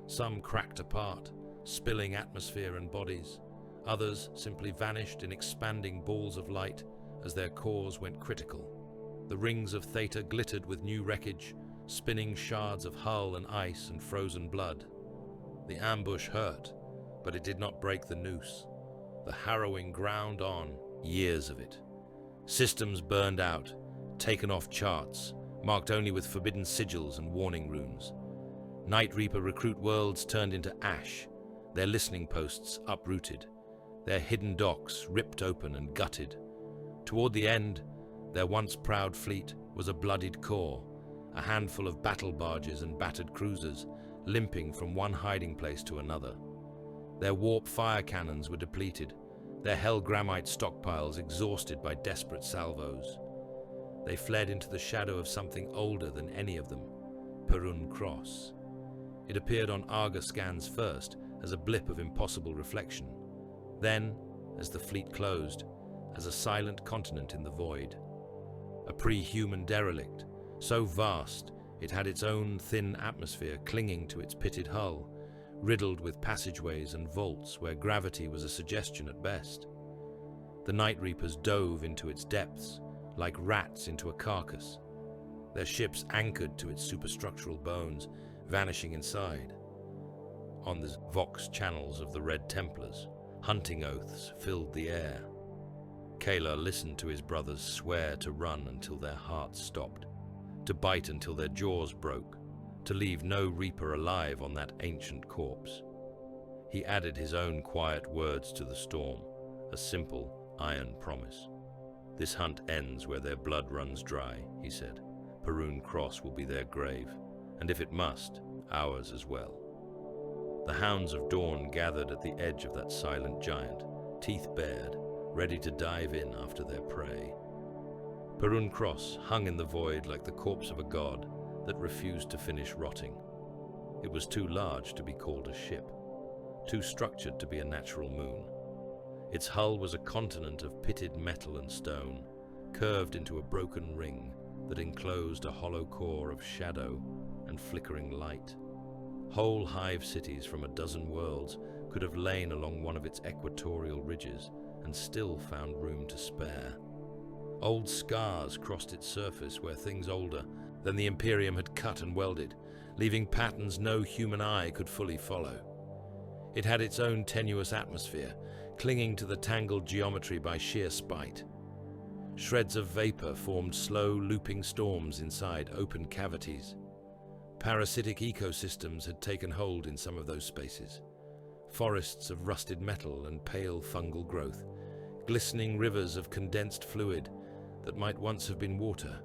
Some cracked apart, spilling atmosphere and bodies. Others simply vanished in expanding balls of light as their cores went critical. The rings of Theta glittered with new wreckage, spinning shards of hull and ice and frozen blood. The ambush hurt, but it did not break the noose. The harrowing ground on, years of it. Systems burned out, taken off charts, marked only with forbidden sigils and warning runes. Night Reaper recruit worlds turned into ash, their listening posts uprooted, their hidden docks ripped open and gutted. Toward the end, their once proud fleet was a bloodied core, a handful of battle barges and battered cruisers, limping from one hiding place to another. Their warp fire cannons were depleted, their hellgrammite stockpiles exhausted by desperate salvos. They fled into the shadow of something older than any of them, Perun Cross. It appeared on Arga scans first as a blip of impossible reflection. Then, as the fleet closed, as a silent continent in the void. A pre-human derelict, so vast it had its own thin atmosphere clinging to its pitted hull, riddled with passageways and vaults where gravity was a suggestion at best. The Night Reapers dove into its depths, like rats into a carcass, their ships anchored to its superstructural bones, vanishing inside. On the vox channels of the Red Templars, hunting oaths filled the air. Kayla listened to his brothers swear to run until their hearts stopped, to bite until their jaws broke, to leave no Reaper alive on that ancient corpse. He added his own quiet words to the storm, a simple, iron promise. "This hunt ends where their blood runs dry," he said. "Perun Cross will be their grave, and if it must, ours as well." The hounds of Dorn gathered at the edge of that silent giant, teeth bared, ready to dive in after their prey. Perun Cross hung in the void like the corpse of a god that refused to finish rotting. It was too large to be called a ship, too structured to be a natural moon. Its hull was a continent of pitted metal and stone, curved into a broken ring that enclosed a hollow core of shadow and flickering light. Whole hive cities from a dozen worlds could have lain along one of its equatorial ridges and still found room to spare. Old scars crossed its surface where things older than the Imperium had cut and welded, leaving patterns no human eye could fully follow. It had its own tenuous atmosphere, clinging to the tangled geometry by sheer spite. Shreds of vapor formed slow, looping storms inside open cavities. Parasitic ecosystems had taken hold in some of those spaces. Forests of rusted metal and pale fungal growth, glistening rivers of condensed fluid that might once have been water,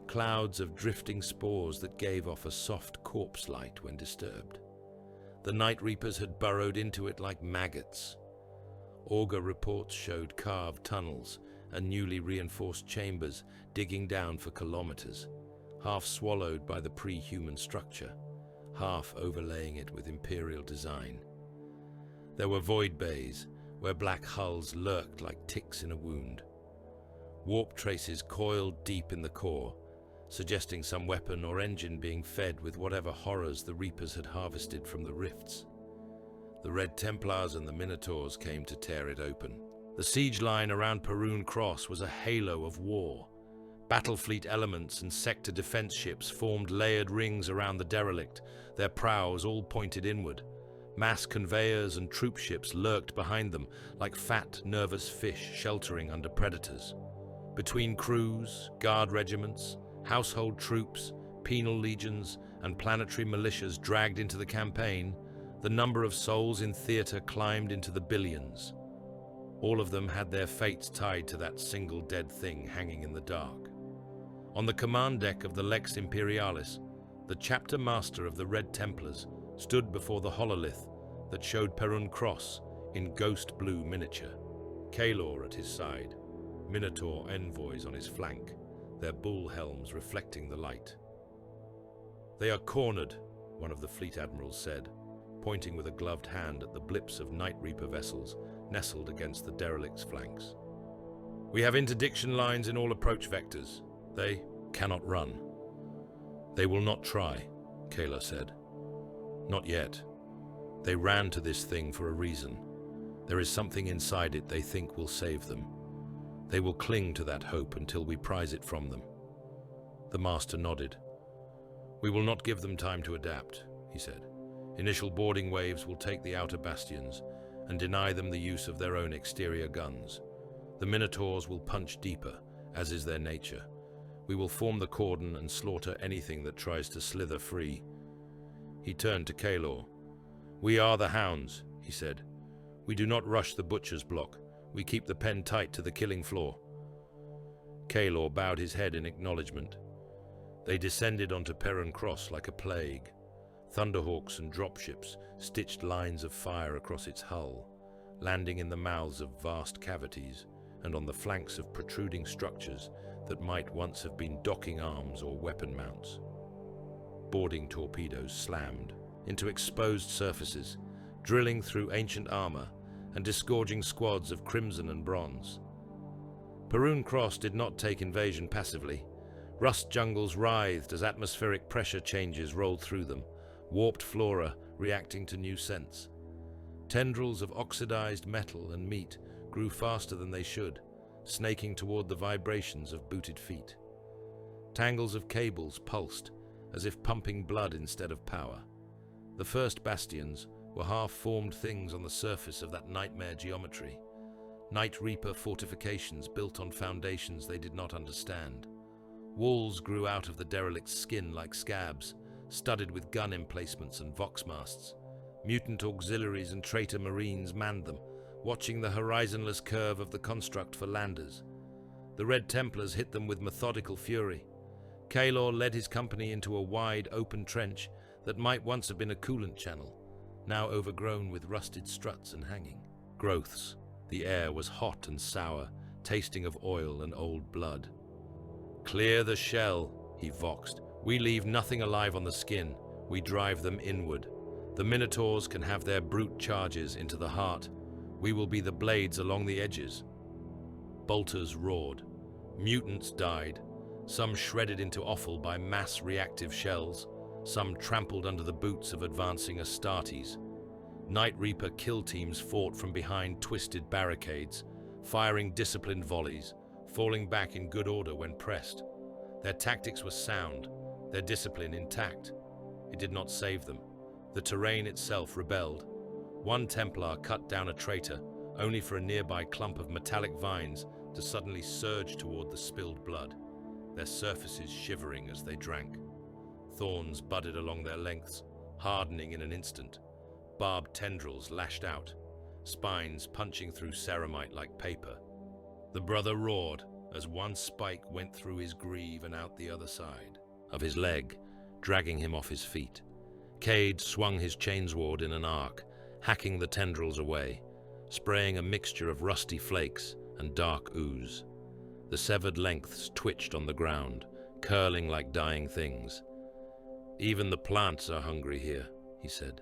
clouds of drifting spores that gave off a soft corpse light when disturbed. The Night Reapers had burrowed into it like maggots. Auger reports showed carved tunnels and newly reinforced chambers digging down for kilometers, half swallowed by the pre-human structure, half overlaying it with imperial design. There were void bays where black hulls lurked like ticks in a wound. Warp traces coiled deep in the core, suggesting some weapon or engine being fed with whatever horrors the Reapers had harvested from the rifts. The Red Templars and the Minotaurs came to tear it open. The siege line around Perun Cross was a halo of war. Battle fleet elements and sector defense ships formed layered rings around the derelict, their prows all pointed inward. Mass conveyors and troop ships lurked behind them like fat, nervous fish sheltering under predators. Between crews, guard regiments, household troops, penal legions, and planetary militias dragged into the campaign, the number of souls in theater climbed into the billions. All of them had their fates tied to that single dead thing hanging in the dark. On the command deck of the Lex Imperialis, the chapter master of the Red Templars stood before the hololith that showed Perun Cross in ghost blue miniature. Kaelor at his side, Minotaur envoys on his flank, their bull helms reflecting the light. "They are cornered," one of the fleet admirals said, pointing with a gloved hand at the blips of Night Reaper vessels nestled against the derelict's flanks. "We have interdiction lines in all approach vectors. They cannot run." "They will not try," Kaelor said. "Not yet. They ran to this thing for a reason. There is something inside it they think will save them. They will cling to that hope until we prize it from them." The master nodded. "We will not give them time to adapt," he said. "Initial boarding waves will take the outer bastions and deny them the use of their own exterior guns. The Minotaurs will punch deeper, as is their nature. We will form the cordon and slaughter anything that tries to slither free." He turned to Kaelor. "We are the hounds," he said. "We do not rush the butcher's block. We keep the pen tight to the killing floor." Kaelor bowed his head in acknowledgement. They descended onto Perun Cross like a plague. Thunderhawks and dropships stitched lines of fire across its hull, landing in the mouths of vast cavities and on the flanks of protruding structures that might once have been docking arms or weapon mounts. Boarding torpedoes slammed into exposed surfaces, drilling through ancient armor and disgorging squads of crimson and bronze. Perun Cross did not take invasion passively. Rust jungles writhed as atmospheric pressure changes rolled through them, warped flora reacting to new scents. Tendrils of oxidized metal and meat grew faster than they should, snaking toward the vibrations of booted feet. Tangles of cables pulsed, as if pumping blood instead of power. The first bastions were half-formed things on the surface of that nightmare geometry. Night Reaper fortifications built on foundations they did not understand. Walls grew out of the derelict's skin like scabs, studded with gun emplacements and vox masts. Mutant auxiliaries and traitor marines manned them, watching the horizonless curve of the construct for landers. The Red Templars hit them with methodical fury. Kaelor led his company into a wide, open trench that might once have been a coolant channel, now overgrown with rusted struts and hanging growths. The air was hot and sour, tasting of oil and old blood. "Clear the shell," he voxed. "We leave nothing alive on the skin. We drive them inward. The Minotaurs can have their brute charges into the heart. We will be the blades along the edges." Bolters roared. Mutants died, some shredded into offal by mass reactive shells, some trampled under the boots of advancing Astartes. Night Reaper kill teams fought from behind twisted barricades, firing disciplined volleys, falling back in good order when pressed. Their tactics were sound, their discipline intact. It did not save them. The terrain itself rebelled. One Templar cut down a traitor, only for a nearby clump of metallic vines to suddenly surge toward the spilled blood, their surfaces shivering as they drank. Thorns budded along their lengths, hardening in an instant. Barbed tendrils lashed out, spines punching through ceramite like paper. The brother roared as one spike went through his greave and out the other side of his leg, dragging him off his feet. Cade swung his chainsword in an arc, hacking the tendrils away, spraying a mixture of rusty flakes and dark ooze. The severed lengths twitched on the ground, curling like dying things. "Even the plants are hungry here," he said.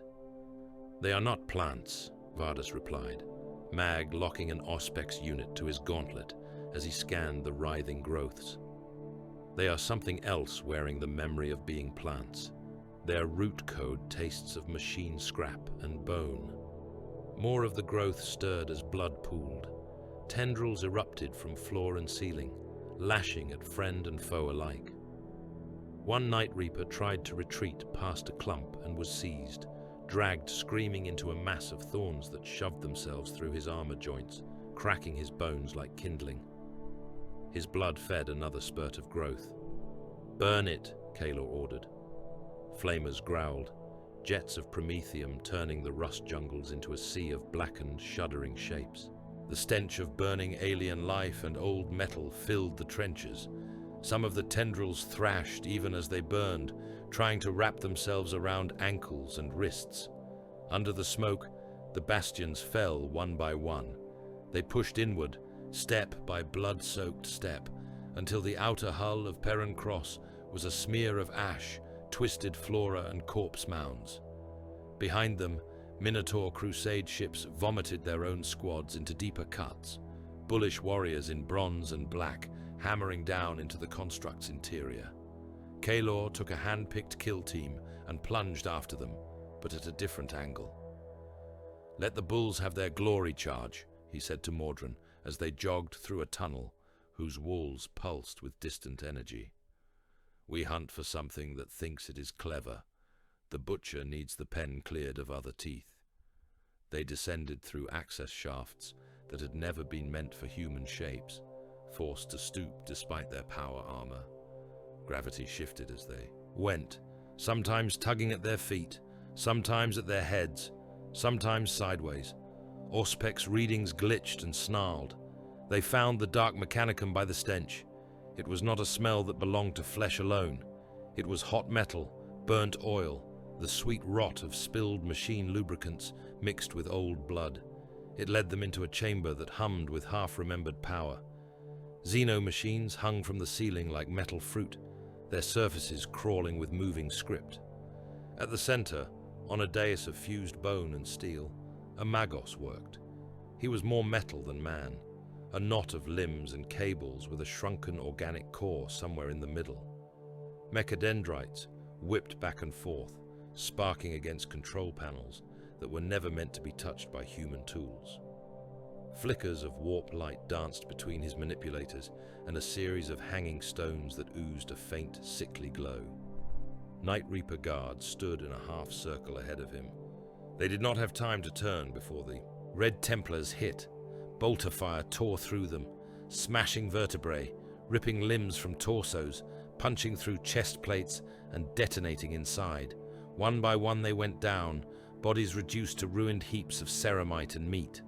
"They are not plants," Vardas replied, Mag locking an Auspex unit to his gauntlet as he scanned the writhing growths. "They are something else wearing the memory of being plants. Their root code tastes of machine scrap and bone." More of the growth stirred as blood pooled. Tendrils erupted from floor and ceiling, lashing at friend and foe alike. One Night Reaper tried to retreat past a clump and was seized, dragged screaming into a mass of thorns that shoved themselves through his armor joints, cracking his bones like kindling. His blood fed another spurt of growth. "Burn it," Kalor ordered. Flamers growled, jets of promethium turning the rust jungles into a sea of blackened, shuddering shapes. The stench of burning alien life and old metal filled the trenches. Some of the tendrils thrashed even as they burned, trying to wrap themselves around ankles and wrists. Under the smoke, the bastions fell one by one. They pushed inward, step by blood-soaked step, until the outer hull of Perrin Cross was a smear of ash, twisted flora and corpse mounds. Behind them, Minotaur crusade ships vomited their own squads into deeper cuts, bullish warriors in bronze and black hammering down into the construct's interior. Kalor took a hand-picked kill team and plunged after them, but at a different angle. "Let the bulls have their glory charge," he said to Mordrin as they jogged through a tunnel whose walls pulsed with distant energy. "We hunt for something that thinks it is clever. The butcher needs the pen cleared of other teeth." They descended through access shafts that had never been meant for human shapes, forced to stoop despite their power armor. Gravity shifted as they went, sometimes tugging at their feet, sometimes at their heads, sometimes sideways. Auspex readings glitched and snarled. They found the dark mechanicum by the stench. It was not a smell that belonged to flesh alone. It was hot metal, burnt oil, the sweet rot of spilled machine lubricants mixed with old blood. It led them into a chamber that hummed with half-remembered power. Xeno machines hung from the ceiling like metal fruit, their surfaces crawling with moving script. At the center, on a dais of fused bone and steel, a Magos worked. He was more metal than man, a knot of limbs and cables with a shrunken organic core somewhere in the middle. Mechadendrites whipped back and forth, sparking against control panels that were never meant to be touched by human tools. Flickers of warp light danced between his manipulators and a series of hanging stones that oozed a faint, sickly glow. Night Reaper guards stood in a half-circle ahead of him. They did not have time to turn before the Red Templars hit. Bolter fire tore through them, smashing vertebrae, ripping limbs from torsos, punching through chest plates and detonating inside. One by one they went down, bodies reduced to ruined heaps of ceramite and meat.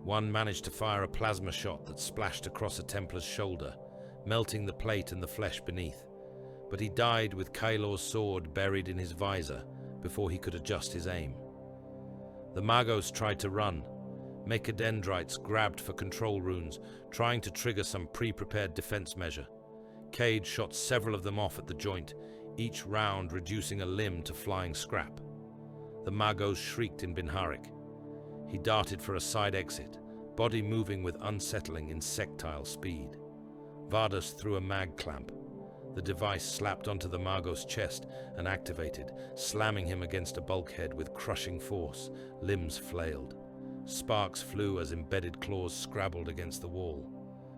One managed to fire a plasma shot that splashed across a Templar's shoulder, melting the plate and the flesh beneath. But he died with Kylor's sword buried in his visor before he could adjust his aim. The Magos tried to run. Mechadendrites grabbed for control runes, trying to trigger some pre-prepared defense measure. Cade shot several of them off at the joint, each round reducing a limb to flying scrap. The Magos shrieked in Binharik. He darted for a side exit, body moving with unsettling insectile speed. Vardas threw a mag clamp. The device slapped onto the Magos' chest and activated, slamming him against a bulkhead with crushing force. Limbs flailed. Sparks flew as embedded claws scrabbled against the wall.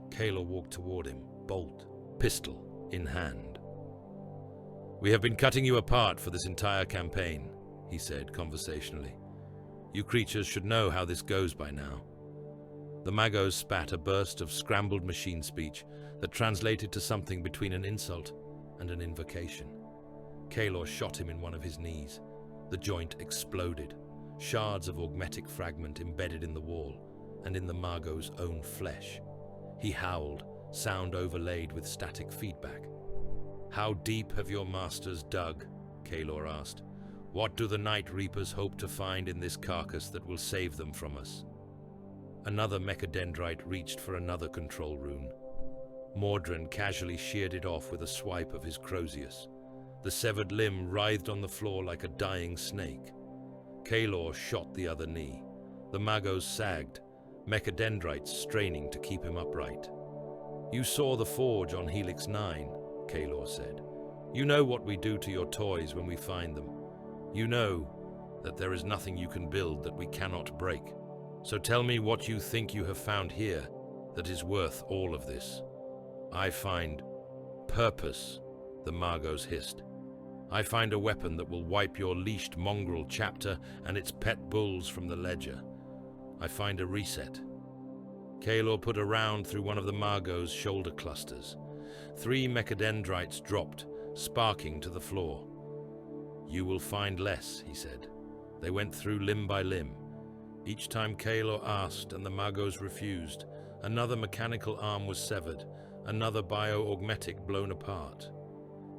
Kalor walked toward him, bolt, pistol in hand. "We have been cutting you apart for this entire campaign," he said conversationally. You creatures should know how this goes by now. The Magos spat a burst of scrambled machine speech that translated to something between an insult and an invocation. Kalor shot him in one of his knees. The joint exploded, shards of augmetic fragment embedded in the wall and in the Magos' own flesh. He howled, sound overlaid with static feedback. "How deep have your masters dug?" Kalor asked. "What do the Night Reapers hope to find in this carcass that will save them from us?" Another mechadendrite reached for another control rune. Mordrin casually sheared it off with a swipe of his Crozius. The severed limb writhed on the floor like a dying snake. Kalor shot the other knee. The Magos sagged, mechadendrites straining to keep him upright. "You saw the forge on Helix 9, Kalor said. "You know what we do to your toys when we find them. You know that there is nothing you can build that we cannot break. So tell me what you think you have found here that is worth all of this." "I find purpose," the Magos hissed. "I find a weapon that will wipe your leashed mongrel chapter and its pet bulls from the ledger. I find a reset." Kalor put a round through one of the Magos' shoulder clusters. 3 mechadendrites dropped, sparking to the floor. "You will find less," he said. They went through limb by limb. Each time Kalor asked and the Magos refused, another mechanical arm was severed, another bio-augmetic blown apart.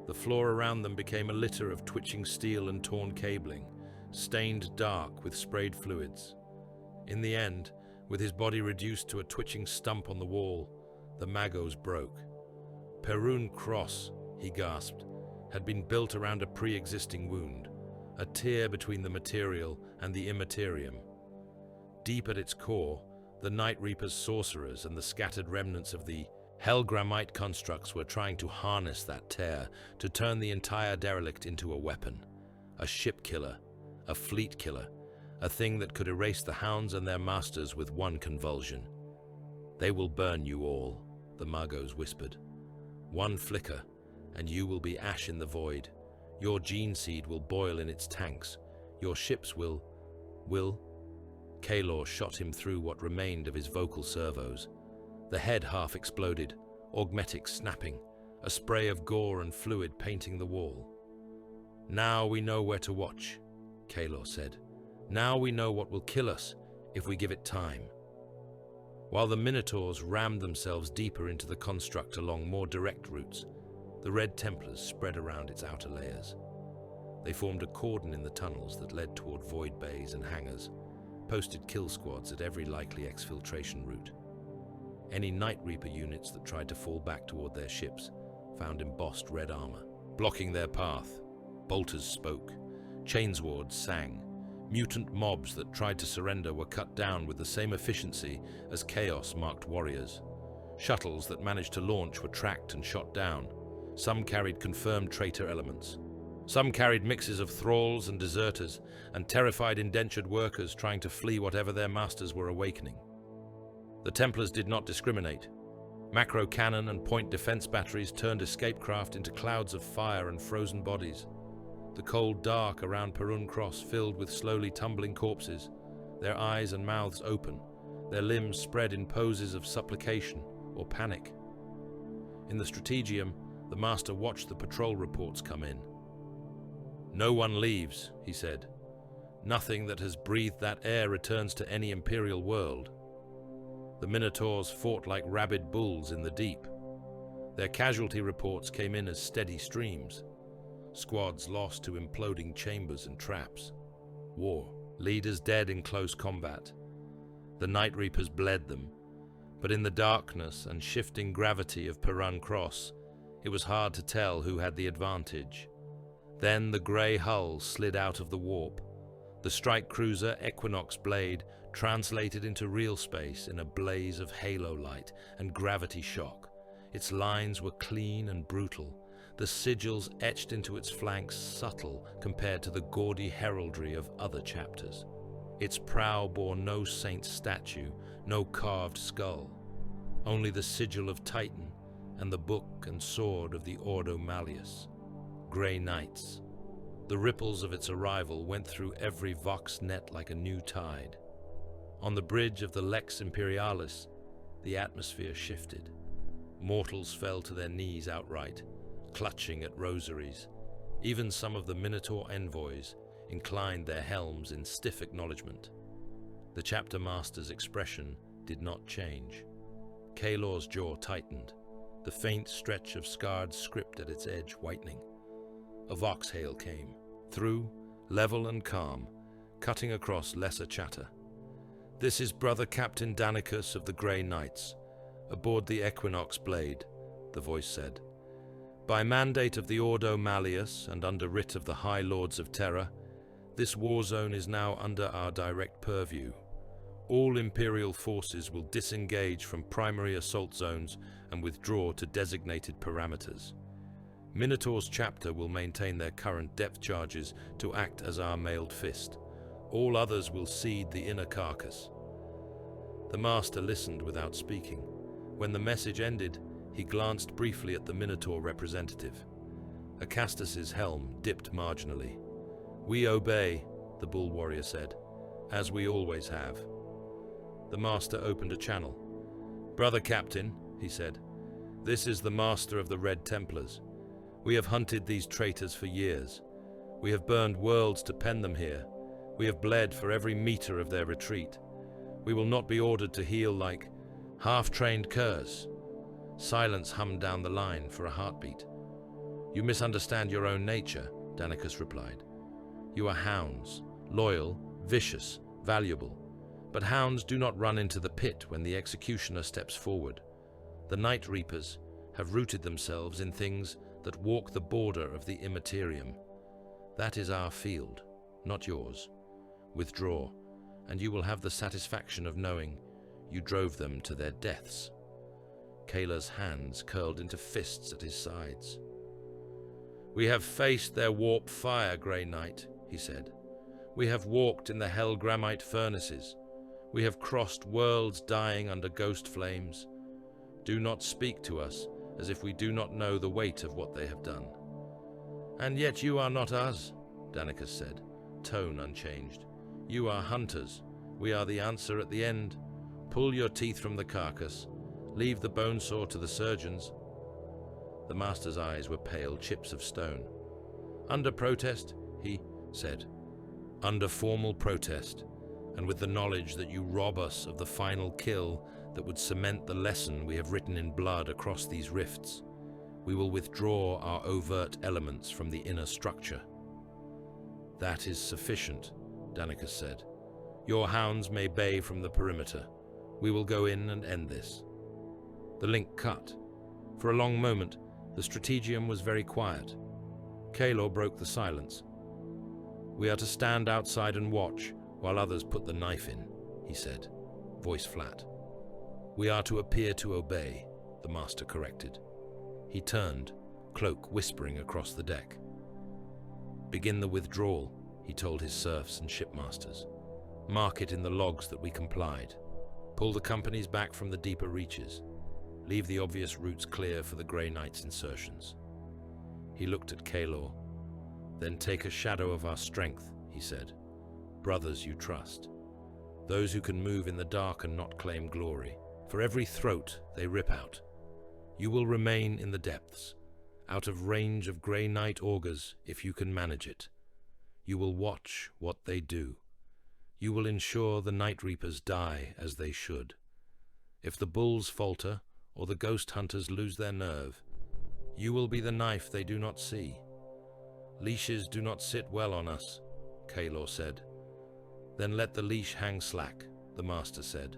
The floor around them became a litter of twitching steel and torn cabling, stained dark with sprayed fluids. In the end, with his body reduced to a twitching stump on the wall, the Magos broke. "Perun Cross," he gasped, had been built around a pre-existing wound, a tear between the material and the immaterium. Deep at its core, the Night Reaper's sorcerers and the scattered remnants of the Helgramite constructs were trying to harness that tear to turn the entire derelict into a weapon, a ship killer, a fleet killer, a thing that could erase the Hounds and their masters with one convulsion. "They will burn you all," the Magos whispered. "One flicker, and you will be ash in the void. Your gene seed will boil in its tanks. Your ships will... Kalor shot him through what remained of his vocal servos. The head half exploded, augmetic snapping, a spray of gore and fluid painting the wall. "Now we know where to watch," Kalor said. "Now we know what will kill us if we give it time." While the Minotaurs rammed themselves deeper into the construct along more direct routes, the Red Templars spread around its outer layers. They formed a cordon in the tunnels that led toward void bays and hangars, posted kill squads at every likely exfiltration route. Any Night Reaper units that tried to fall back toward their ships found embossed red armor, blocking their path. Bolters spoke. Chainswords sang. Mutant mobs that tried to surrender were cut down with the same efficiency as chaos-marked warriors. Shuttles that managed to launch were tracked and shot down. Some carried confirmed traitor elements. Some carried mixes of thralls and deserters, and terrified indentured workers trying to flee whatever their masters were awakening. The Templars did not discriminate. Macro cannon and point defense batteries turned escape craft into clouds of fire and frozen bodies. The cold dark around Perun Cross filled with slowly tumbling corpses, their eyes and mouths open, their limbs spread in poses of supplication or panic. In the Strategium, the Master watched the patrol reports come in. "No one leaves," he said. "Nothing that has breathed that air returns to any Imperial world." The Minotaurs fought like rabid bulls in the deep. Their casualty reports came in as steady streams. Squads lost to imploding chambers and traps. War. Leaders dead in close combat. The Night Reapers bled them, but in the darkness and shifting gravity of Perun Cross, it was hard to tell who had the advantage. Then the grey hull slid out of the warp. The strike cruiser Equinox Blade translated into real space in a blaze of halo light and gravity shock. Its lines were clean and brutal, the sigils etched into its flanks subtle compared to the gaudy heraldry of other chapters. Its prow bore no saint's statue, no carved skull, only the sigil of Titan and the book and sword of the Ordo Malleus. Grey Knights. The ripples of its arrival went through every Vox net like a new tide. On the bridge of the Lex Imperialis, the atmosphere shifted. Mortals fell to their knees outright, clutching at rosaries. Even some of the Minotaur envoys inclined their helms in stiff acknowledgement. The chapter master's expression did not change. Kaelor's jaw tightened, the faint stretch of scarred script at its edge whitening. A vox hail came, through, level and calm, cutting across lesser chatter. "This is Brother Captain Danicus of the Grey Knights, aboard the Equinox Blade," the voice said. "By mandate of the Ordo Malleus and under writ of the High Lords of Terra, this war zone is now under our direct purview. All Imperial forces will disengage from primary assault zones and withdraw to designated parameters. Minotaur's chapter will maintain their current depth charges to act as our mailed fist. All others will cede the inner carcass." The master listened without speaking. When the message ended, he glanced briefly at the Minotaur representative. Acastus's helm dipped marginally. "We obey," the bull warrior said, "as we always have." The master opened a channel. "Brother Captain," he said, "this is the master of the Red Templars. We have hunted these traitors for years. We have burned worlds to pen them here. We have bled for every meter of their retreat. We will not be ordered to heal like half-trained curs." Silence hummed down the line for a heartbeat. "You misunderstand your own nature," Danicus replied. "You are hounds, loyal, vicious, valuable. But hounds do not run into the pit when the executioner steps forward. The Night Reapers have rooted themselves in things that walk the border of the immaterium. That is our field, not yours. Withdraw, and you will have the satisfaction of knowing you drove them to their deaths." Kaela's hands curled into fists at his sides. "We have faced their warp fire, Grey Knight," he said. "We have walked in the Hellgramite furnaces. We have crossed worlds dying under ghost flames. Do not speak to us as if we do not know the weight of what they have done." "And yet you are not us," Danicus said, tone unchanged. "You are hunters. We are the answer at the end. Pull your teeth from the carcass. Leave the bone saw to the surgeons." The master's eyes were pale chips of stone. "Under protest," he said. "Under formal protest, and with the knowledge that you rob us of the final kill that would cement the lesson we have written in blood across these rifts, we will withdraw our overt elements from the inner structure." "That is sufficient," Danicus said. "Your hounds may bay from the perimeter. We will go in and end this." The link cut. For a long moment, the strategium was very quiet. Kaelor broke the silence. "We are to stand outside and watch while others put the knife in," he said, voice flat. "We are to appear to obey," the master corrected. He turned, cloak whispering across the deck. "Begin the withdrawal," he told his serfs and shipmasters. "Mark it in the logs that we complied. Pull the companies back from the deeper reaches. Leave the obvious routes clear for the Grey Knight's insertions." He looked at Kaelor. "Then take a shadow of our strength," he said. "Brothers you trust. Those who can move in the dark and not claim glory. For every throat they rip out. You will remain in the depths, out of range of Grey Knight augurs if you can manage it. You will watch what they do. You will ensure the Night Reapers die as they should. If the bulls falter, or the ghost hunters lose their nerve, you will be the knife they do not see. Leashes do not sit well on us," Kaelor said. "Then let the leash hang slack," the master said.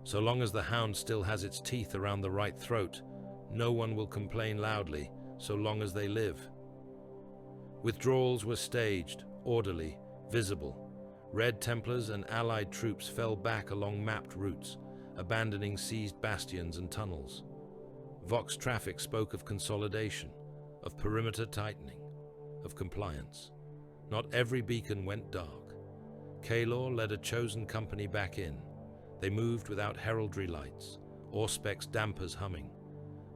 "So long as the hound still has its teeth around the right throat, no one will complain loudly, so long as they live." Withdrawals were staged, orderly, visible. Red Templars and allied troops fell back along mapped routes, abandoning seized bastions and tunnels. Vox traffic spoke of consolidation, of perimeter tightening, of compliance. Not every beacon went dark. Kaelor led a chosen company back in. They moved without heraldry lights, Auspex dampers humming.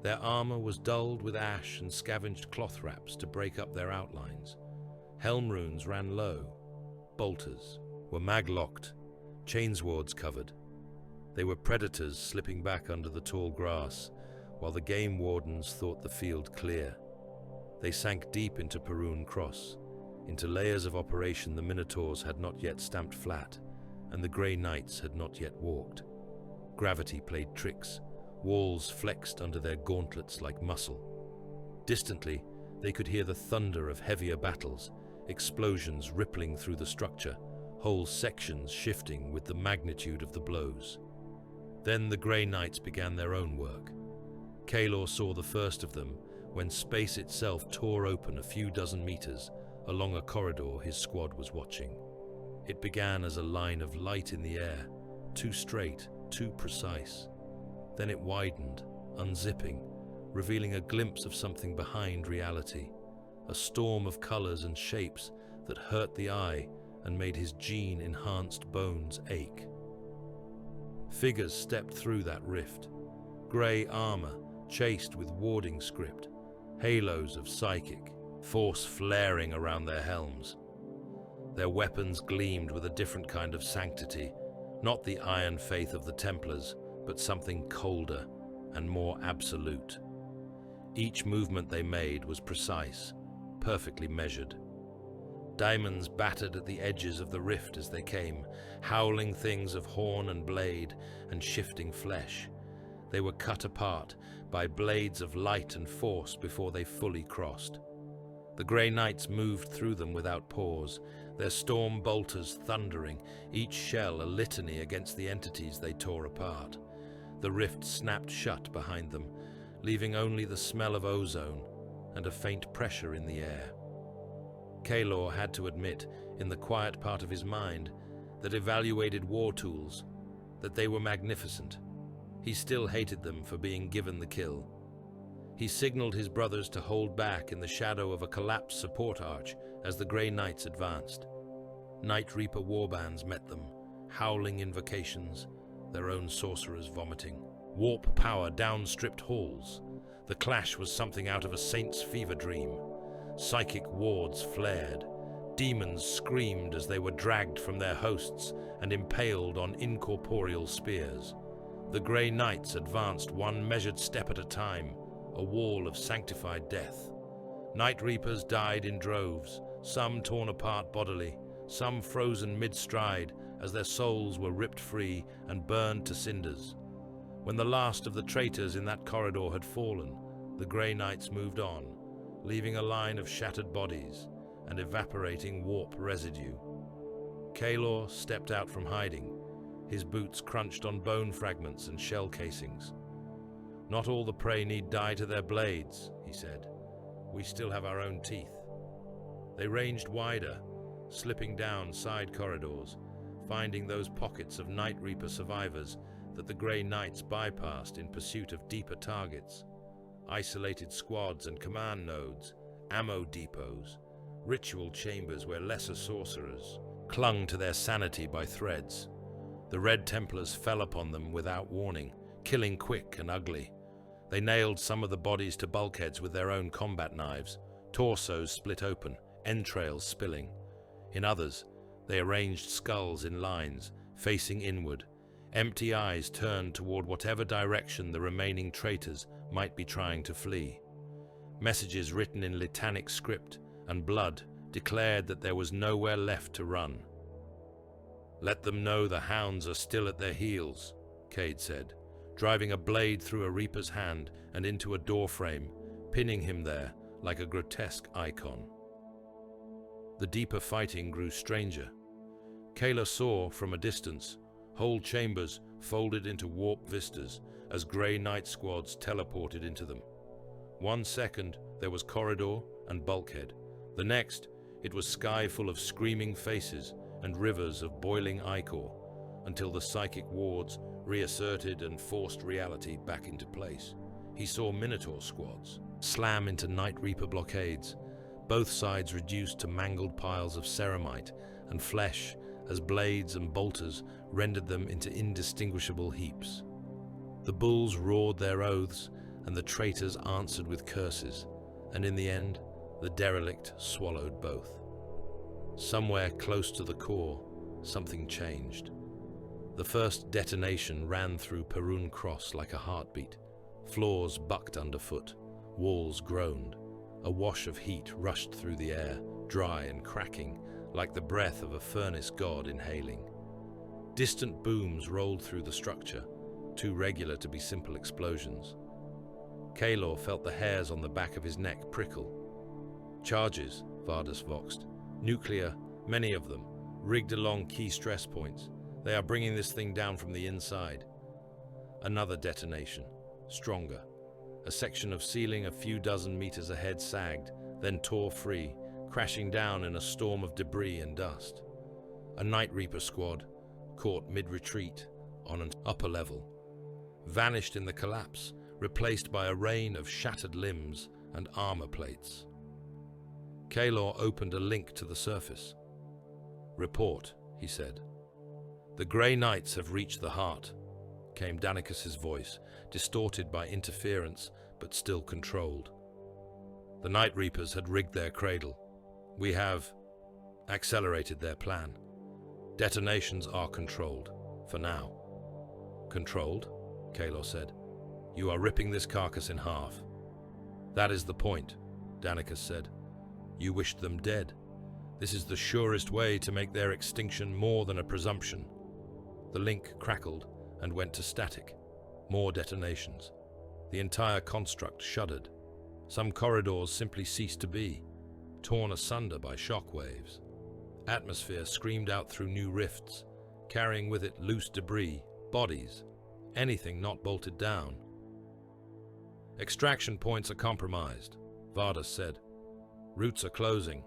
Their armor was dulled with ash and scavenged cloth wraps to break up their outlines. Helm runes ran low. Bolters were mag-locked, chainswords covered. They were predators slipping back under the tall grass, while the game wardens thought the field clear. They sank deep into Perun Cross, into layers of operation the Minotaurs had not yet stamped flat, and the Grey Knights had not yet walked. Gravity played tricks, walls flexed under their gauntlets like muscle. Distantly, they could hear the thunder of heavier battles, explosions rippling through the structure, whole sections shifting with the magnitude of the blows. Then the Grey Knights began their own work. Kaelor saw the first of them when space itself tore open a few dozen meters along a corridor his squad was watching. It began as a line of light in the air, too straight, too precise. Then it widened, unzipping, revealing a glimpse of something behind reality, a storm of colors and shapes that hurt the eye and made his gene-enhanced bones ache. Figures stepped through that rift, grey armor chased with warding script, halos of psychic, force flaring around their helms. Their weapons gleamed with a different kind of sanctity, not the iron faith of the Templars, but something colder and more absolute. Each movement they made was precise, perfectly measured. Diamonds battered at the edges of the rift as they came, howling things of horn and blade and shifting flesh. They were cut apart by blades of light and force before they fully crossed. The Grey Knights moved through them without pause, their storm bolters thundering, each shell a litany against the entities they tore apart. The rift snapped shut behind them, leaving only the smell of ozone and a faint pressure in the air. Kaelor had to admit, in the quiet part of his mind, that evaluated war tools, that they were magnificent. He still hated them for being given the kill. He signaled his brothers to hold back in the shadow of a collapsed support arch as the Grey Knights advanced. Night Reaper warbands met them, howling invocations, their own sorcerers vomiting. Warp power downstripped halls. The clash was something out of a saint's fever dream. Psychic wards flared. Demons screamed as they were dragged from their hosts and impaled on incorporeal spears. The Grey Knights advanced one measured step at a time, a wall of sanctified death. Night Reapers died in droves, some torn apart bodily, some frozen mid-stride as their souls were ripped free and burned to cinders. When the last of the traitors in that corridor had fallen, the Grey Knights moved on, leaving a line of shattered bodies and evaporating warp residue. Kaelor stepped out from hiding, his boots crunched on bone fragments and shell casings. "Not all the prey need die to their blades," he said. "We still have our own teeth." They ranged wider, slipping down side corridors, finding those pockets of Night Reaper survivors that the Grey Knights bypassed in pursuit of deeper targets. Isolated squads and command nodes, ammo depots, ritual chambers where lesser sorcerers clung to their sanity by threads. The Red Templars fell upon them without warning, killing quick and ugly. They nailed some of the bodies to bulkheads with their own combat knives, torsos split open, entrails spilling. In others, they arranged skulls in lines, facing inward, empty eyes turned toward whatever direction the remaining traitors might be trying to flee. Messages written in litanic script and blood declared that there was nowhere left to run. "Let them know the hounds are still at their heels," Cade said, driving a blade through a Reaper's hand and into a doorframe, pinning him there like a grotesque icon. The deeper fighting grew stranger. Kaelor saw, from a distance, whole chambers folded into warp vistas as Grey Knight squads teleported into them. 1 second, there was corridor and bulkhead. The next, it was sky full of screaming faces and rivers of boiling ichor, until the psychic wards reasserted and forced reality back into place. He saw Minotaur squads slam into Night Reaper blockades, both sides reduced to mangled piles of ceramite and flesh as blades and bolters rendered them into indistinguishable heaps. The bulls roared their oaths, and the traitors answered with curses, and in the end, the derelict swallowed both. Somewhere close to the core, something changed. The first detonation ran through Perun Cross like a heartbeat. Floors bucked underfoot, walls groaned. A wash of heat rushed through the air, dry and cracking, like the breath of a furnace god inhaling. Distant booms rolled through the structure, too regular to be simple explosions. Kaelor felt the hairs on the back of his neck prickle. Charges, Vardis voxed. Nuclear, many of them, rigged along key stress points. They are bringing this thing down from the inside. Another detonation, stronger. A section of ceiling a few dozen meters ahead sagged, then tore free, crashing down in a storm of debris and dust. A Night Reaper squad, caught mid-retreat on an upper level, vanished in the collapse, replaced by a rain of shattered limbs and armor plates. Kaelor opened a link to the surface. "Report," he said. "The Grey Knights have reached the heart," came Danicus's voice, distorted by interference but still controlled. "The Night Reapers had rigged their cradle. We have accelerated their plan. Detonations are controlled, for now." "Controlled?" Kaelor said. "You are ripping this carcass in half." "That is the point," Danicus said. "You wished them dead. This is the surest way to make their extinction more than a presumption." The link crackled and went to static. More detonations. The entire construct shuddered. Some corridors simply ceased to be, torn asunder by shock waves. Atmosphere screamed out through new rifts, carrying with it loose debris, bodies, anything not bolted down. "Extraction points are compromised," Vardis said. "Routes are closing."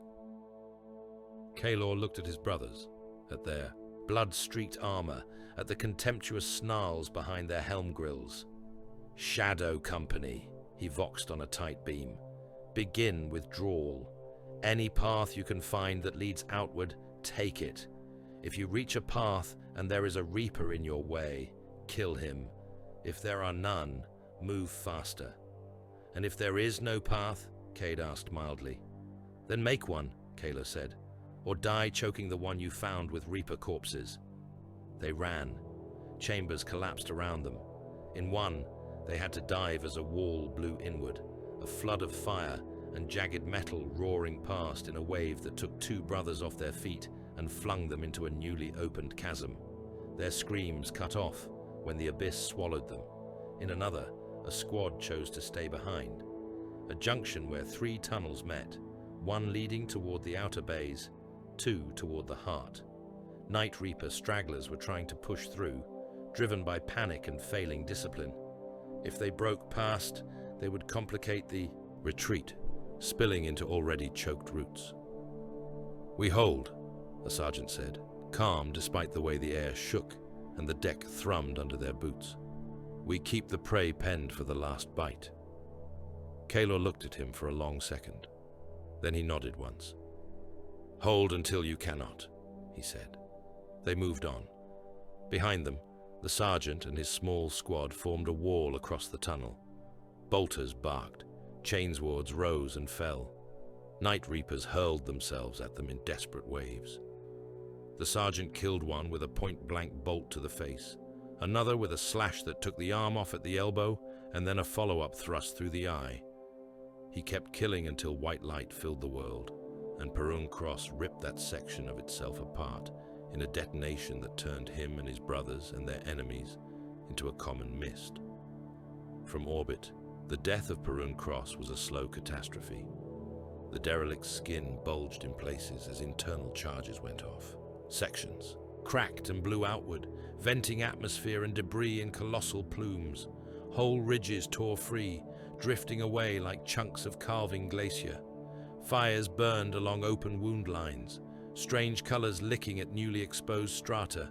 Kaelor looked at his brothers, at their blood-streaked armor, at the contemptuous snarls behind their helm grills. "Shadow Company," he voxed on a tight beam. "Begin withdrawal. Any path you can find that leads outward, take it. If you reach a path and there is a Reaper in your way, kill him. If there are none, move faster." "And if there is no path?" Cade asked mildly. "Then make one," Kaelor said, "or die choking the one you found with Reaper corpses." They ran. Chambers collapsed around them. In one, they had to dive as a wall blew inward, a flood of fire and jagged metal roaring past in a wave that took two brothers off their feet and flung them into a newly opened chasm. Their screams cut off when the abyss swallowed them. In another, a squad chose to stay behind. A junction where three tunnels met, one leading toward the outer bays, two toward the heart. Night Reaper stragglers were trying to push through, driven by panic and failing discipline. If they broke past, they would complicate the retreat, spilling into already choked routes. "We hold," a sergeant said, calm despite the way the air shook and the deck thrummed under their boots. "We keep the prey penned for the last bite." Kaelor looked at him for a long second. Then he nodded once. "Hold until you cannot," he said. They moved on. Behind them, the sergeant and his small squad formed a wall across the tunnel. Bolters barked. Chainswords rose and fell. Night Reapers hurled themselves at them in desperate waves. The sergeant killed one with a point-blank bolt to the face, another with a slash that took the arm off at the elbow, and then a follow-up thrust through the eye. He kept killing until white light filled the world, and Perun Cross ripped that section of itself apart in a detonation that turned him and his brothers and their enemies into a common mist. From orbit, the death of Perun Cross was a slow catastrophe. The derelict's skin bulged in places as internal charges went off. Sections cracked and blew outward, venting atmosphere and debris in colossal plumes. Whole ridges tore free, drifting away like chunks of calving glacier. Fires burned along open wound lines, strange colors licking at newly exposed strata.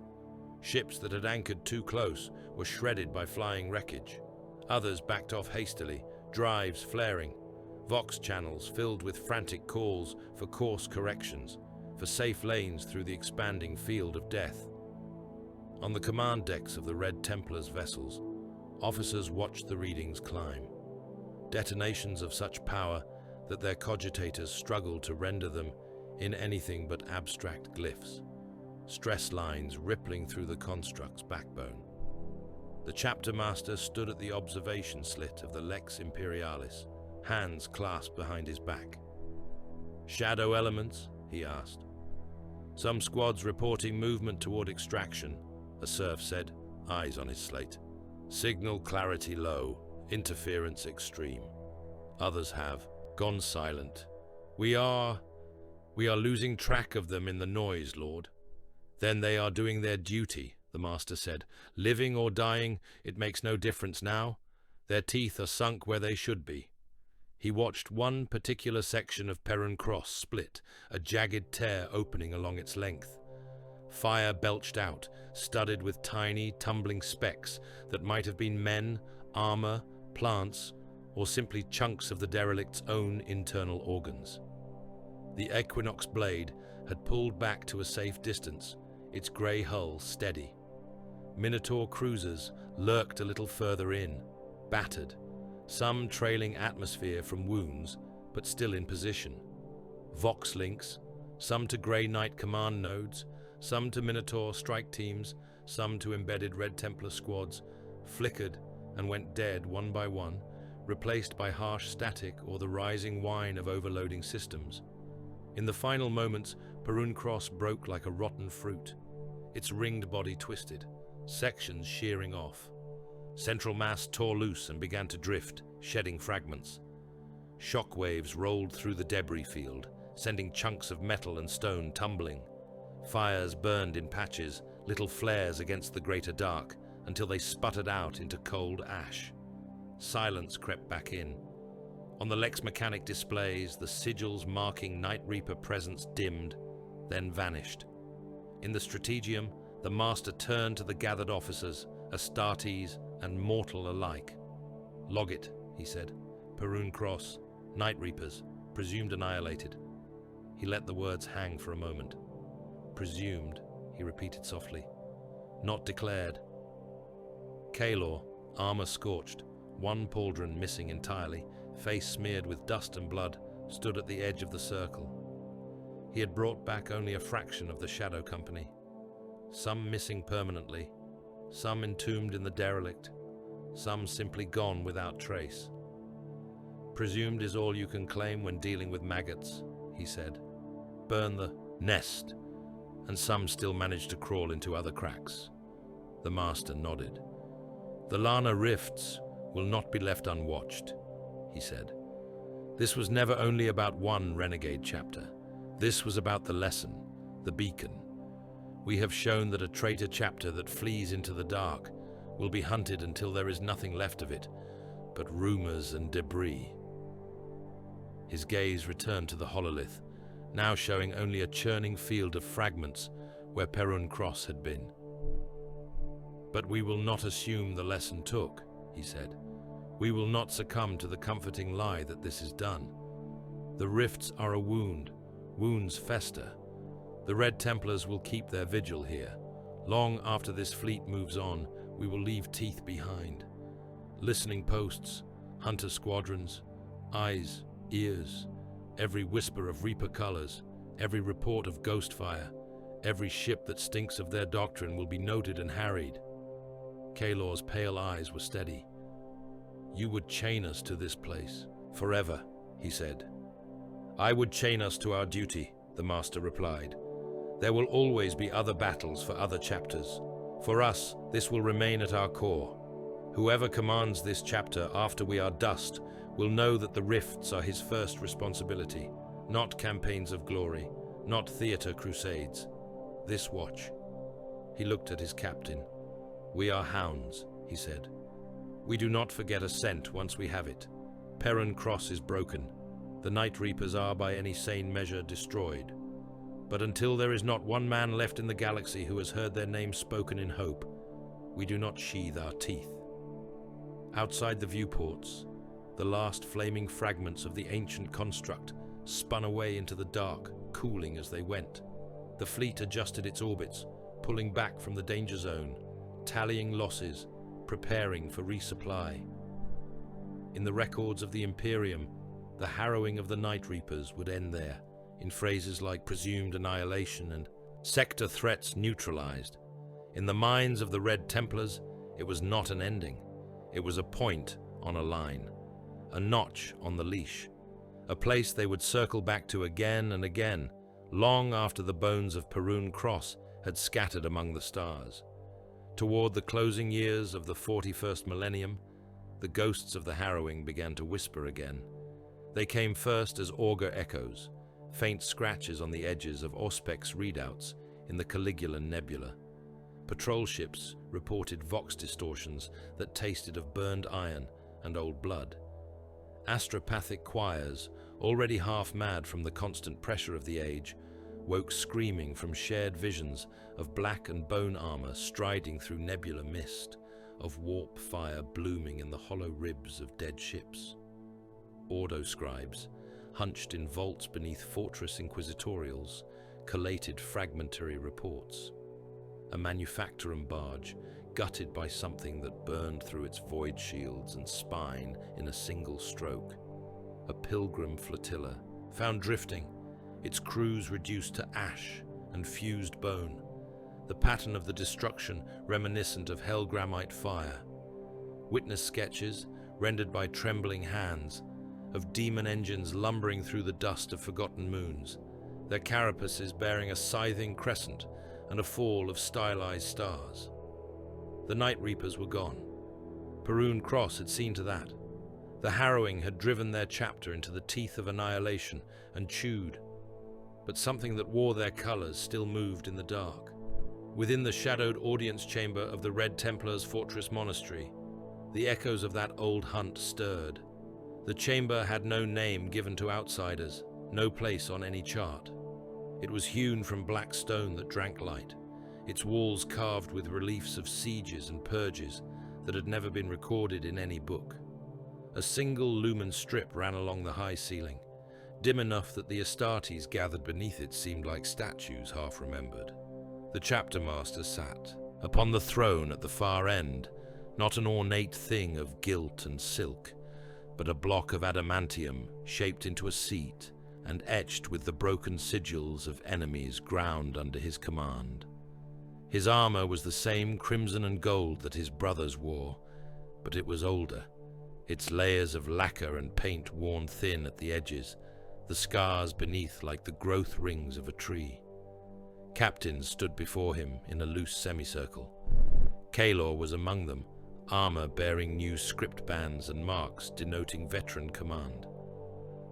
Ships that had anchored too close were shredded by flying wreckage. Others backed off hastily, drives flaring. Vox channels filled with frantic calls for course corrections, for safe lanes through the expanding field of death. On the command decks of the Red Templars vessels, officers watched the readings climb. Detonations of such power that their cogitators struggled to render them in anything but abstract glyphs, stress lines rippling through the construct's backbone. The chapter master stood at the observation slit of the Lex Imperialis, hands clasped behind his back. "Shadow elements?" he asked. "Some squads reporting movement toward extraction," a serf said, eyes on his slate. "Signal clarity low, interference extreme. Others have gone silent. We are losing track of them in the noise, Lord." "Then they are doing their duty," the master said. "Living or dying, it makes no difference now. Their teeth are sunk where they should be." He watched one particular section of Perun Cross split, a jagged tear opening along its length. Fire belched out, studded with tiny, tumbling specks that might have been men, armor, plants, or simply chunks of the derelict's own internal organs. The Equinox blade had pulled back to a safe distance, its grey hull steady. Minotaur cruisers lurked a little further in, battered, some trailing atmosphere from wounds, but still in position. Vox links, some to Grey Knight command nodes, some to Minotaur strike teams, some to embedded Red Templar squads, flickered and went dead one by one, replaced by harsh static or the rising whine of overloading systems. In the final moments, Perun Cross broke like a rotten fruit, its ringed body twisted, sections shearing off. Central mass tore loose and began to drift, shedding fragments. Shockwaves rolled through the debris field, sending chunks of metal and stone tumbling. Fires burned in patches, little flares against the greater dark, until they sputtered out into cold ash. Silence crept back in. On the Lex Mechanic displays, the sigils marking Night Reaper presence dimmed, then vanished. In the Strategium, the Master turned to the gathered officers, Astartes and mortal alike. "Log it," he said. "Perun Cross, Night Reapers, presumed annihilated." He let the words hang for a moment. "Presumed," he repeated softly. "Not declared." Kalor, armor scorched, one pauldron missing entirely, face smeared with dust and blood, stood at the edge of the circle. He had brought back only a fraction of the Shadow Company. Some missing permanently, some entombed in the derelict, some simply gone without trace. "Presumed is all you can claim when dealing with maggots," he said. "Burn the nest, and some still manage to crawl into other cracks." The Master nodded. "The Lana rifts will not be left unwatched," he said. "This was never only about one renegade chapter. This was about the lesson, the beacon. We have shown that a traitor chapter that flees into the dark will be hunted until there is nothing left of it but rumors and debris." His gaze returned to the hololith, now showing only a churning field of fragments where Perun Cross had been. "But we will not assume the lesson took," he said. "We will not succumb to the comforting lie that this is done. The rifts are a wound. Wounds fester. The Red Templars will keep their vigil here. Long after this fleet moves on, we will leave teeth behind. Listening posts, hunter squadrons, eyes, ears, every whisper of Reaper colors, every report of ghost fire, every ship that stinks of their doctrine will be noted and harried." Kalor's pale eyes were steady. "You would chain us to this place, forever," he said. "I would chain us to our duty," the Master replied. "There will always be other battles for other chapters. For us, this will remain at our core. Whoever commands this chapter after we are dust will know that the rifts are his first responsibility, not campaigns of glory, not theater crusades. This watch." He looked at his captain. "We are hounds," he said. "We do not forget a scent once we have it. Perun Cross is broken. The Night Reapers are by any sane measure destroyed. But until there is not one man left in the galaxy who has heard their name spoken in hope, we do not sheathe our teeth." Outside the viewports, the last flaming fragments of the ancient construct spun away into the dark, cooling as they went. The fleet adjusted its orbits, pulling back from the danger zone, tallying losses, preparing for resupply. In the records of the Imperium, the harrowing of the Night Reapers would end there, in phrases like presumed annihilation and sector threats neutralized. In the minds of the Red Templars, it was not an ending. It was a point on a line, a notch on the leash, a place they would circle back to again and again, long after the bones of Perun Cross had scattered among the stars. Toward the closing years of the 41st millennium, the ghosts of the harrowing began to whisper again. They came first as augur echoes, faint scratches on the edges of Auspec's readouts in the Caligulan Nebula. Patrol ships reported vox distortions that tasted of burned iron and old blood. Astropathic choirs, already half-mad from the constant pressure of the age, woke screaming from shared visions of black and bone armor striding through nebula mist, of warp fire blooming in the hollow ribs of dead ships. Ordo scribes, hunched in vaults beneath fortress inquisitorials, collated fragmentary reports. A manufactorum barge, gutted by something that burned through its void shields and spine in a single stroke. A pilgrim flotilla, found drifting, its crews reduced to ash and fused bone, the pattern of the destruction reminiscent of hellgramite fire. Witness sketches, rendered by trembling hands, of demon engines lumbering through the dust of forgotten moons, their carapaces bearing a scything crescent and a fall of stylized stars. The Night Reapers were gone. Perun Cross had seen to that. The harrowing had driven their chapter into the teeth of annihilation and chewed, but something that wore their colors still moved in the dark. Within the shadowed audience chamber of the Red Templars' fortress monastery, the echoes of that old hunt stirred. The chamber had no name given to outsiders, no place on any chart. It was hewn from black stone that drank light, its walls carved with reliefs of sieges and purges that had never been recorded in any book. A single lumen strip ran along the high ceiling, dim enough that the Astartes gathered beneath it seemed like statues half-remembered. The chapter master sat, upon the throne at the far end, not an ornate thing of gilt and silk, but a block of adamantium shaped into a seat and etched with the broken sigils of enemies ground under his command. His armor was the same crimson and gold that his brothers wore, but it was older, its layers of lacquer and paint worn thin at the edges, the scars beneath like the growth rings of a tree. Captains stood before him in a loose semicircle. Kalor was among them, armor bearing new script bands and marks denoting veteran command.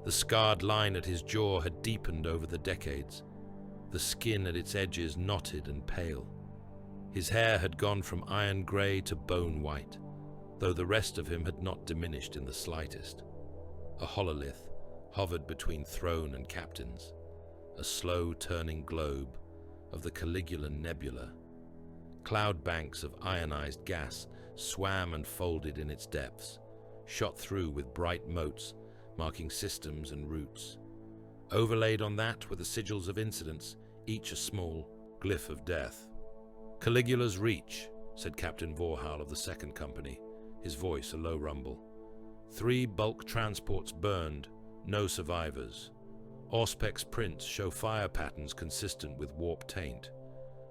The scarred line at his jaw had deepened over the decades, the skin at its edges knotted and pale. His hair had gone from iron grey to bone white, though the rest of him had not diminished in the slightest. A hololith hovered between throne and captains, a slow-turning globe of the Caligulan Nebula. Cloud banks of ionized gas swam and folded in its depths, shot through with bright motes marking systems and routes. Overlaid on that were the sigils of incidents, each a small glyph of death. "Caligula's Reach," said Captain Vorhal of the Second Company, his voice a low rumble. 3 bulk transports burned, no survivors. Auspec's prints show fire patterns consistent with warp taint.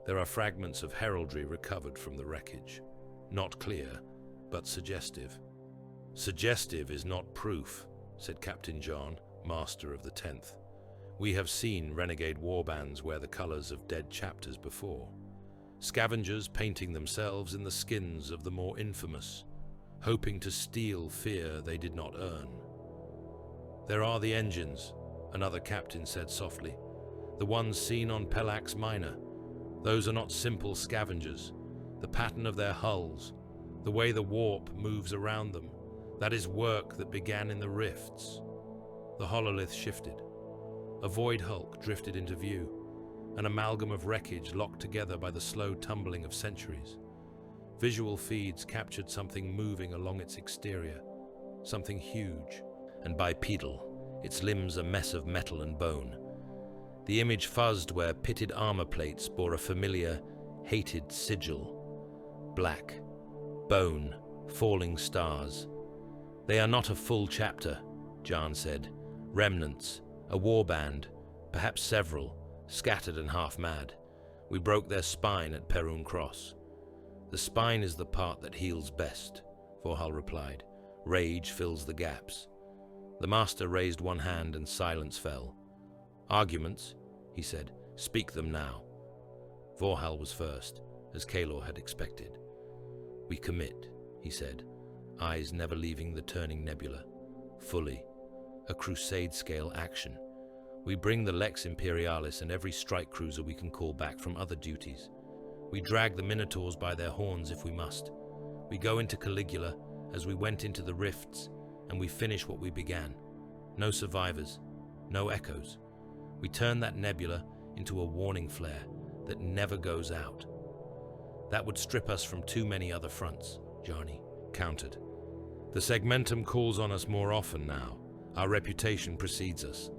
There are fragments of heraldry recovered from the wreckage. Not clear, but suggestive. "Suggestive is not proof," said Captain John, master of the 10th. "We have seen renegade warbands wear the colors of dead chapters before. Scavengers painting themselves in the skins of the more infamous, hoping to steal fear they did not earn." "There are the engines," another captain said softly. "The ones seen on Pelax Minor. Those are not simple scavengers. The pattern of their hulls, the way the warp moves around them, that is work that began in the rifts." The hololith shifted. A void hulk drifted into view, an amalgam of wreckage locked together by the slow tumbling of centuries. Visual feeds captured something moving along its exterior, something huge and bipedal, its limbs a mess of metal and bone. The image fuzzed where pitted armor plates bore a familiar, hated sigil. Black, bone, falling stars. "They are not a full chapter," Jan said. "Remnants, a warband, Perhaps several, scattered and half-mad. We broke their spine at Perun Cross. The spine is the part that heals best, Vorhal replied. Rage fills the gaps. The master raised one hand and silence fell. Arguments, he said, speak them now. Vorhal was first, as Kalor had expected. We commit, he said, eyes never leaving the turning nebula. Fully. A crusade-scale action. We bring the Lex Imperialis and every strike cruiser we can call back from other duties. We drag the Minotaurs by their horns if we must. We go into Caligula as we went into the rifts, and we finish what we began. No survivors, no echoes. We turn that nebula into a warning flare that never goes out. That would strip us from too many other fronts, Jarni countered. The segmentum calls on us more often now. Our reputation precedes us.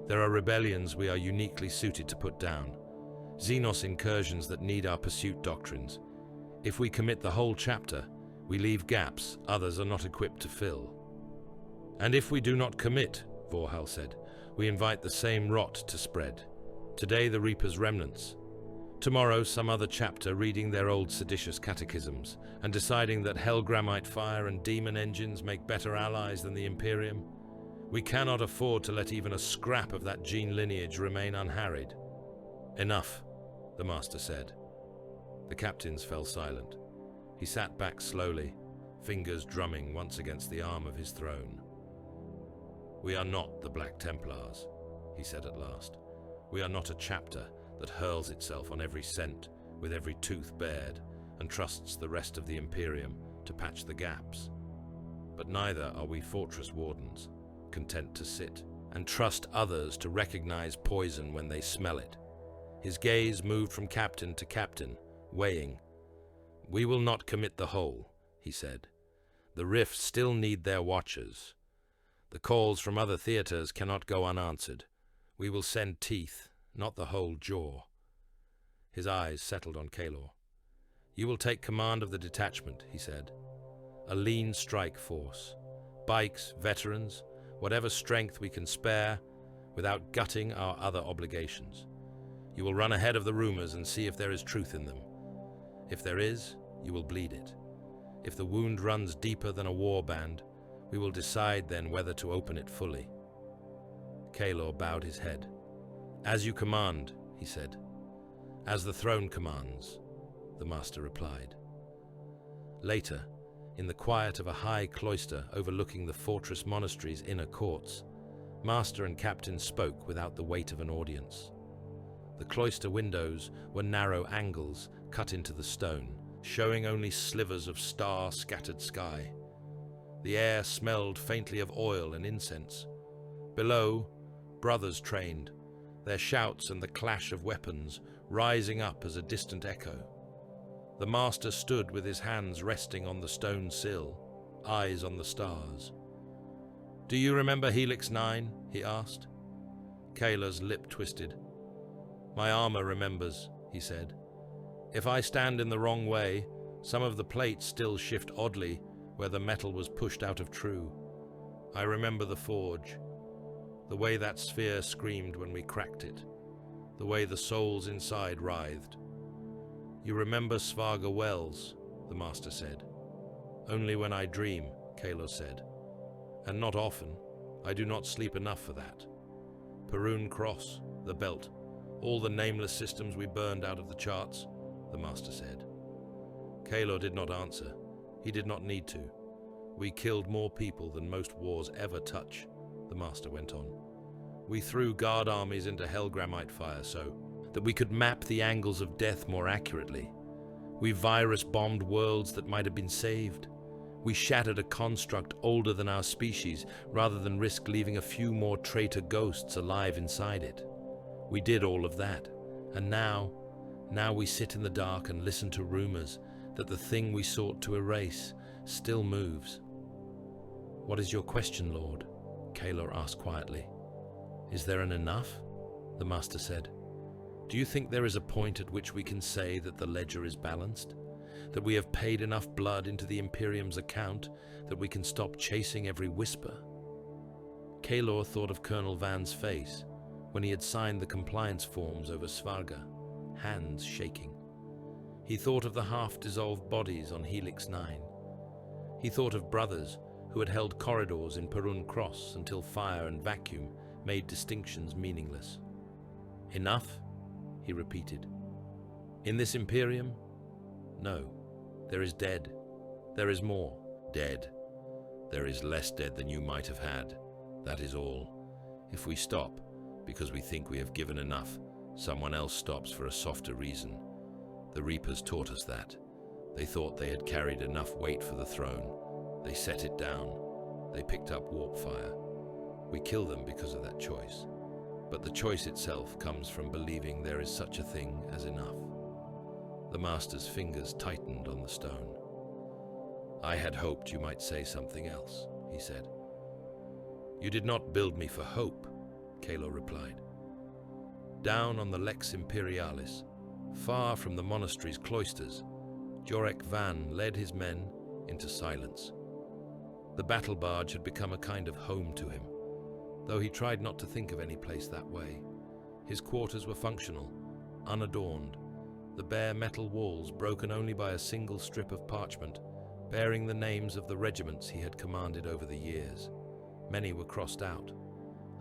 There are rebellions we are uniquely suited to put down. Xenos incursions that need our pursuit doctrines. If we commit the whole chapter, we leave gaps others are not equipped to fill. And if we do not commit, Vorhal said, we invite the same rot to spread. Today the Reaper's remnants. Tomorrow some other chapter reading their old seditious catechisms and deciding that Hellgramite fire and demon engines make better allies than the Imperium. We cannot afford to let even a scrap of that gene lineage remain unharried. Enough, the master said. The captains fell silent. He sat back slowly, fingers drumming once against the arm of his throne. We are not the Black Templars, he said at last. We are not a chapter that hurls itself on every scent with every tooth bared and trusts the rest of the Imperium to patch the gaps. But neither are we fortress wardens, content to sit and trust others to recognize poison when they smell it. His gaze moved from captain to captain, weighing. We will not commit the whole, he said. The rifts still need their watchers. The calls from other theaters cannot go unanswered. We will send teeth, not the whole jaw. His eyes settled on Kalor. You will take command of the detachment, he said. A lean strike force. Bikes, veterans, whatever strength we can spare, without gutting our other obligations. You will run ahead of the rumors and see if there is truth in them. If there is, you will bleed it. If the wound runs deeper than a warband, we will decide then whether to open it fully. Kalor bowed his head. As you command, he said. As the throne commands, the master replied. Later, in the quiet of a high cloister overlooking the fortress monastery's inner courts, master and captain spoke without the weight of an audience. The cloister windows were narrow angles cut into the stone, showing only slivers of star-scattered sky. The air smelled faintly of oil and incense. Below, brothers trained, their shouts and the clash of weapons rising up as a distant echo. The master stood with his hands resting on the stone sill, eyes on the stars. Do you remember Helix 9? He asked. Kalor's lip twisted. My armor remembers, he said. If I stand in the wrong way, some of the plates still shift oddly where the metal was pushed out of true. I remember the forge, the way that sphere screamed when we cracked it, the way the souls inside writhed. You remember Svarga Wells, the master said. Only when I dream, Kalor said. And not often. I do not sleep enough for that. Perun Cross, the belt, all the nameless systems we burned out of the charts, the master said. Kalor did not answer. He did not need to. We killed more people than most wars ever touch, the master went on. We threw guard armies into Hellgramite fire so that we could map the angles of death more accurately. We virus-bombed worlds that might have been saved. We shattered a construct older than our species rather than risk leaving a few more traitor ghosts alive inside it. We did all of that, and now we sit in the dark and listen to rumors that the thing we sought to erase still moves. What is your question, Lord? Kalor asked quietly. Is there an enough? The master said. Do you think there is a point at which we can say that the ledger is balanced? That we have paid enough blood into the Imperium's account that we can stop chasing every whisper? Kalor thought of Colonel Van's face, when he had signed the compliance forms over Svarga, hands shaking. He thought of the half-dissolved bodies on Helix 9. He thought of brothers who had held corridors in Perun Cross until fire and vacuum made distinctions meaningless. Enough? He repeated. In this Imperium? No. There is dead. There is more. Dead. There is less dead than you might have had. That is all. If we stop, because we think we have given enough, someone else stops for a softer reason. The Reapers taught us that. They thought they had carried enough weight for the throne. They set it down. They picked up warp fire. We kill them because of that choice. But the choice itself comes from believing there is such a thing as enough. The Master's fingers tightened on the stone. I had hoped you might say something else, he said. You did not build me for hope, Kalo replied. Down on the Lex Imperialis, far from the monastery's cloisters, Jorek Van led his men into silence. The battle barge had become a kind of home to him, though he tried not to think of any place that way. His quarters were functional, unadorned, the bare metal walls broken only by a single strip of parchment, bearing the names of the regiments he had commanded over the years. Many were crossed out.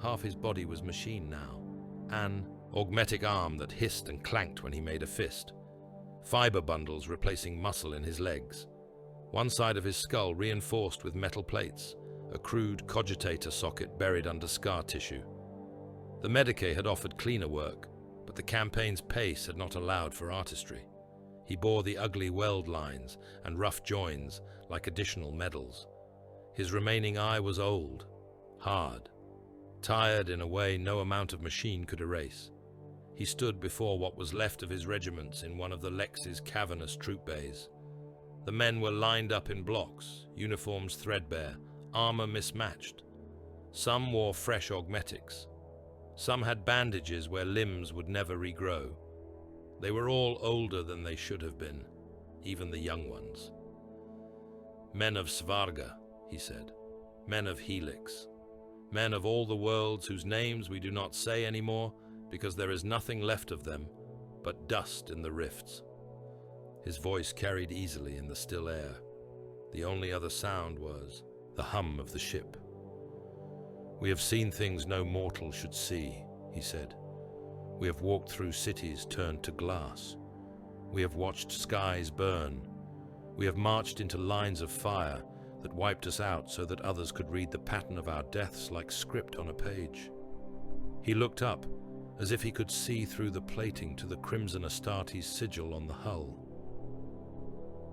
Half his body was machine now, an augmetic arm that hissed and clanked when he made a fist, fiber bundles replacing muscle in his legs, one side of his skull reinforced with metal plates, a crude cogitator socket buried under scar tissue. The Medicae had offered cleaner work, but the campaign's pace had not allowed for artistry. He bore the ugly weld lines and rough joins like additional medals. His remaining eye was old, hard, tired in a way no amount of machine could erase. He stood before what was left of his regiments in one of the Lex's cavernous troop bays. The men were lined up in blocks, uniforms threadbare, armor mismatched. Some wore fresh augmetics. Some had bandages where limbs would never regrow. They were all older than they should have been, even the young ones. Men of Svarga, he said. Men of Helix. Men of all the worlds whose names we do not say anymore because there is nothing left of them but dust in the rifts. His voice carried easily in the still air. The only other sound was the hum of the ship. We have seen things no mortal should see, he said. We have walked through cities turned to glass. We have watched skies burn. We have marched into lines of fire that wiped us out so that others could read the pattern of our deaths like script on a page. He looked up, as if he could see through the plating to the crimson Astartes sigil on the hull.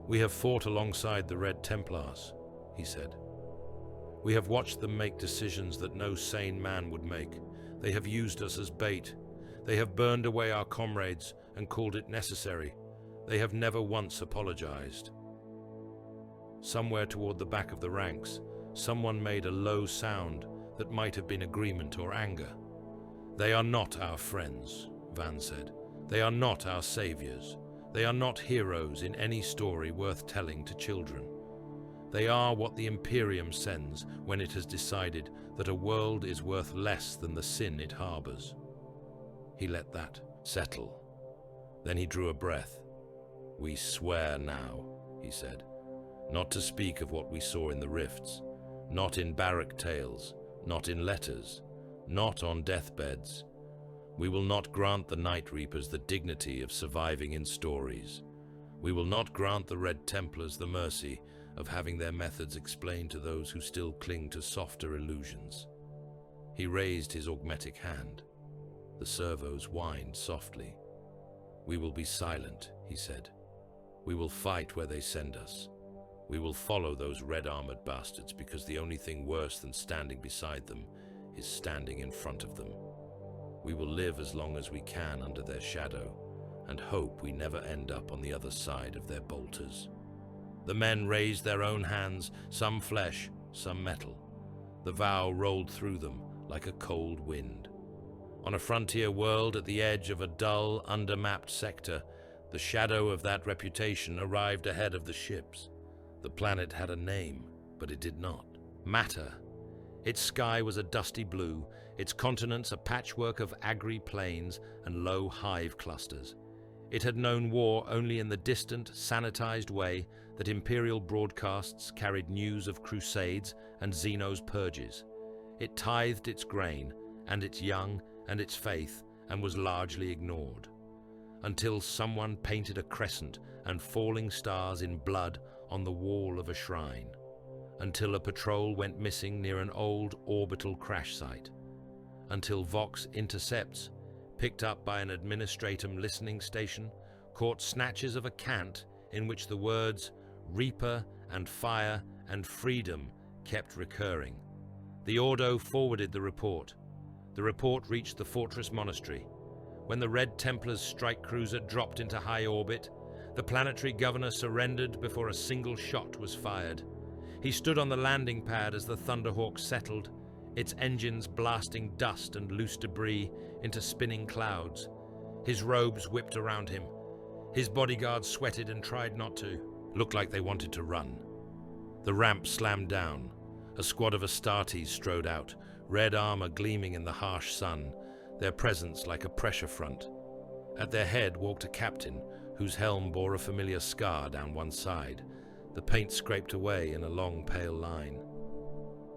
We have fought alongside the Red Templars, he said. We have watched them make decisions that no sane man would make. They have used us as bait. They have burned away our comrades and called it necessary. They have never once apologized. Somewhere toward the back of the ranks, someone made a low sound that might have been agreement or anger. They are not our friends, Van said. They are not our saviors. They are not heroes in any story worth telling to children. They are what the Imperium sends when it has decided that a world is worth less than the sin it harbors. He let that settle. Then he drew a breath. We swear now, he said, not to speak of what we saw in the rifts, not in barrack tales, not in letters, not on deathbeds. We will not grant the Night Reapers the dignity of surviving in stories. We will not grant the Red Templars the mercy of having their methods explained to those who still cling to softer illusions. He raised his augmetic hand. The servos whined softly. We will be silent, he said. We will fight where they send us. We will follow those red-armored bastards because the only thing worse than standing beside them is standing in front of them. We will live as long as we can under their shadow and hope we never end up on the other side of their bolters. The men raised their own hands, some flesh, some metal. The vow rolled through them like a cold wind. On a frontier world at the edge of a dull, under-mapped sector, the shadow of that reputation arrived ahead of the ships. The planet had a name, but it did not. Matter. Its sky was a dusty blue, its continents a patchwork of agri plains and low hive clusters. It had known war only in the distant, sanitized way that imperial broadcasts carried news of crusades and Xeno's purges. It tithed its grain and its young and its faith and was largely ignored. Until someone painted a crescent and falling stars in blood on the wall of a shrine. Until a patrol went missing near an old orbital crash site. Until Vox intercepts, picked up by an administratum listening station, caught snatches of a cant in which the words Reaper and Fire and Freedom kept recurring. The Ordo forwarded the report. The report reached the fortress monastery. When the Red Templars' strike cruiser dropped into high orbit, the planetary governor surrendered before a single shot was fired. He stood on the landing pad as the Thunderhawk settled, its engines blasting dust and loose debris into spinning clouds. His robes whipped around him. His bodyguards sweated and tried not to. Looked like they wanted to run. The ramp slammed down. A squad of Astartes strode out, red armor gleaming in the harsh sun, their presence like a pressure front. At their head walked a captain, whose helm bore a familiar scar down one side, the paint scraped away in a long pale line.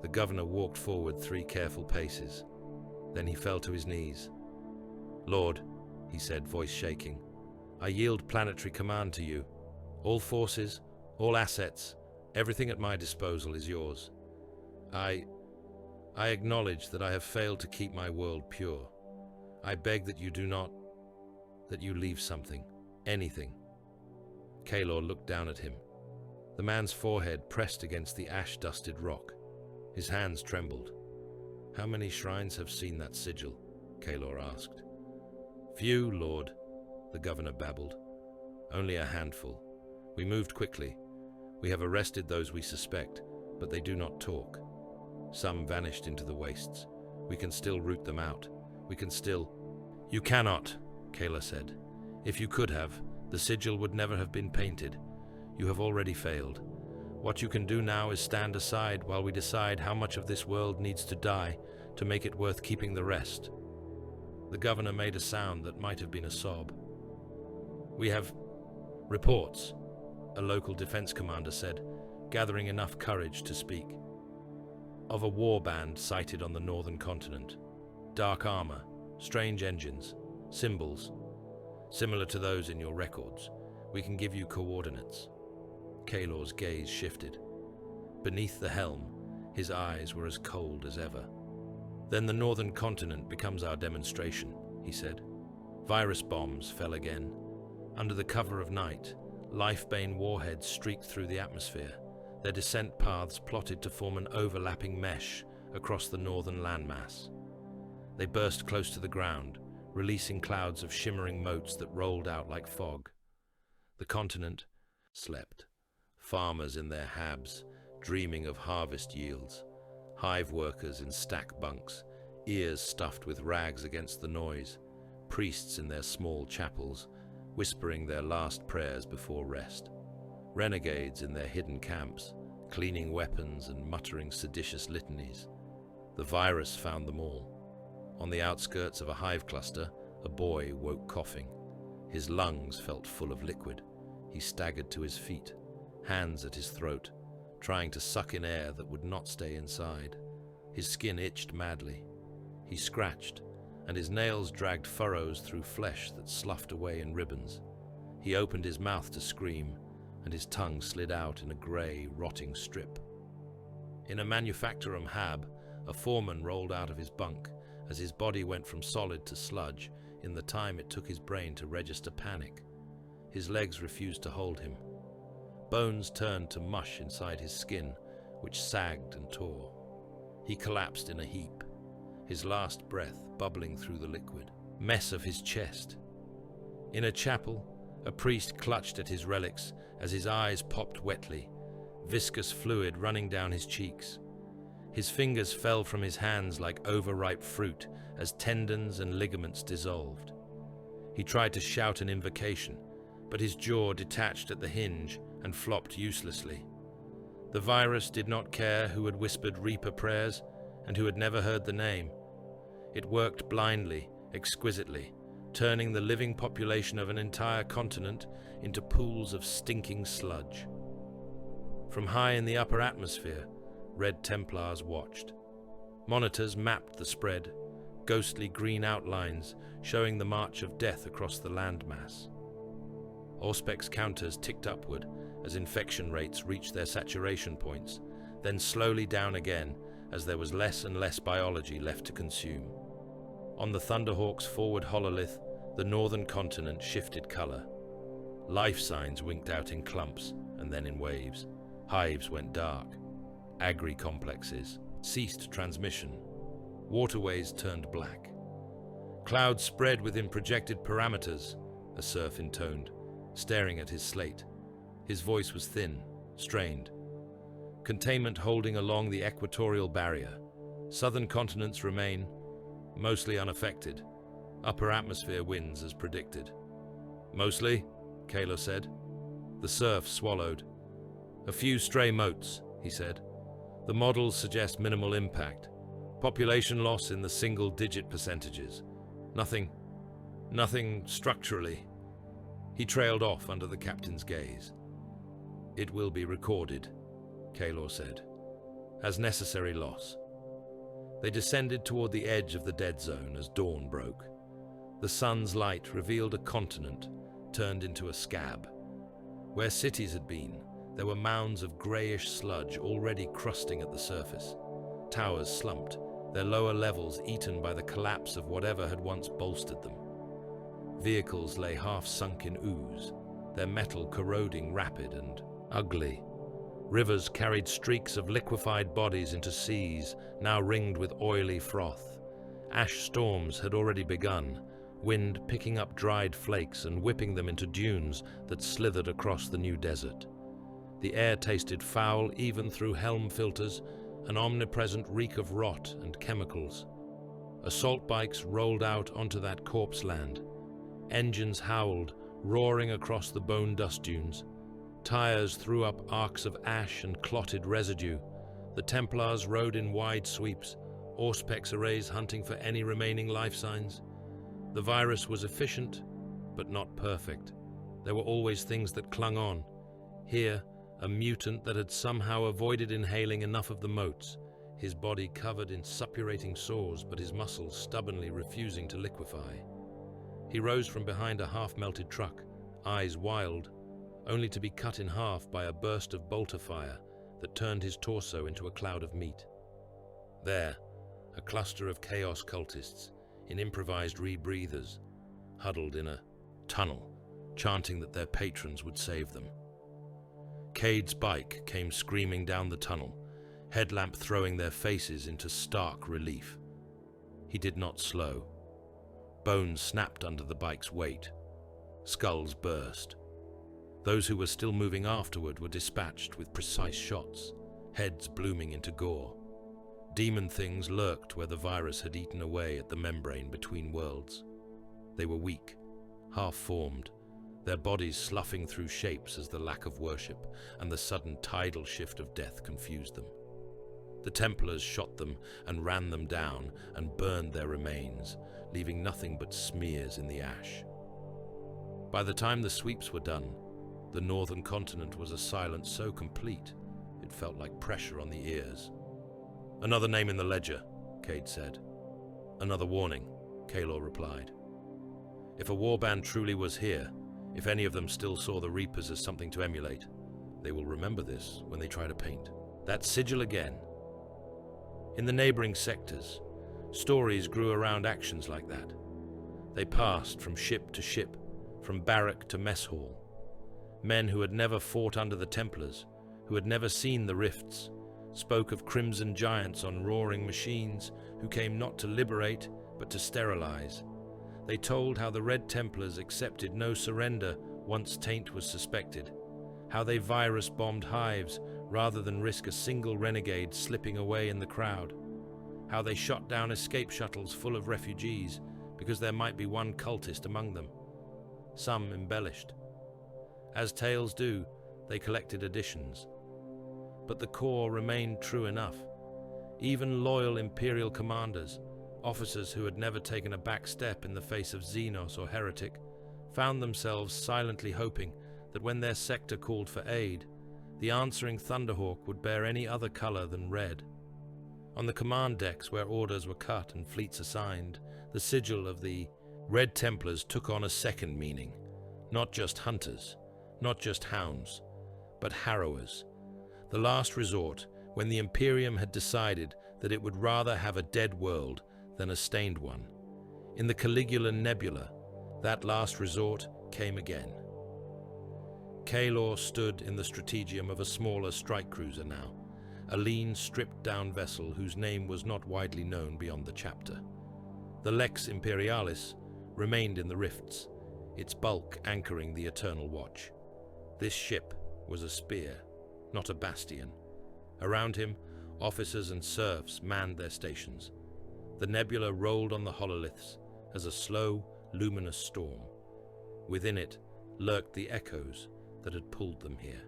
The governor walked forward 3 careful paces. Then he fell to his knees. "Lord," he said, voice shaking, "I yield planetary command to you. All forces, all assets, everything at my disposal is yours. I acknowledge that I have failed to keep my world pure. I beg that you leave something, anything." Kalor looked down at him. The man's forehead pressed against the ash-dusted rock. His hands trembled. "How many shrines have seen that sigil?" Kalor asked. "Few, Lord," the governor babbled. "Only a handful. We moved quickly. We have arrested those we suspect, but they do not talk. Some vanished into the wastes. We can still root them out. We can still—" "You cannot," Kalor said. "If you could have, the sigil would never have been painted. You have already failed. What you can do now is stand aside while we decide how much of this world needs to die to make it worth keeping the rest." The governor made a sound that might have been a sob. "We have reports," a local defense commander said, gathering enough courage to speak, "of a war band sighted on the northern continent. Dark armor, strange engines, symbols, similar to those in your records. We can give you coordinates." Kalor's gaze shifted. Beneath the helm, his eyes were as cold as ever. "Then the northern continent becomes our demonstration," he said. Virus bombs fell again. Under the cover of night, life-bane warheads streaked through the atmosphere, their descent paths plotted to form an overlapping mesh across the northern landmass. They burst close to the ground, releasing clouds of shimmering motes that rolled out like fog. The continent slept. Farmers in their habs, dreaming of harvest yields. Hive workers in stack bunks, ears stuffed with rags against the noise. Priests in their small chapels, whispering their last prayers before rest. Renegades in their hidden camps, cleaning weapons and muttering seditious litanies. The virus found them all. On the outskirts of a hive cluster, a boy woke coughing. His lungs felt full of liquid. He staggered to his feet, hands at his throat, trying to suck in air that would not stay inside. His skin itched madly. He scratched, and his nails dragged furrows through flesh that sloughed away in ribbons. He opened his mouth to scream, and his tongue slid out in a grey, rotting strip. In a manufactorum hab, a foreman rolled out of his bunk as his body went from solid to sludge in the time it took his brain to register panic. His legs refused to hold him. Bones turned to mush inside his skin, which sagged and tore. He collapsed in a heap, his last breath bubbling through the liquid mess of his chest. In a chapel, a priest clutched at his relics as his eyes popped wetly, viscous fluid running down his cheeks. His fingers fell from his hands like overripe fruit as tendons and ligaments dissolved. He tried to shout an invocation, but his jaw detached at the hinge and flopped uselessly. The virus did not care who had whispered Reaper prayers. and who had never heard the name. It worked blindly, exquisitely, turning the living population of an entire continent into pools of stinking sludge. From high in the upper atmosphere, Red Templars watched. Monitors mapped the spread, ghostly green outlines showing the march of death across the landmass. Auspex counters ticked upward as infection rates reached their saturation points, then slowly down again as there was less and less biology left to consume. On the Thunderhawk's forward hololith, the northern continent shifted color. Life signs winked out in clumps and then in waves. Hives went dark. Agri-complexes ceased transmission. Waterways turned black. Clouds spread within projected parameters, a serf intoned, staring at his slate. His voice was thin, strained. Containment holding along the equatorial barrier. Southern continents remain mostly unaffected. Upper atmosphere winds as predicted. Mostly, Kalo said. The serf swallowed. A few stray motes, he said. The models suggest minimal impact. Population loss in the single-digit percentages. Nothing structurally. He trailed off under the captain's gaze. It will be recorded, Kalor said, as necessary loss. They descended toward the edge of the dead zone as dawn broke. The sun's light revealed a continent turned into a scab. Where cities had been, there were mounds of grayish sludge already crusting at the surface. Towers slumped, their lower levels eaten by the collapse of whatever had once bolstered them. Vehicles lay half-sunk in ooze, their metal corroding rapid and ugly. Rivers carried streaks of liquefied bodies into seas, now ringed with oily froth. Ash storms had already begun, wind picking up dried flakes and whipping them into dunes that slithered across the new desert. The air tasted foul even through helm filters, an omnipresent reek of rot and chemicals. Assault bikes rolled out onto that corpse land. Engines howled, roaring across the bone dust dunes. Tires threw up arcs of ash and clotted residue. The Templars rode in wide sweeps, Auspex arrays hunting for any remaining life signs. The virus was efficient, but not perfect. There were always things that clung on. Here, a mutant that had somehow avoided inhaling enough of the motes, his body covered in suppurating sores but his muscles stubbornly refusing to liquefy. He rose from behind a half-melted truck, eyes wild, only to be cut in half by a burst of bolter fire that turned his torso into a cloud of meat. There, a cluster of chaos cultists in improvised rebreathers, huddled in a tunnel, chanting that their patrons would save them. Cade's bike came screaming down the tunnel, headlamp throwing their faces into stark relief. He did not slow. Bones snapped under the bike's weight. Skulls burst. Those who were still moving afterward were dispatched with precise shots, heads blooming into gore. Demon things lurked where the virus had eaten away at the membrane between worlds. They were weak, half-formed, their bodies sloughing through shapes as the lack of worship and the sudden tidal shift of death confused them. The Templars shot them and ran them down and burned their remains, leaving nothing but smears in the ash. By the time the sweeps were done, the northern continent was a silence so complete it felt like pressure on the ears. "Another name in the ledger," Cade said. "Another warning," Kalor replied. If a warband truly was here, if any of them still saw the Reapers as something to emulate, they will remember this when they try to paint that sigil again. In the neighboring sectors, stories grew around actions like that. They passed from ship to ship, from barrack to mess hall. Men who had never fought under the Templars, who had never seen the rifts, spoke of crimson giants on roaring machines who came not to liberate but to sterilize. They told how the Red Templars accepted no surrender once taint was suspected, how they virus-bombed hives rather than risk a single renegade slipping away in the crowd, how they shot down escape shuttles full of refugees because there might be one cultist among them. Some embellished. As tales do, they collected additions. But the core remained true enough. Even loyal Imperial commanders, officers who had never taken a back step in the face of Xenos or heretic, found themselves silently hoping that when their sector called for aid, the answering Thunderhawk would bear any other color than red. On the command decks where orders were cut and fleets assigned, the sigil of the Red Templars took on a second meaning. Not just hunters, not just hounds, but harrowers. The last resort when the Imperium had decided that it would rather have a dead world than a stained one. In the Caligula Nebula, that last resort came again. Kaelor stood in the strategium of a smaller strike cruiser now, a lean, stripped-down vessel whose name was not widely known beyond the chapter. The Lex Imperialis remained in the rifts, its bulk anchoring the Eternal Watch. This ship was a spear, not a bastion. Around him, officers and serfs manned their stations. The nebula rolled on the hololiths as a slow, luminous storm. Within it lurked the echoes that had pulled them here.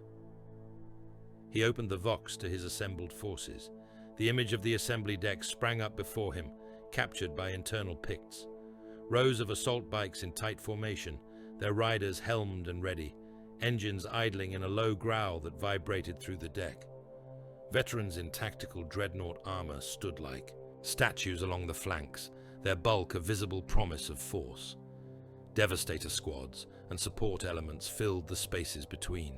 He opened the Vox to his assembled forces. The image of the assembly deck sprang up before him, captured by internal Picts. Rows of assault bikes in tight formation, their riders helmed and ready, engines idling in a low growl that vibrated through the deck. Veterans in tactical dreadnought armor stood like statues along the flanks, their bulk a visible promise of force. Devastator squads and support elements filled the spaces between.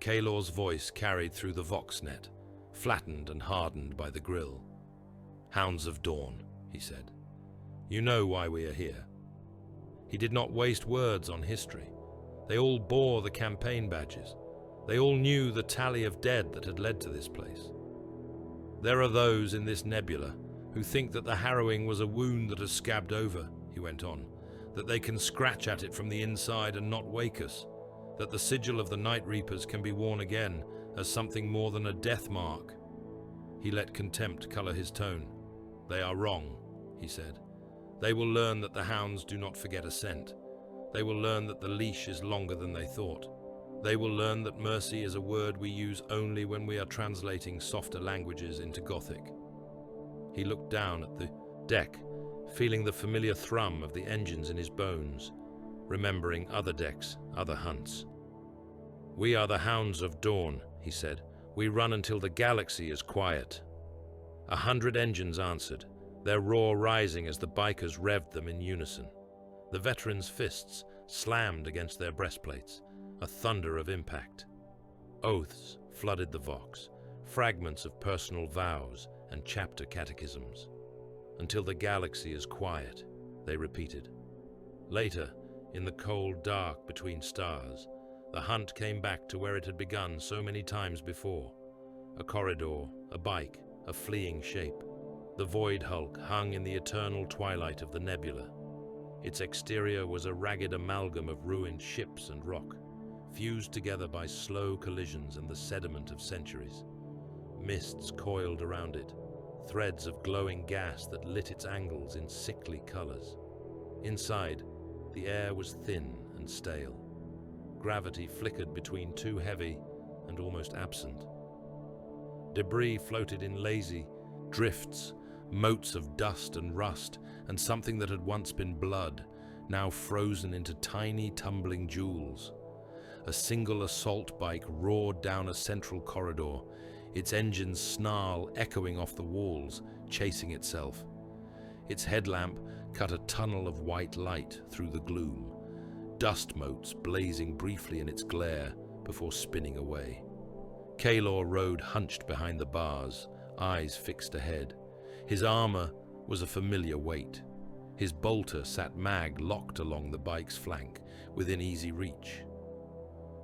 Kaelor's voice carried through the Voxnet, flattened and hardened by the grill. "Hounds of Dorn," he said. "You know why we are here." He did not waste words on history. They all bore the campaign badges. They all knew the tally of dead that had led to this place. "There are those in this nebula who think that the harrowing was a wound that has scabbed over," he went on, "that they can scratch at it from the inside and not wake us, that the sigil of the Night Reapers can be worn again as something more than a death mark." He let contempt color his tone. "They are wrong," he said. "They will learn that the hounds do not forget a scent. They will learn that the leash is longer than they thought. They will learn that mercy is a word we use only when we are translating softer languages into Gothic." He looked down at the deck, feeling the familiar thrum of the engines in his bones, remembering other decks, other hunts. "We are the Hounds of Dorn," he said. "We run until the galaxy is quiet." 100 engines answered, their roar rising as the bikers revved them in unison. The veterans' fists slammed against their breastplates, a thunder of impact. Oaths flooded the Vox, fragments of personal vows and chapter catechisms. "Until the galaxy is quiet," they repeated. Later, in the cold dark between stars, the hunt came back to where it had begun so many times before. A corridor, a bike, a fleeing shape. The void hulk hung in the eternal twilight of the nebula. Its exterior was a ragged amalgam of ruined ships and rock, fused together by slow collisions and the sediment of centuries. Mists coiled around it, threads of glowing gas that lit its angles in sickly colors. Inside, the air was thin and stale. Gravity flickered between too heavy and almost absent. Debris floated in lazy drifts, motes of dust and rust, and something that had once been blood, now frozen into tiny tumbling jewels. A single assault bike roared down a central corridor, its engine's snarl echoing off the walls, chasing itself. Its headlamp cut a tunnel of white light through the gloom, dust motes blazing briefly in its glare before spinning away. Kaelor rode hunched behind the bars, eyes fixed ahead. His armor was a familiar weight. His bolter sat mag-locked along the bike's flank, within easy reach.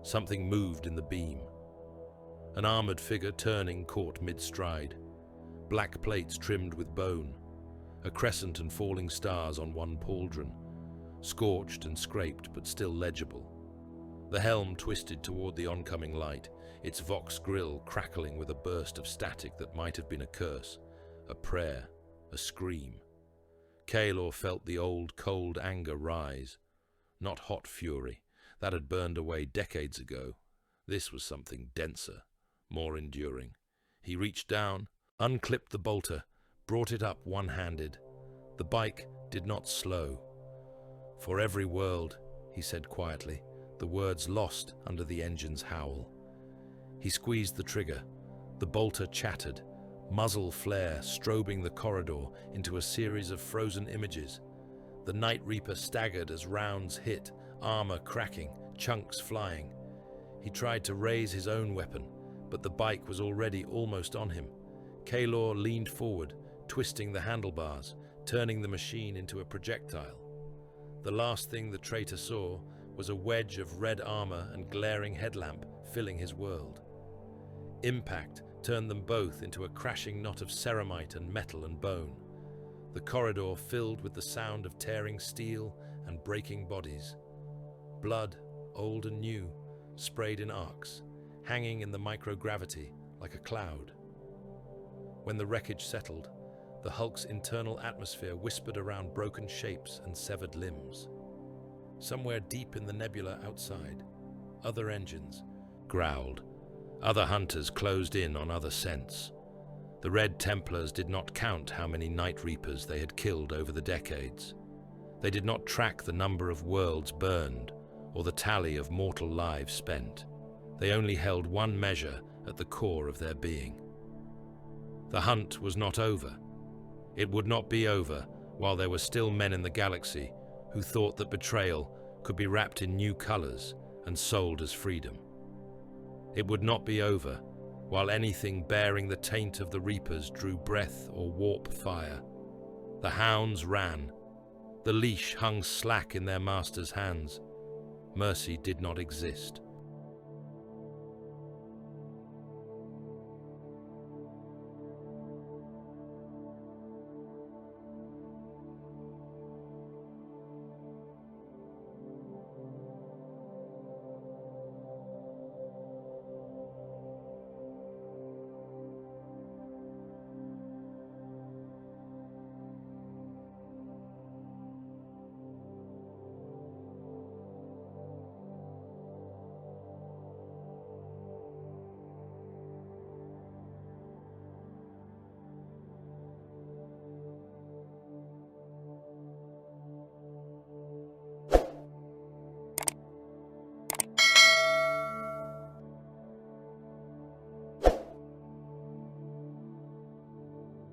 Something moved in the beam. An armored figure turning caught mid-stride. Black plates trimmed with bone. A crescent and falling stars on one pauldron. Scorched and scraped, but still legible. The helm twisted toward the oncoming light, its Vox grill crackling with a burst of static that might have been a curse, a prayer, a scream. Kaelor felt the old cold anger rise. Not hot fury, that had burned away decades ago. This was something denser, more enduring. He reached down, unclipped the bolter, brought it up one-handed. The bike did not slow. "For every world," he said quietly, the words lost under the engine's howl. He squeezed the trigger. The bolter chattered, muzzle flare strobing the corridor into a series of frozen images. The Night Reaper staggered as rounds hit, armor cracking, chunks flying. He tried to raise his own weapon, but the bike was already almost on him. Kaylor leaned forward, twisting the handlebars, turning the machine into a projectile. The last thing the traitor saw was a wedge of red armor and glaring headlamp filling his world. Impact turned them both into a crashing knot of ceramite and metal and bone. The corridor filled with the sound of tearing steel and breaking bodies. Blood, old and new, sprayed in arcs, hanging in the microgravity like a cloud. When the wreckage settled, the Hulk's internal atmosphere whispered around broken shapes and severed limbs. Somewhere deep in the nebula outside, other engines growled. Other hunters closed in on other scents. The Red Templars did not count how many Night Reapers they had killed over the decades. They did not track the number of worlds burned or the tally of mortal lives spent. They only held one measure at the core of their being. The hunt was not over. It would not be over while there were still men in the galaxy who thought that betrayal could be wrapped in new colors and sold as freedom. It would not be over while anything bearing the taint of the Reapers drew breath or warp fire. The hounds ran. The leash hung slack in their master's hands. Mercy did not exist.